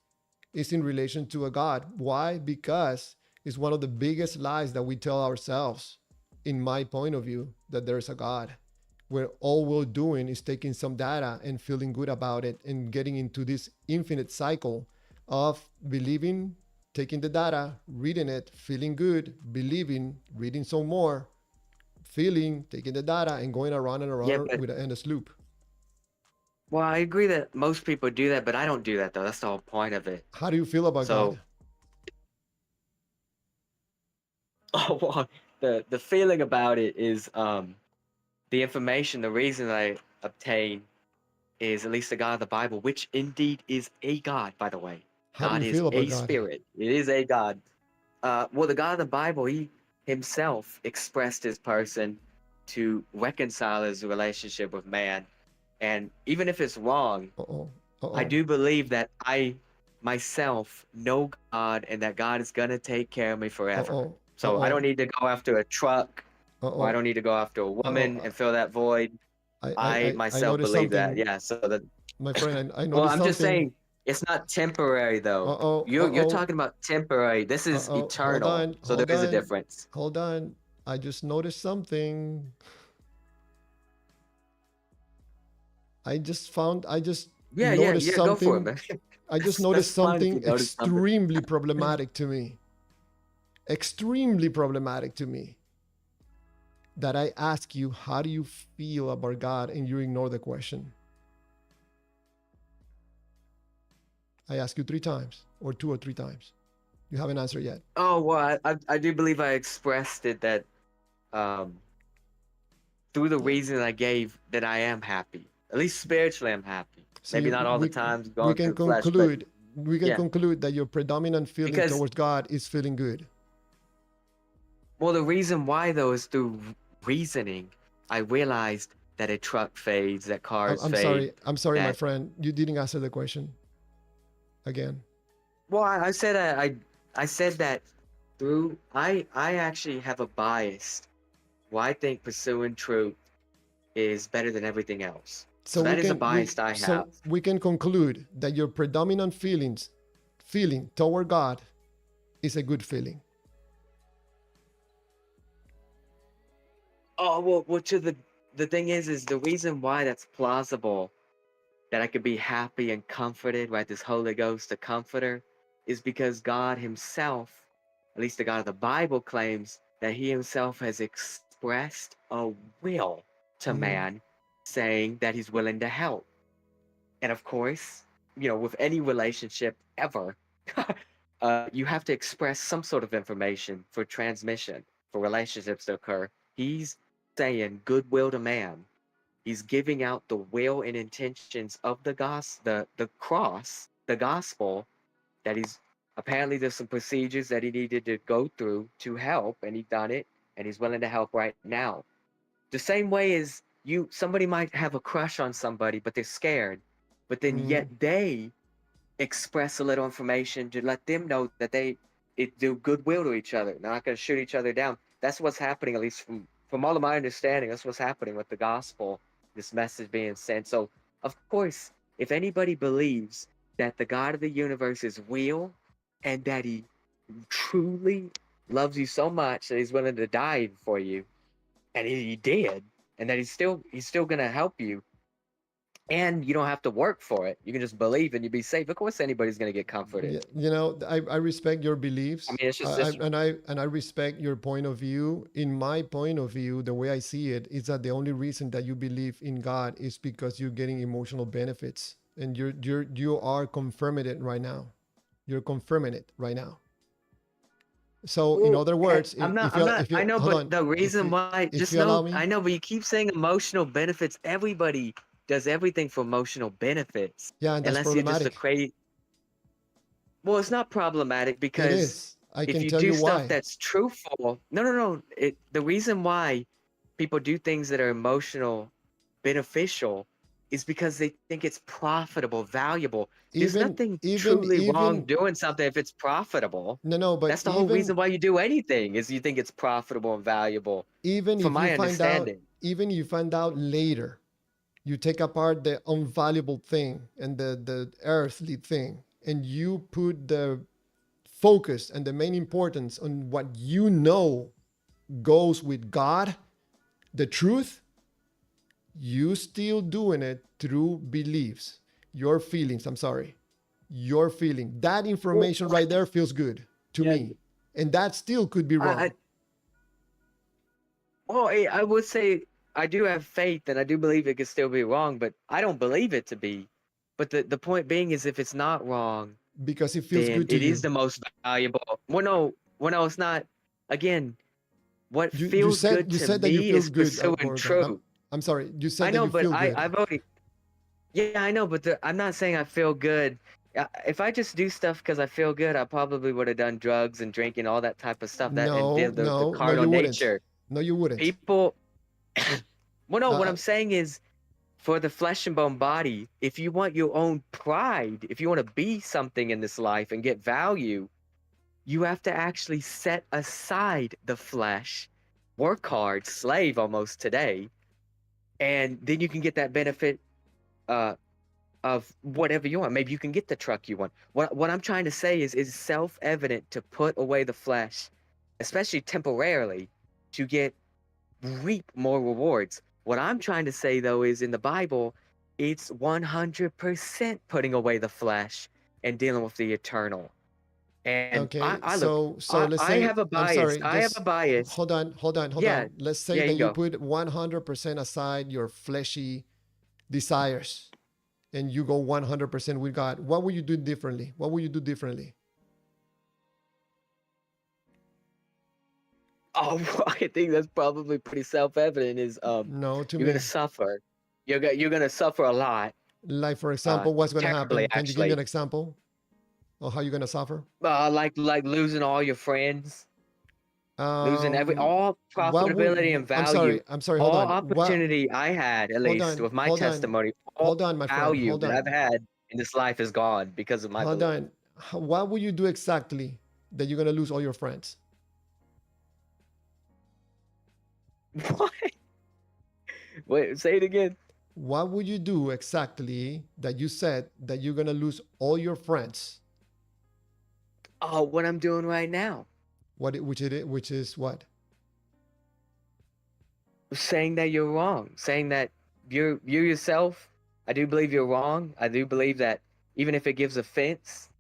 is in relation to a God. Why? Because it's one of the biggest lies that we tell ourselves, in my point of view, that there's a God, where all we're doing is taking some data and feeling good about it and getting into this infinite cycle of believing, taking the data, reading it, feeling good, believing, reading some more, feeling, taking the data, and going around and Yeah, around but with an endless loop. well, I agree that most people do that, but I don't do that though. That's the whole point of it. How do you feel about So, God? oh, well, the feeling about it is the information, the reason I obtain is at least the God of the Bible, which indeed is a God, by the way. How do God you is feel about a God? spirit. It is a God. Well, the God of the Bible, he himself expressed his person to reconcile his relationship with man. And even if it's wrong, Uh oh. Uh I oh. do believe that I myself know God and that God is going to take care of me Uh forever. oh. So I don't Uh-oh. need to go after a truck, or I Uh-oh. don't need to go after a woman Uh-oh. and fill that void. I I myself noticed believe that. something, Yeah. So that. my friend. I Well, noticed I'm just something. saying it's not temporary though. Uh-oh. You're Uh-oh. talking about temporary. This is Uh-oh. Hold eternal. on. So there Hold is a on. difference. Hold on. I just noticed something. I just noticed Yeah. Go for it, something. man. I just That's noticed fine if you something notice something. extremely problematic to me. Extremely problematic to me. That I ask you, how do you feel about God? And you ignore the question. I ask you 3 times, or 2 or 3 times. You haven't answered yet. Oh well, I do believe I expressed it that um through the reason I gave that I am happy. At least spiritually, I'm happy. So Maybe you, not all the times we going can through the flesh, but yeah, conclude that your predominant feeling because towards God is feeling good. well, the reason why though is through reasoning. I realized that a truck fades, that cars fade, I'm sorry, my that friend. You didn't answer the question again. well, I said I said that through I actually have a bias. Well, I think pursuing truth is better than everything else. So So that is a bias I have. we can conclude that your predominant feeling toward God is a good feeling. Oh well. To the thing is the reason why that's plausible that I could be happy and comforted, right? This Holy Ghost, the Comforter, is because God Himself, at least the God of the Bible, claims that He Himself has expressed a will to Mhm. man, saying that He's willing to help. And of course, with any relationship ever, you have to express some sort of information for transmission, for relationships to occur. He's saying goodwill to man. He's giving out the will and intentions of the cross, the gospel, that he's apparently there's some procedures that he needed to go through to help, and he done it, and he's willing to help right now. The same way as somebody might have a crush on somebody, but they're scared, but then Mhm. yet they express a little information to let them know that it do goodwill to each other. They're not going to shoot each other down. That's what's happening, at least from all of my understanding. That's what's happening with the gospel, this message being sent. So, of course, if anybody believes that the God of the universe is real and that He truly loves you so much that He's willing to die for you, and He did, and that He's still going to help you, and you don't have to work for it. You can just believe and you be safe. Of course, anybody's going to get comforted. Yeah, I respect your I beliefs. mean, it's just And I respect your point of view. In my point of view, the way I see it is that the only reason that you believe in God is because you're getting emotional benefits, and you are confirming it right now. You're confirming it right now. So, in well, other words, I'm not. if you I know, hold but on, the reason why, if just you allow know, me, I know, but you keep saying emotional benefits. Everybody does everything for emotional benefits, yeah, and that's unless you're just a problematic. crazy. Well, it's not problematic It because is. I if can you tell do you stuff why. that's truthful, no. The reason why people do things that are emotional beneficial is because they think it's profitable, valuable. There's Even nothing even truly wrong even doing something if it's profitable. no, but That's the whole reason why you do anything is you think it's profitable and valuable, even from if you my find out understanding. even you find out later, you take apart the unvaluable thing and the earthly thing, and you put the focus and the main importance on what goes with God, the truth, you still doing it through beliefs, your feelings. I'm sorry, your feeling. That Well, information right there feels good to yeah, me, and that still could be I wrong. well, I would say I do have faith and I do believe it could still be wrong, but I don't believe it to be. But the point being is if it's not wrong, Because it feels then good to it is you. the most valuable. Well, no, it's not. Again, what You feels good said to that you me feel is good pursuing for God. truth. I'm sorry. You I said that know, you but feel good. I've already, yeah, I know, but I'm not saying I feel good. If I just do stuff because I feel good, I probably would have done drugs and drinking, all that type of stuff. That and No, the no, carnal you wouldn't. nature. No, you wouldn't. People, It, well, no, what uh, I'm saying is, for the flesh and bone body, if you want your own pride, if you want to be something in this life and get value, you have to actually set aside the flesh, work hard, slave almost today, and then you can get that benefit uh, of whatever you want. Maybe you can get the truck you want. What I'm trying to say is self-evident to put away the flesh, especially temporarily, to reap more rewards. What I'm trying to say though is in the Bible, it's 100% putting away the flesh and dealing with the eternal. And Okay, I look, so let's I say, have a I'm bias. sorry, I have a just bias. hold on, hold on, hold Yeah, on. Let's say yeah, you that can you go. put 100% aside your fleshy desires and you go 100% with God. What would you do differently? What would you do differently? Oh, I think that's probably pretty self-evident. Is No, to you're gonna me. suffer. You're gonna suffer a lot, Like, for example, what's going to terribly happen? Can you give me actually. an example of how you're going to suffer? Like losing all your friends, losing Um, all what would, profitability and I'm value, sorry, hold all on. What, opportunity I had, at least with my hold on, testimony, all hold on, my friend, value hold that I've on, had in this life is gone because of my hold belief. on. What would you do exactly that you're going to lose all your friends? What? Wait, say it again. What would you do exactly that you said that you're going to lose all your friends? Oh, what I'm doing right now. Which is what? Saying that you're wrong, saying that you yourself, I do believe you're wrong. I do believe that even if it gives offense,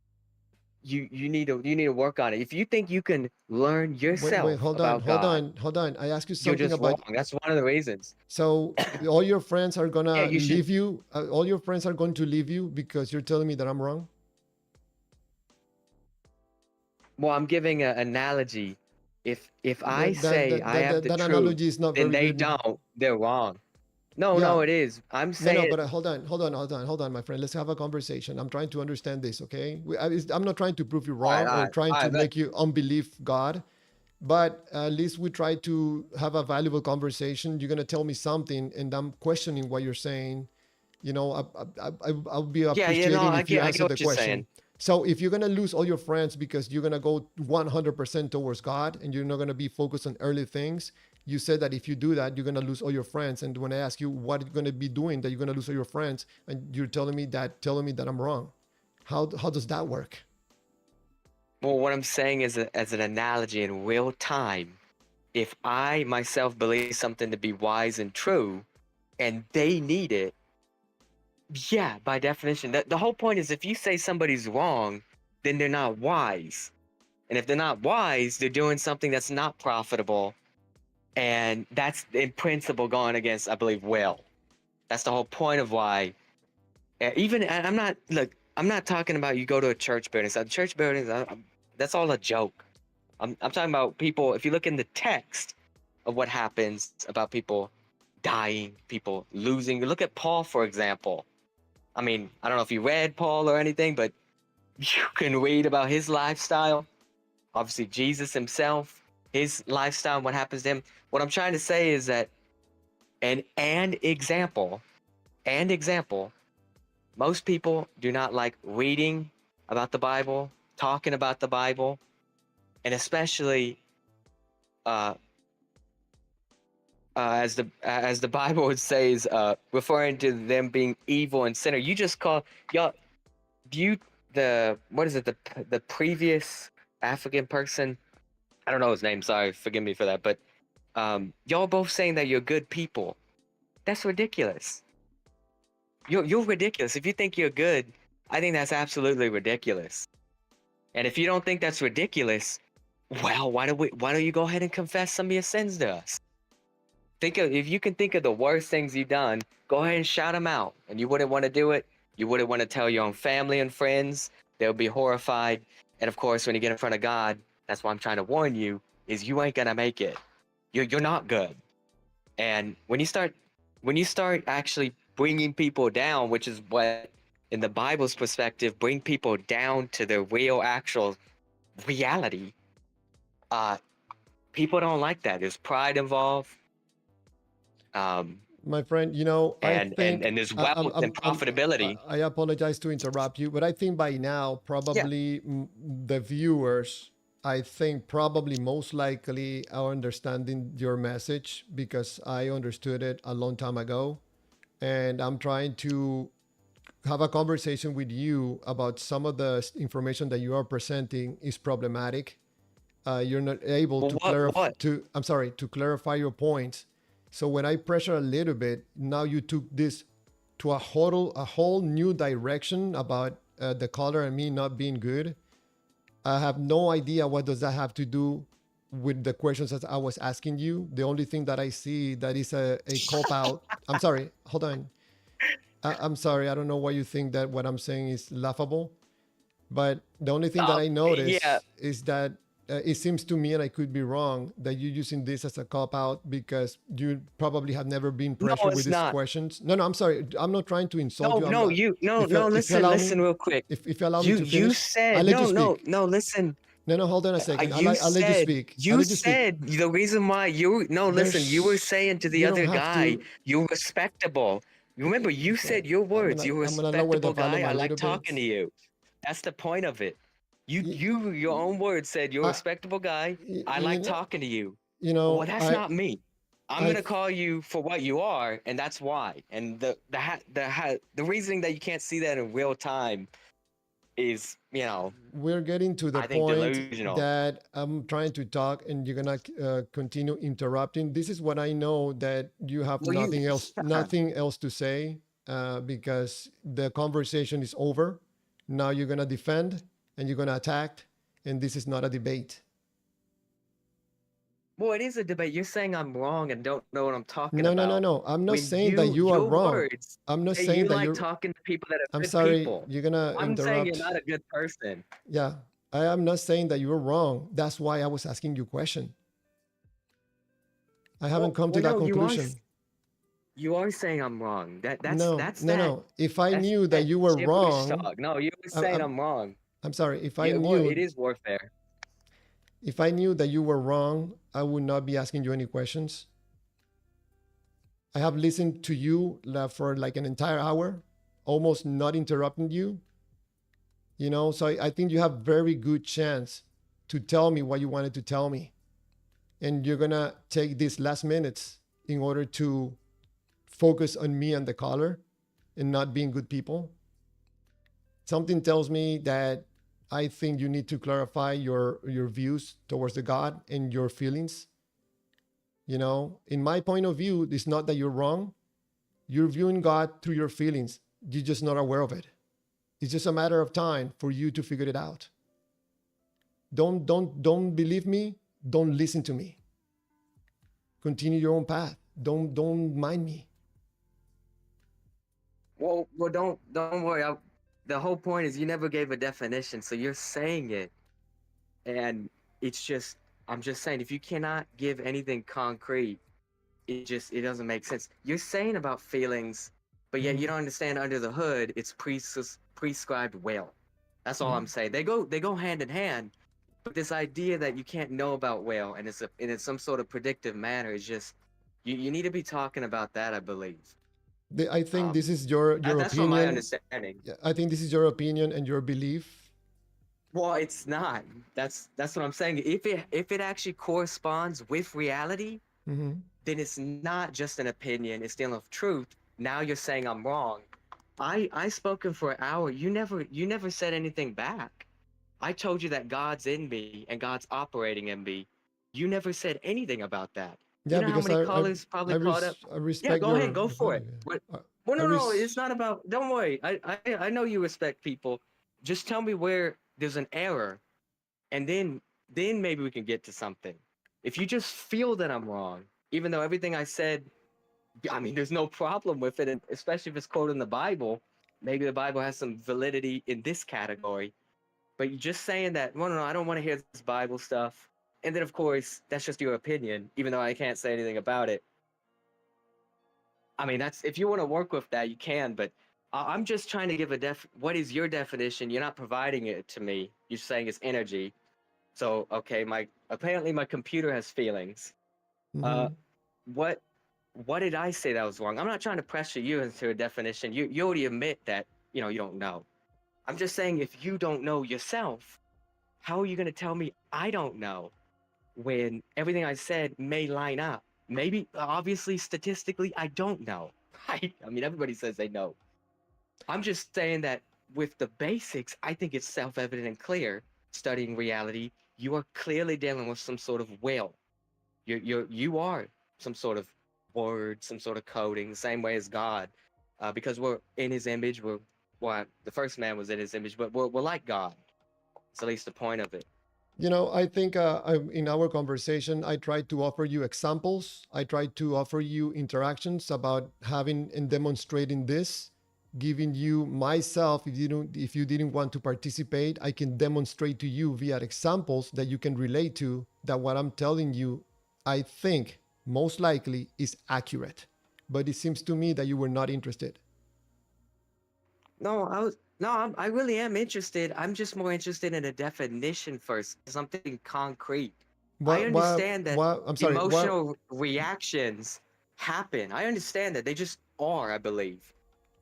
you need to work on it. If you think you can learn Wait, yourself about God, hold on. I asked you you're something just wrong. about, That's one of the reasons. so all your friends are Yeah, gonna you should. leave you. All your friends are going to leave you because you're telling me that I'm wrong. Well, I'm giving an analogy. If I That that say that I that, have that, the that truth, analogy is not then very they good. don't, they're wrong. No, Yeah, no, it is. I'm no, saying, but hold on, my friend. Let's have a conversation. I'm trying to understand this, okay? I'm not trying to prove you all right, wrong all or right, trying all to right, but make you unbelieve God, but at least we try to have a valuable conversation. You're gonna tell me something, and I'm questioning what you're saying. You know, I'll be yeah, yeah, no, appreciating if you I answer get the what you're question. saying. So if you're gonna lose all your friends because you're gonna go 100% towards God and you're not gonna be focused on earthly things, you said that if you do that, you're gonna lose all your friends. And when I ask you what you're gonna be doing that you're gonna lose all your friends, and you're telling me that I'm wrong. How does that work? Well, what I'm saying is as an analogy in real time, if I myself believe something to be wise and true, and they need it, yeah, by definition, the whole point is if you say somebody's wrong, then they're not wise. And if they're not wise, they're doing something that's not profitable. And that's in principle going against, I believe, will. That's the whole point of why. Even, and I'm not talking about you go to a church building. So church buildings, that's all a joke. I'm talking about people, if you look in the text of what happens about people dying, people losing. Look at Paul, for example. I mean, I don't know if you read Paul or anything, but you can read about his lifestyle. Obviously, Jesus himself, his lifestyle, and what happens to him. What I'm trying to say is that and example, most people do not like reading about the Bible, talking about the Bible, and especially uh, as the Bible would say is referring to them being evil and sinner. You just call y'all. Do you the what is it the previous African person? I don't know his name. Sorry, forgive me for that. But y'all both saying that you're good people. That's ridiculous. You're ridiculous. If you think you're good, I think that's absolutely ridiculous. And if you don't think that's ridiculous, well, why don't you go ahead and confess some of your sins to us? If you can think of the worst things you've done, go ahead and shout them out. And you wouldn't want to do it. You wouldn't want to tell your own family and friends. They'll be horrified. And of course, when you get in front of God, that's why I'm trying to warn you: is you ain't gonna make it. You're not good. And when you start actually bringing people down, which is what in the Bible's perspective, bring people down to their real, actual reality. Uh, people don't like that. There's pride involved. Um, My friend, you know, I think and there's wealth and profitability. I apologize to interrupt you, but I think by now Yeah. probably the viewers I think probably most likely are understanding your message because I understood it a long time ago. And I'm trying to have a conversation with you about some of the information that you are presenting is problematic. You're not able Well, to what? I'm sorry, to clarify your points. So when I pressure a little bit, now you took this to a whole new direction about the color and me not being good. I have no idea what does that have to do with the questions that I was asking you. The only thing that I see that is a cop out. I'm sorry, hold on. I'm sorry. I don't know why you think that what I'm saying is laughable. But the only thing that I Yeah. notice is that it seems to me, and I could be wrong, that you're using this as a cop out because you probably have never been No, pressured with it's these not. questions. No, no, I'm sorry. I'm not trying to insult No, you. I'm no, not. no. If you Listen, allow listen, me, real quick. if you allow me to You finish, I'll said let you no, speak. no. Listen. No, no, hold on a second. You I'll let you said speak. I'll let you speak. the reason why you no listen. You were There's saying to the you don't other have guy, to. you're respectable. Remember, you Okay, said your words. You're a I'm gonna lower the respectable guy. volume I a like little talking bit. to you. That's the point of it. You, Your own words said you're a I, respectable guy. I you like know, talking to you. you Well, know, that's not me. I'm I, gonna call you for what you are, and that's why. And the reasoning that you can't see that in real time is, we're getting to the I think point delusional. that I'm trying to talk and you're gonna continue interrupting. This is what I know that you have Well, you nothing else to say because the conversation is over. Now you're gonna defend and you're gonna attack, and this is not a debate. Well, it is a debate. You're saying I'm wrong and don't know what I'm talking No, no, no, about. no. I'm not When saying that you are your wrong. words I'm not say saying you that like you're. talking to people that are I'm good sorry. people. You're gonna I'm saying you're interrupt. not a good person. Yeah, I am not saying that you're wrong. That's why I was asking you a question. I haven't come to that No, conclusion. you are saying I'm wrong. No, That's no, no. If I that's knew that that you were gibberish wrong, talk. No, you were I'm, saying I'm, I'm wrong. I'm sorry. Yeah, well, it is warfare. If I knew that you were wrong, I would not be asking you any questions. I have listened to you for like an entire hour, almost not interrupting you. So I think you have very good chance to tell me what you wanted to tell me, and you're gonna take these last minutes in order to focus on me and the caller and not being good people. Something tells me that I think you need to clarify your views towards the God and your feelings. In my point of view, it's not that you're wrong. You're viewing God through your feelings. You're just not aware of it. It's just a matter of time for you to figure it out. Don't believe me. Don't listen to me. Continue your own path. Don't mind me. Well, don't worry. The whole point is you never gave a definition, so you're saying it, and it's just I'm just saying if you cannot give anything concrete, it doesn't make sense. You're saying about feelings, but yet you Mhm. don't understand under the hood it's prescribed will. That's all I'm Mhm. saying. They go hand in hand, but this idea that you can't know about will and it's some sort of predictive manner is just you need to be talking about that, I believe. I think Um, this is your that's from my opinion. understanding. Yeah, I think this is your opinion and your belief. Well, it's not. That's what I'm saying. If it actually corresponds with reality, Mhm. then it's not just an opinion. It's dealing with truth. Now you're saying I'm wrong. I spoken for an hour. You never said anything back. I told you that God's in me and God's operating in me. You never said anything about that. You Yeah, know how because many callers I, probably caught up? I Yeah, respect go ahead, go your for point of it. view. What? I, Well, I no, it's res- not about. Don't worry. I know you respect people. Just tell me where there's an error, and then maybe we can get to something. If you just feel that I'm wrong, even though everything I said, I mean, there's no problem with it, and especially if it's quoted in the Bible. Maybe the Bible has some validity in this category. But you're just saying that, well, no, I don't want to hear this Bible stuff. And then, of course, that's just your opinion, even though I can't say anything about it. I mean, that's if you want to work with that, you can. But I'm just trying to give what is your definition? You're not providing it to me. You're saying it's energy. So, okay, apparently my computer has feelings. Uh, Mhm. what what did I say that was wrong? I'm not trying to pressure you into a definition. You already admit that you don't know. I'm just saying if you don't know yourself, how are you going to tell me I don't know when everything I said may line up? Maybe, obviously, statistically, I don't know. Right? I mean, everybody says they know. I'm just saying that with the basics, I think it's self-evident and clear. Studying reality, you are clearly dealing with some sort of will. You are some sort of word, some sort of coding, the same way as God, because we're in His image. Well, the first man was in His image, but we're like God. It's at least the point of it. You know, I think in our conversation, I tried to offer you examples. I tried to offer you interactions about having and demonstrating this, giving you myself. If you didn't want to participate, I can demonstrate to you via examples that you can relate to. That what I'm telling you, I think most likely is accurate. But it seems to me that you were not interested. I really am interested. I'm just more interested in a definition first, something concrete. I understand that I'm sorry. emotional reactions happen. I understand that they just are, I believe.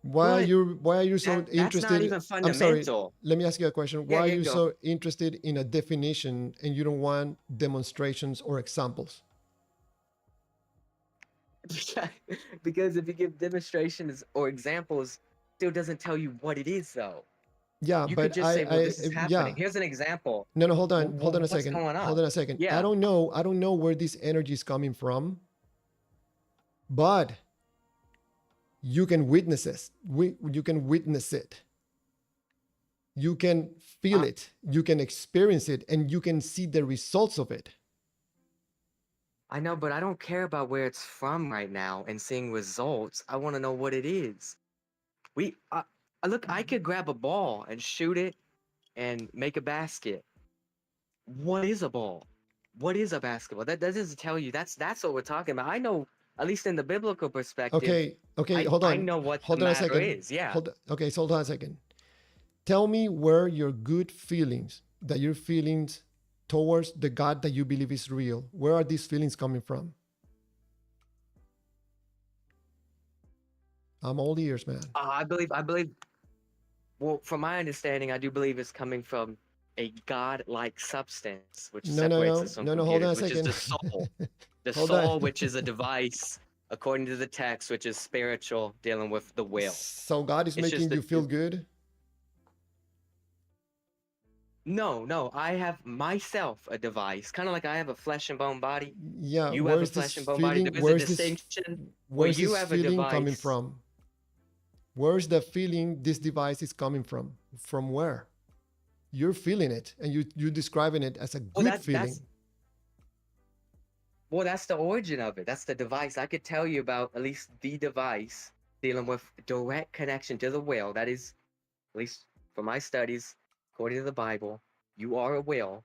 But Why are you so that's not interested? even I'm sorry. fundamental. Let me ask you a question. Yeah, Why are yeah, you go. so interested in a definition and you don't want demonstrations or examples? Because if you give demonstrations or examples, still doesn't tell you what it is, though. Yeah, You could but just say, "Well, this is yeah. happening. Here's an example." No, hold on. Hold on a What's second. going Hold on? on a second. I Yeah. don't know where this energy is coming from, but you can witness it. You can witness it. You can feel Uh, it. You can experience it, and you can see the results of it. I know, but I don't care about where it's from right now and seeing results. I want to know what it is. Look, I could grab a ball and shoot it and make a basket. What is a ball? What is a basketball? That doesn't tell you. That's what we're talking about. I know, at least in the biblical perspective, Okay, hold I on. know what the Hold on a matter second. is. Yeah. Okay, so hold on a second. Tell me where your good feelings that you're feeling towards the God that you believe is real, where are these feelings coming from? I'm all ears, man. I believe. Well, from my understanding, I do believe it's coming from a God-like substance, which separates us from Hold on a computers, which is second. the soul. The Hold on. soul, which is a device, according to the text, which is spiritual, dealing with the will. So God is It's just making you feel good? No, I have myself a device, kind of like I have a flesh and bone body. Yeah, You have a flesh and bone body. There is a where's distinction where where's you this have a feeling coming device. from? Where's the feeling this device is coming from? From where? You're feeling it and you're describing it as a good feeling. That's the origin of it. That's the device. I could tell you about at least the device dealing with direct connection to the will. That is, at least for my studies, according to the Bible, you are a will.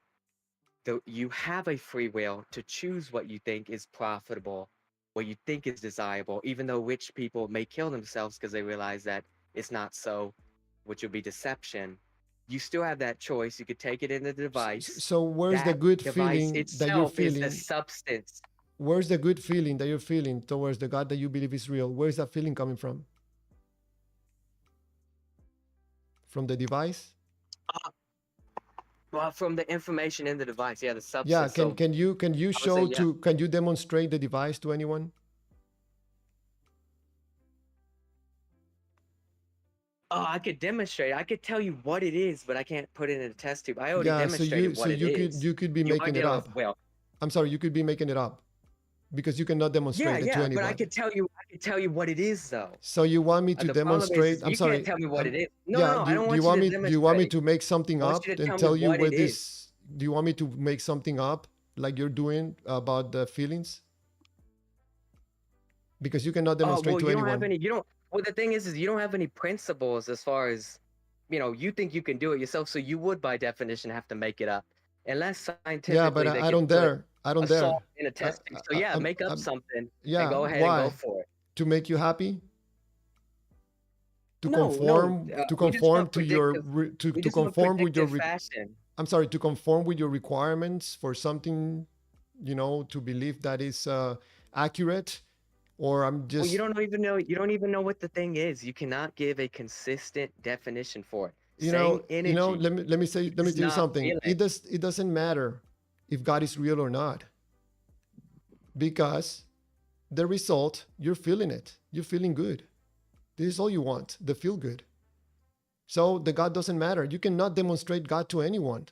You have a free will to choose what you think is profitable, what you think is desirable, even though rich people may kill themselves because they realize that it's not so, which would be deception. You still have that choice. You could take it in the device. So where's the That good device feeling that you're itself is the feeling? substance. Where's the good feeling that you're feeling towards the God that you believe is real? Where's that feeling coming from? From the device? Well, from the information in the device, yeah, the Yeah, substance. can you show say, yeah. can you demonstrate the device to anyone? Oh, I could demonstrate. I could tell you what it is, but I can't put it in a test tube. I already Yeah, demonstrated what it is. you could be You are making it dealing up. with will. I'm sorry, you could be making it up because you cannot demonstrate it to But I anyone. could tell you what it is, though. So you want me to The problem demonstrate? is I'm you sorry. can't tell me what it is. No, Yeah, I don't do want you you want to me demonstrate. do you want me to make something I want up you to and tell me tell you what where it is. this? Do you want me to make something up like you're doing about the feelings? Because you cannot demonstrate to you don't have anyone. any. You don't. Well, the thing is you don't have any principles as far as, you think you can do it yourself, so you would by definition have to make it up, unless Yeah, scientifically but they I can don't put dare. I don't a dare. salt in a test tube. So yeah, make up something and Yeah, go ahead and go why? for it. To make you happy? To No, conform to we just conform want to your predictive. to We just want conform with your predictive fashion. I'm sorry, to conform with your requirements for something, to believe that is accurate, or I'm Well, just you don't even know what the thing is. You cannot give a consistent definition for it. Saying energy let me tell is you not something. feeling. It doesn't matter if God is real or not, because the result, you're feeling it. You're feeling good. This is all you want, the feel good. So the God doesn't matter. You cannot demonstrate God to anyone.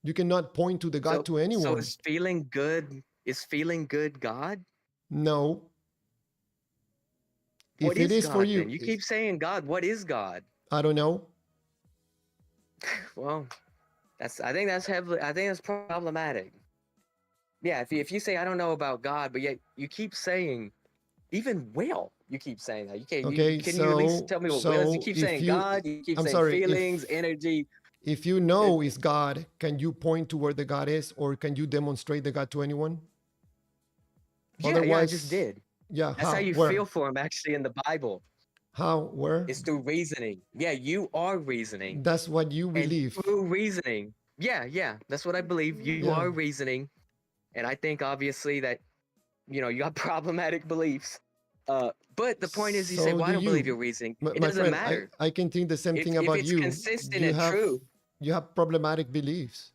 You cannot point to the God to So anyone. is feeling good God? No. What If it is is for God you, then? You keep saying God. What is God? I don't know. Well, I think that's problematic. Yeah, if you say I don't know about God, but yet you keep saying even will, you keep saying that. You can't Okay, can you at least tell me what will is? You so keep if saying you, God, you keep I'm saying sorry, feelings, energy. if you It, know is God, can you point to where the God is, or can you demonstrate the God to anyone? yeah, I just Otherwise, did. yeah, That's how how, you where, feel for him actually in the Bible. where? It's through reasoning. Yeah, you are reasoning. That's what you And believe. through reasoning, yeah, that's what I believe. You Yeah. are reasoning. And I think obviously that, you got problematic beliefs. But the point is, you say, So well, do I don't believe you, your reasoning. It my doesn't friend. matter. I can think the same thing If about it's you. consistent You and have true, problematic beliefs.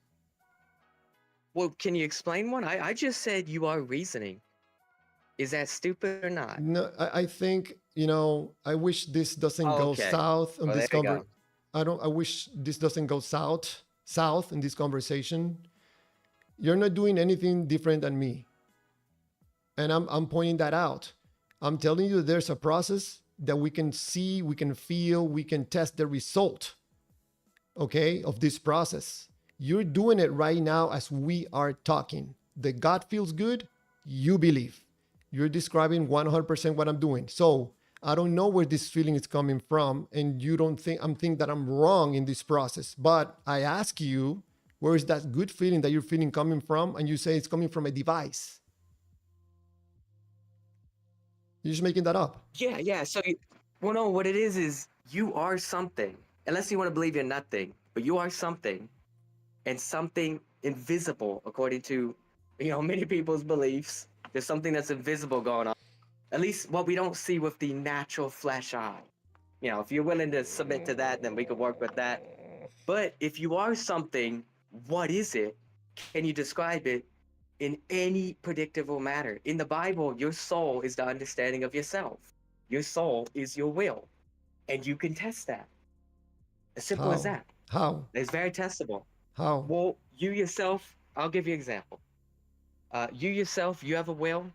well, can you explain one? I just said you are reasoning. Is that stupid or not? No, I think, I wish this doesn't Oh, go okay. south on Well, there this you go. I wish this doesn't go south in this conversation. You're not doing anything different than me. And I'm pointing that out. I'm telling you there's a process that we can see, we can feel, we can test the result, okay, of this process. You're doing it right now as we are talking. The God feels good, you believe. You're describing 100% what I'm doing. So I don't know where this feeling is coming from, and you don't think that I'm wrong in this process. But I ask you, where is that good feeling that you're feeling coming from? And you say it's coming from a device. You're just making that up. Yeah. So, well, no, what it is you are something. Unless you want to believe you're nothing, but you are something, and something invisible, according to, many people's beliefs. There's something that's invisible going on. At least what we don't see with the natural flesh eye. If you're willing to submit to that, then we could work with that. But if you are something, what is it? Can you describe it in any predictable manner? In the Bible, your soul is the understanding of yourself. Your soul is your will. And you can test that. As simple as How? that. How? It's very testable. How? Well, you yourself, I'll give you an example. You yourself, you have a will,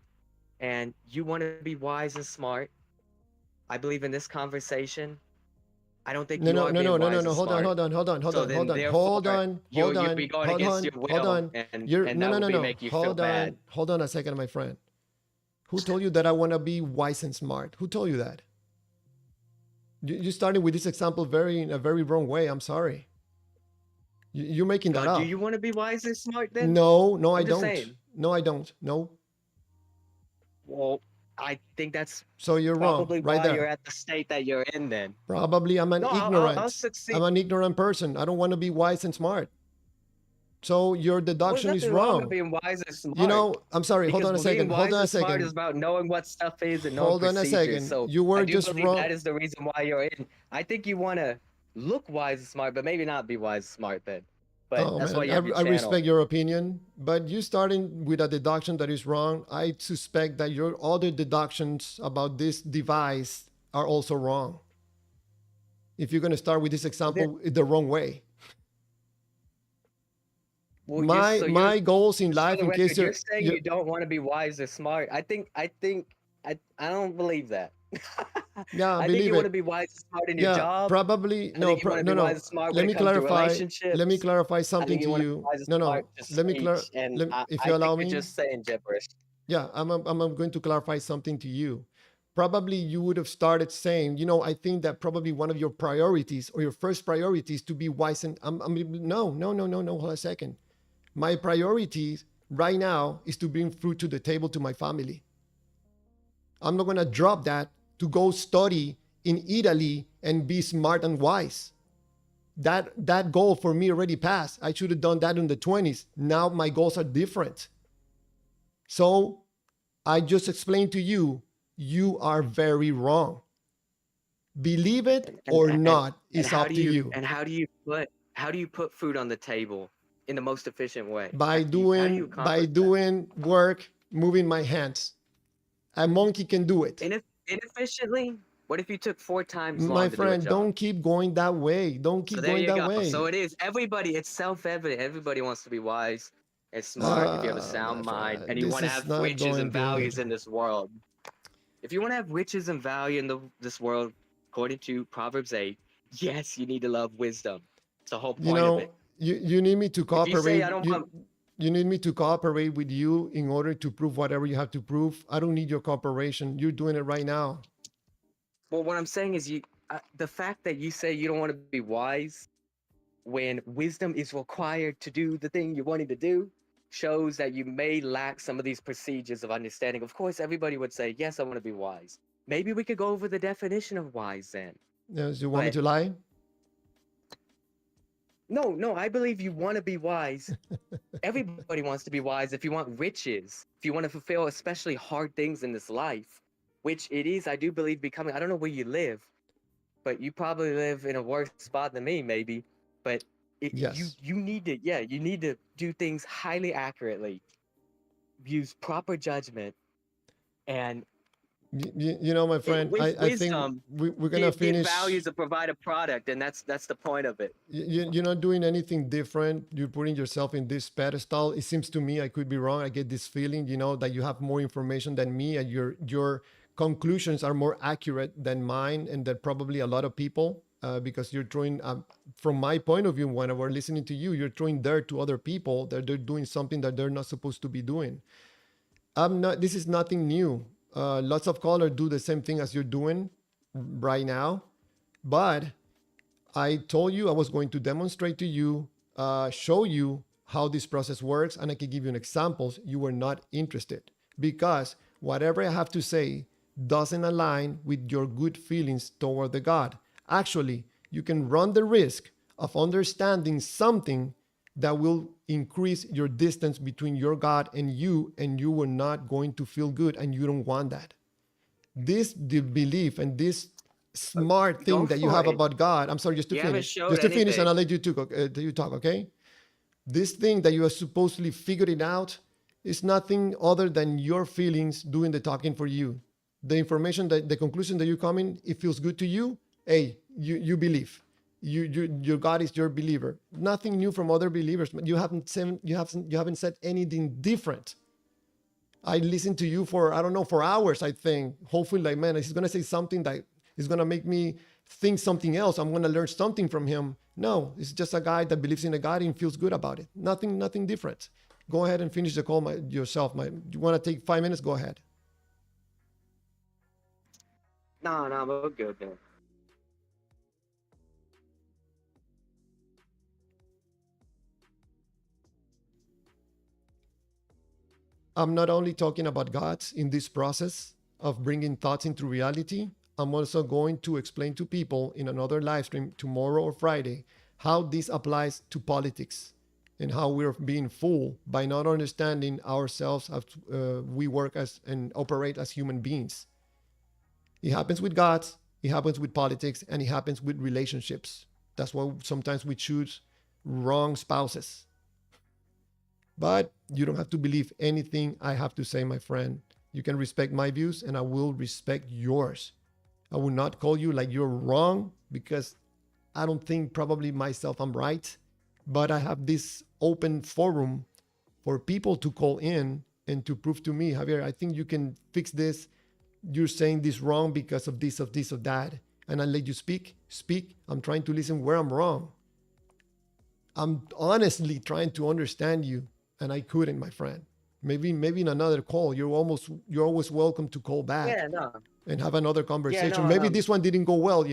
and you want to be wise and smart. I believe in this conversation, I don't think No, you no, are no, being no, no, no, wise no. and smart. So then, therefore, you'll be going against your Hold will, on. and You're and no, that no, will no, be no. make you feel bad. Hold on a second, my friend. Who told you that I want to be wise and smart? Who told you that? You started with this example in a very wrong way. I'm sorry. You're making that Do up. you want to be wise and smart then? No, no, I I'm just don't. saying. No, I don't. No. Well, I think that's So you're wrong probably right why you're there. at the state that you're in then. Probably I'm an No, I'll ignorant. I'm succeed. an ignorant person. I don't want to be wise and smart. So your Well, there's deduction is nothing wrong with wrong. being wise and smart. I'm sorry. Hold Because on a being second. Hold wise on a and smart is second. about knowing what stuff is and knowing Hold on a procedures. second. So You I were do just believe that wrong. is the reason why you're in. I think you want to look wise and smart, but maybe not be wise and smart then. But Oh that's why man, you have your I channel. respect your opinion, but you starting with a deduction that is wrong. I suspect that your other deductions about this device are also wrong. If you're going to start with this example the wrong way. Well, you're so you're My goals in just for life, the in case record, you're saying you're you don't want to be wise or smart. I don't believe that. yeah, I think believe you want to it. be wise and smart in your Yeah, job. probably I no, think you want to no, be wise no. and smart when Let it me comes to clarify. Let me relationships. clarify I something think to you want to be you. wise and No, smart no. to Let me speech, and if I you think allow you're me. just saying gibberish. Yeah, I'm going to clarify something to you. Probably you would have started saying, I think that probably one of your priorities or your first priority is to be wise. And no, no, no, no, no. Hold a second. My priority right now is to bring fruit to the table to my family. I'm not going to drop that to go study in Italy and be smart and wise. That goal for me already passed. I should have done that in the 20s. Now my goals are different. So I just explained to you, you are very wrong. Believe it And or and and, not and is up to you. how do you put food on the table in the most efficient way? By How do you accomplish that? doing work, moving my hands. A monkey can do it. Inefficiently? What if you took 4 times My long to do a friend, job? don't keep going that way. Don't So keep there going you that go. So way. it is everybody. It's self-evident. Everybody wants to be wise and smart. If you have a My sound mind friend, and you this want to is have not riches going and values good. in this world, if you want to have riches and value in this world, according to Proverbs 8, yes, you need to love wisdom. It's the whole You point of know, it. you need me to If you say cooperate. I don't want, You need me to cooperate with you in order to prove whatever you have to prove. I don't need your cooperation. You're doing it right now. well, what I'm saying is the fact that you say you don't want to be wise when wisdom is required to do the thing you're wanting to do shows that you may lack some of these procedures of understanding. Of course, everybody would say, yes, I want to be wise. Maybe we could go over the definition of wise then. Yes, you want me But to lie? no, I believe you want to be wise. Everybody wants to be wise if you want riches, if you want to fulfill especially hard things in this life, which it is, I do believe, becoming. I don't know where you live, but you probably live in a worse spot than me, maybe. But Yes. you need to, yeah, you need to do things highly accurately, use proper judgment, and You know, my friend, with I think wisdom we're gonna get finish. values to provide a product, and that's the point of it. You're not doing anything different. You're putting yourself in this pedestal. It seems to me, I could be wrong. I get this feeling, that you have more information than me, and your conclusions are more accurate than mine, and that probably a lot of people. Because you're throwing, from my point of view, when we're listening to you, you're throwing dirt to other people that they're doing something that they're not supposed to be doing. I'm not. This is nothing new. Lots of callers do the same thing as you're doing right now, but I told you I was going to demonstrate to you, show you how this process works, and I can give you an examples. You were not interested because whatever I have to say doesn't align with your good feelings toward the God. Actually, you can run the risk of understanding something that will increase your distance between your God and you were not going to feel good, and you don't want that. This the belief and this smart Go thing that you for have it. about God. I'm sorry, You haven't showed just to finish, and anything. I'll let you talk. Okay, this thing that you are supposedly figuring out is nothing other than your feelings doing the talking for you. The information that the conclusion that you come in, it feels good to you. Hey, you believe. Your God is your believer. Nothing new from other believers. You haven't said anything different. I listened to you for, I don't know, for hours, I think. Hopefully, like, man, he's going to say something that is going to make me think something else. I'm going to learn something from him. No, it's just a guy that believes in a God and feels good about it. Nothing different. Go ahead and finish the call yourself. You want to take 5 minutes? Go ahead. No, we're good there. I'm not only talking about gods in this process of bringing thoughts into reality, I'm also going to explain to people in another live stream tomorrow or Friday how this applies to politics and how we're being fooled by not understanding ourselves as we work as and operate as human beings. It happens with gods, it happens with politics, and it happens with relationships. That's why sometimes we choose wrong spouses. But you don't have to believe anything I have to say, my friend. You can respect my views, and I will respect yours. I will not call you like you're wrong because I don't think probably myself I'm right. But I have this open forum for people to call in and to prove to me, Javier, I think you can fix this. You're saying this wrong because of this, of this, of that. And I let you speak. Speak. I'm trying to listen where I'm wrong. I'm honestly trying to understand you, and I couldn't, my friend. Maybe in another call, you're always welcome to call back Yeah, no. and have another Yeah, conversation. no. Maybe this one didn't go well.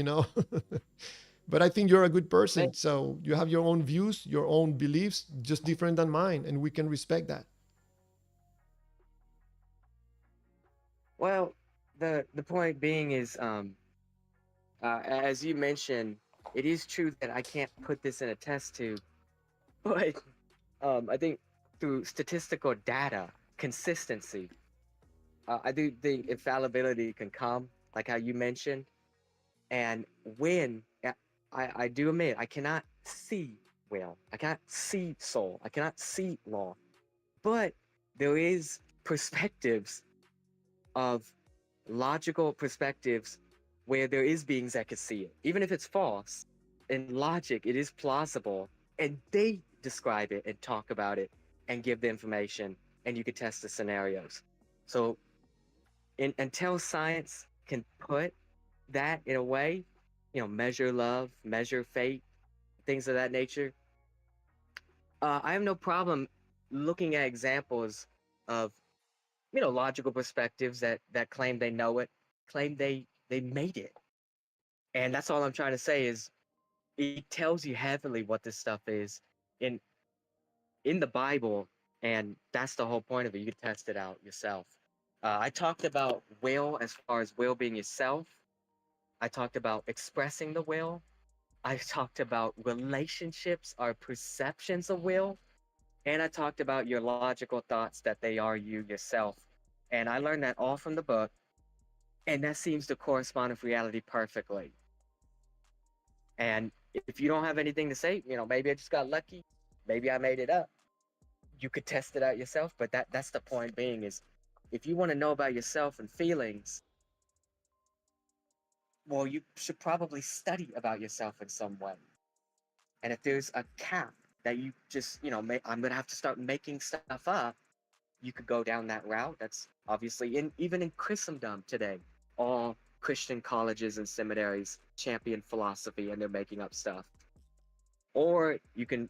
But I think you're a good ma- person. So you have your own views, your own beliefs, just different than mine, and we can respect that. Well, the point being is, as you mentioned, it is true that I can't put this in a test tube, but I think through statistical data, consistency, I do think infallibility can come, like how you mentioned, And when I do admit I cannot see will, I cannot see soul, I cannot see law, but there is perspectives of logical perspectives where there is beings that could see it, even if it's false. In logic, it is plausible, and they describe it and talk about it and give the information, and you could test the scenarios. So, until science can put that in a way, measure love, measure fate, things of that nature, I have no problem looking at examples of logical perspectives that claim they know it, claim they made it. And that's all I'm trying to say is it tells you heavily what this stuff is in in the Bible, and that's the whole point of it. You can test it out yourself. I talked about will as far as will being yourself. I talked about expressing the will. I talked about relationships are perceptions of will. And I talked about your logical thoughts that they are you yourself. And I learned that all from the book. And that seems to correspond with reality perfectly. And if you don't have anything to say, maybe I just got lucky. Maybe I made it up. You could test it out yourself. But that's the point being is if you want to know about yourself and feelings, well, you should probably study about yourself in some way. And if there's a cap that you just, I'm going to have to start making stuff up, you could go down that route. That's obviously even in Christendom today, all Christian colleges and seminaries champion philosophy and they're making up stuff. Or you can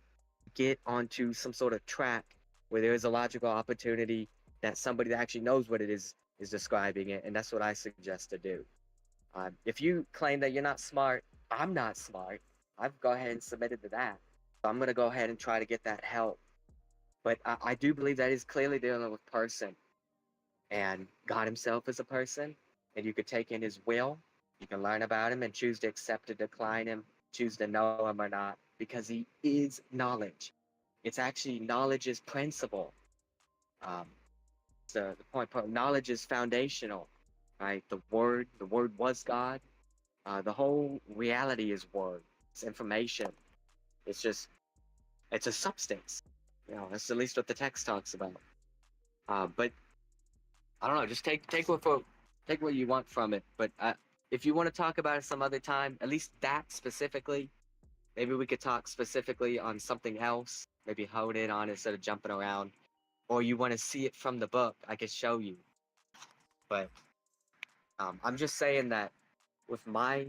get onto some sort of track where there is a logical opportunity that somebody that actually knows what it is describing it, and that's what I suggest to do. If you claim that you're not smart, I'm not smart. I've go ahead and submitted to that. So I'm gonna go ahead and try to get that help. But I do believe that is clearly dealing with person, and God Himself is a person, and you could take in His will. You can learn about Him and choose to accept or decline Him, choose to know Him or not, because He is knowledge. It's actually knowledge is principle. Um, so the point, knowledge is foundational, right? The Word was God. The whole reality is Word. It's information. It's just, it's a substance. That's at least what the text talks about. But I don't know. Just take what you want from it. But if you want to talk about it some other time, at least that specifically, maybe we could talk specifically on something else. Maybe hone in on it instead of jumping around. Or you want to see it from the book, I could show you. But I'm just saying that with my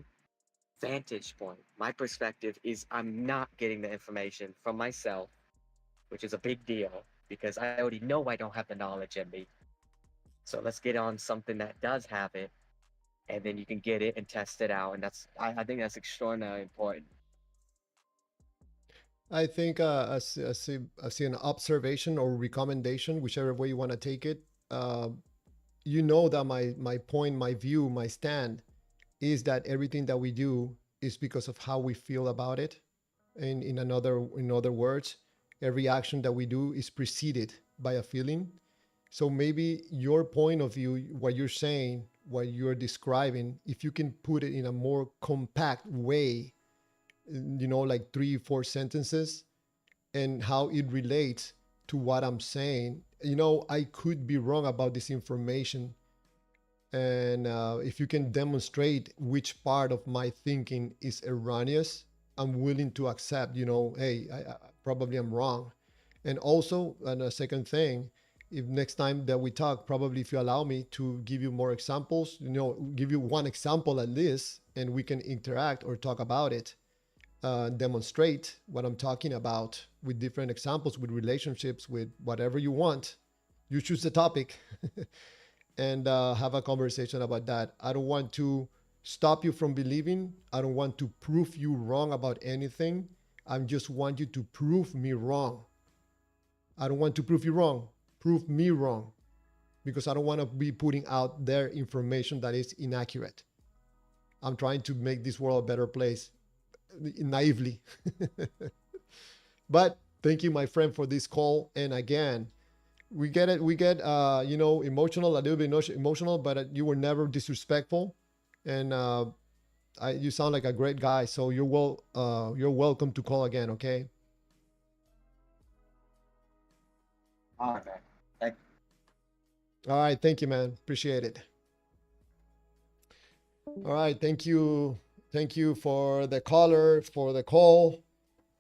vantage point, my perspective is I'm not getting the information from myself, which is a big deal because I already know I don't have the knowledge in me. So let's get on something that does have it, and then you can get it and test it out. And I think that's extraordinarily important. I think as an observation or recommendation, whichever way you want to take it, you know that my point, my view, my stand is that everything that we do is because of how we feel about it. And in other words, every action that we do is preceded by a feeling. So maybe your point of view, what you're saying, what you're describing, if you can put it in a more compact way, like 3, 4 sentences, and how it relates to what I'm saying. I could be wrong about this information. And if you can demonstrate which part of my thinking is erroneous, I'm willing to accept, hey, I probably am wrong. And also, and a second thing, if next time that we talk, probably if you allow me to give you more examples, give you one example at least, and we can interact or talk about it, demonstrate what I'm talking about with different examples, with relationships, with whatever you want. You choose the topic and have a conversation about that. I don't want to stop you from believing. I don't want to prove you wrong about anything. I just want you to prove me wrong. I don't want to prove you wrong. Prove me wrong, because I don't want to be putting out there information that is inaccurate. I'm trying to make this world a better place naively. But thank you, my friend, for this call. And again, we get it. We get, emotional, a little bit emotional, but you were never disrespectful. And You sound like a great guy, so you're welcome to call again, okay? All right, man. Thank All right, thank you, man. Appreciate it. All right, thank you for the caller, for the call.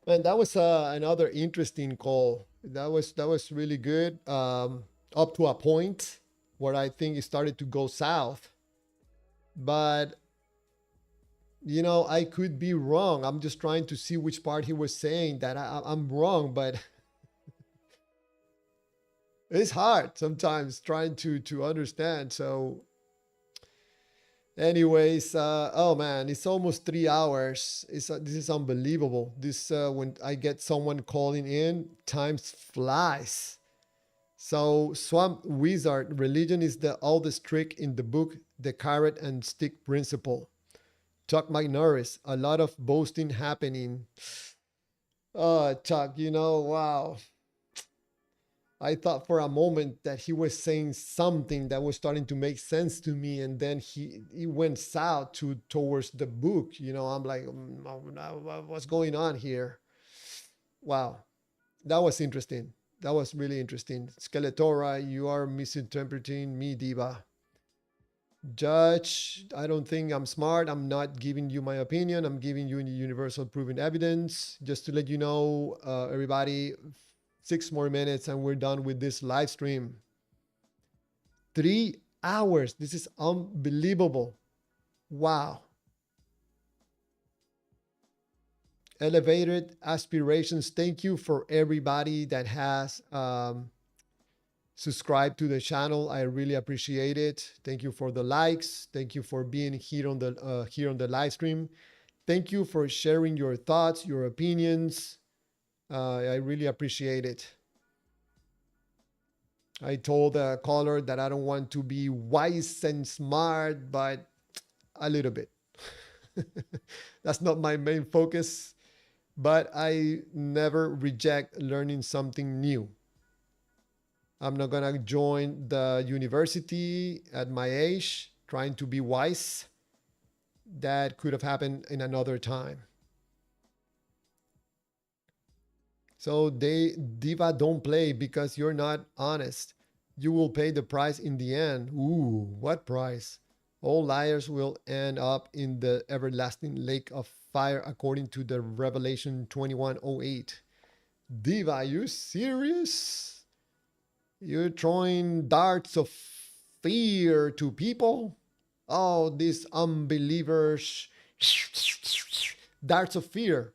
Man, that was another interesting call. That was really good. Up to a point where I think it started to go south, but I could be wrong. I'm just trying to see which part he was saying that I'm wrong, but it's hard sometimes trying to understand. So, anyways, oh man, it's almost 3 hours. This is unbelievable. This when I get someone calling in, time flies. So, Swamp Wizard, religion is the oldest trick in the book, the carrot and stick principle. Chuck McNorris, a lot of boasting happening. Oh, Chuck, wow. I thought for a moment that he was saying something that was starting to make sense to me, and then he went south towards the book. I'm like, what's going on here? Wow, that was interesting. That was really interesting. Skeletora, you are misinterpreting me, Diva. Judge, I don't think I'm smart. I'm not giving you my opinion. I'm giving you universal proven evidence. Just to let you know, everybody, 6 more minutes and we're done with this live stream. 3 hours. This is unbelievable. Wow. Elevated aspirations. Thank you for everybody that has subscribe to the channel. I really appreciate it. Thank you for the likes. Thank you for being here on the live stream. Thank you for sharing your thoughts, your opinions. I really appreciate it. I told the caller that I don't want to be wise and smart, but a little bit. That's not my main focus, but I never reject learning something new. I'm not gonna join the university at my age trying to be wise. That could have happened in another time. So Diva, don't play because you're not honest. You will pay the price in the end. Ooh, what price? All liars will end up in the everlasting lake of fire according to the Revelation 21:08. Diva, are you serious? You're throwing darts of fear to people? Oh, these unbelievers. Darts of fear.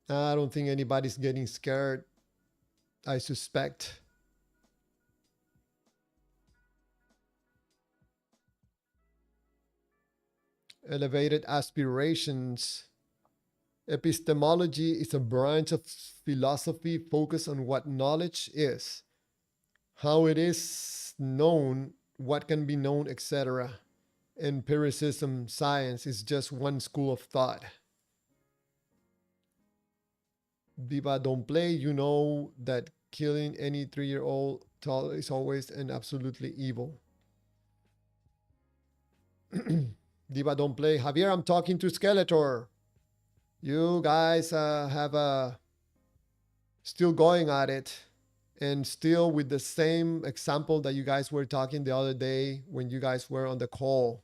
I don't think anybody's getting scared. I suspect. Elevated aspirations. Epistemology is a branch of philosophy focused on what knowledge is, how it is known, what can be known, etc. Empiricism, science is just one school of thought. Viva don't play, you know that killing any 3-year-old is always and absolutely evil. Diva don't play. Javier, I'm talking to Skeletor. You guys have still going at it and still with the same example that you guys were talking the other day when you guys were on the call.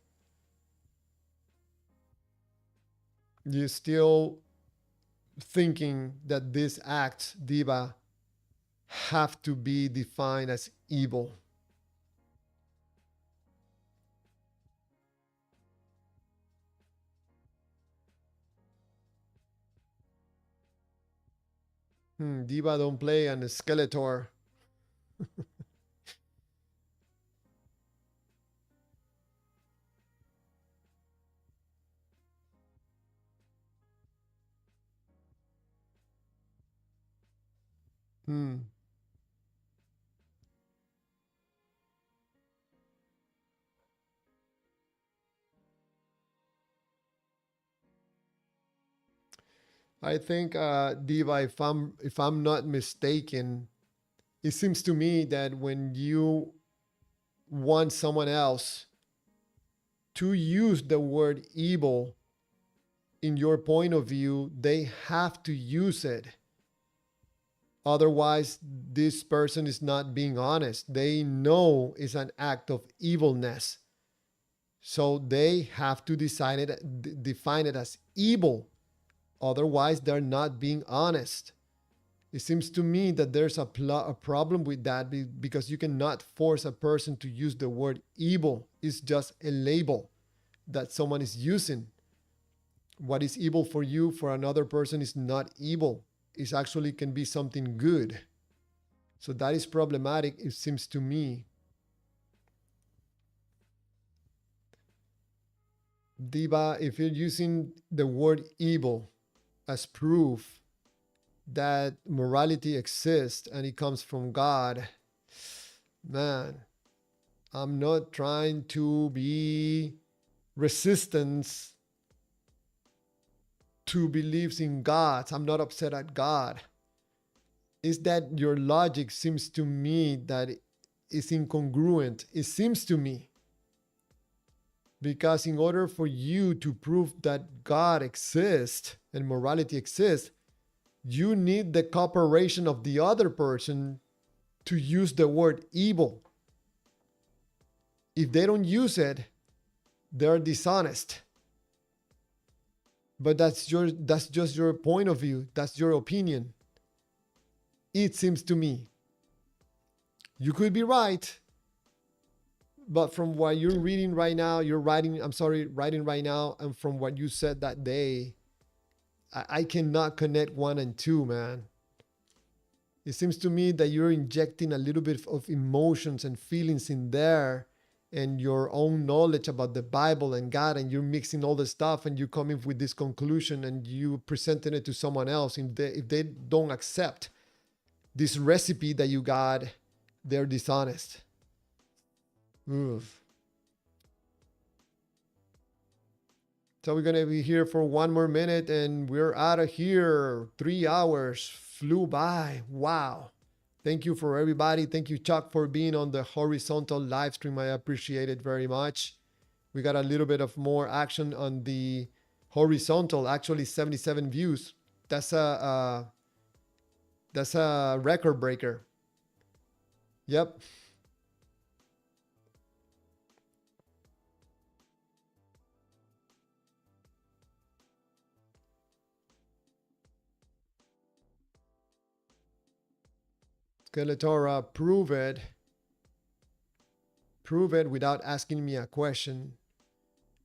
You still thinking that this act, Diva, have to be defined as evil. Diva don't play and the Skeletor. I think Diva, if I'm not mistaken, it seems to me that when you want someone else to use the word evil in your point of view, they have to use it. Otherwise, this person is not being honest. They know it's an act of evilness. So they have to define it as evil. Otherwise, they're not being honest. It seems to me that there's a problem with that because you cannot force a person to use the word evil. It's just a label that someone is using. What is evil for you, for another person, is not evil. It actually can be something good. So that is problematic, it seems to me. Diva, if you're using the word evil as proof that morality exists and it comes from God, man, I'm not trying to be resistance to beliefs in God. I'm not upset at God. It's that your logic seems to me that it's incongruent. It seems to me. Because in order for you to prove that God exists and morality exists, you need the cooperation of the other person to use the word evil. If they don't use it, they're dishonest. But that's just your point of view. That's your opinion. It seems to me. You could be right. But from what you're reading right now, writing right now, and from what you said that day, I cannot connect 1 and 2, man. It seems to me that you're injecting a little bit of emotions and feelings in there and your own knowledge about the Bible and God, and you're mixing all the stuff and you coming with this conclusion and you presenting it to someone else. If they don't accept this recipe that you got, they're dishonest. Oof. So we're gonna be here for 1 more minute and we're out of here. 3 hours flew by. Wow. Thank you for everybody. Thank you, Chuck, for being on the horizontal live stream. I appreciate it very much. We got a little bit of more action on the horizontal, actually 77 views. That's a record breaker. Yep. Skeletora, prove it. Prove it without asking me a question.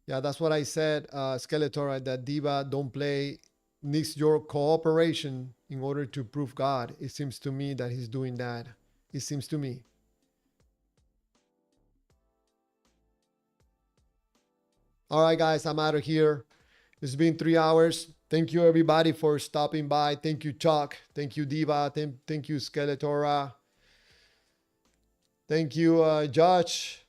Yeah, that's what I said, Skeletora, that Diva don't play, needs your cooperation in order to prove God. It seems to me that he's doing that. It seems to me. All right, guys, I'm out of here. It's been 3 hours. Thank you, everybody, for stopping by. Thank you, Chuck. Thank you, Diva. Thank you, Skeletora. Thank you, Josh.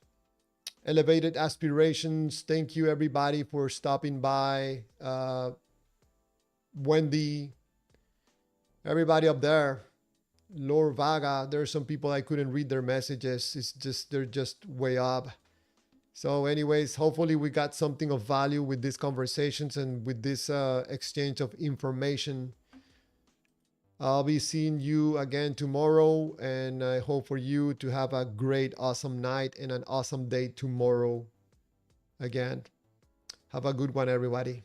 Elevated Aspirations. Thank you, everybody, for stopping by. Wendy. Everybody up there. Lord Vaga. There's some people I couldn't read their messages. It's just, they're just way up. So anyways, hopefully we got something of value with these conversations and with this exchange of information. I'll be seeing you again tomorrow, and I hope for you to have a great, awesome night and an awesome day tomorrow again. Have a good one, everybody.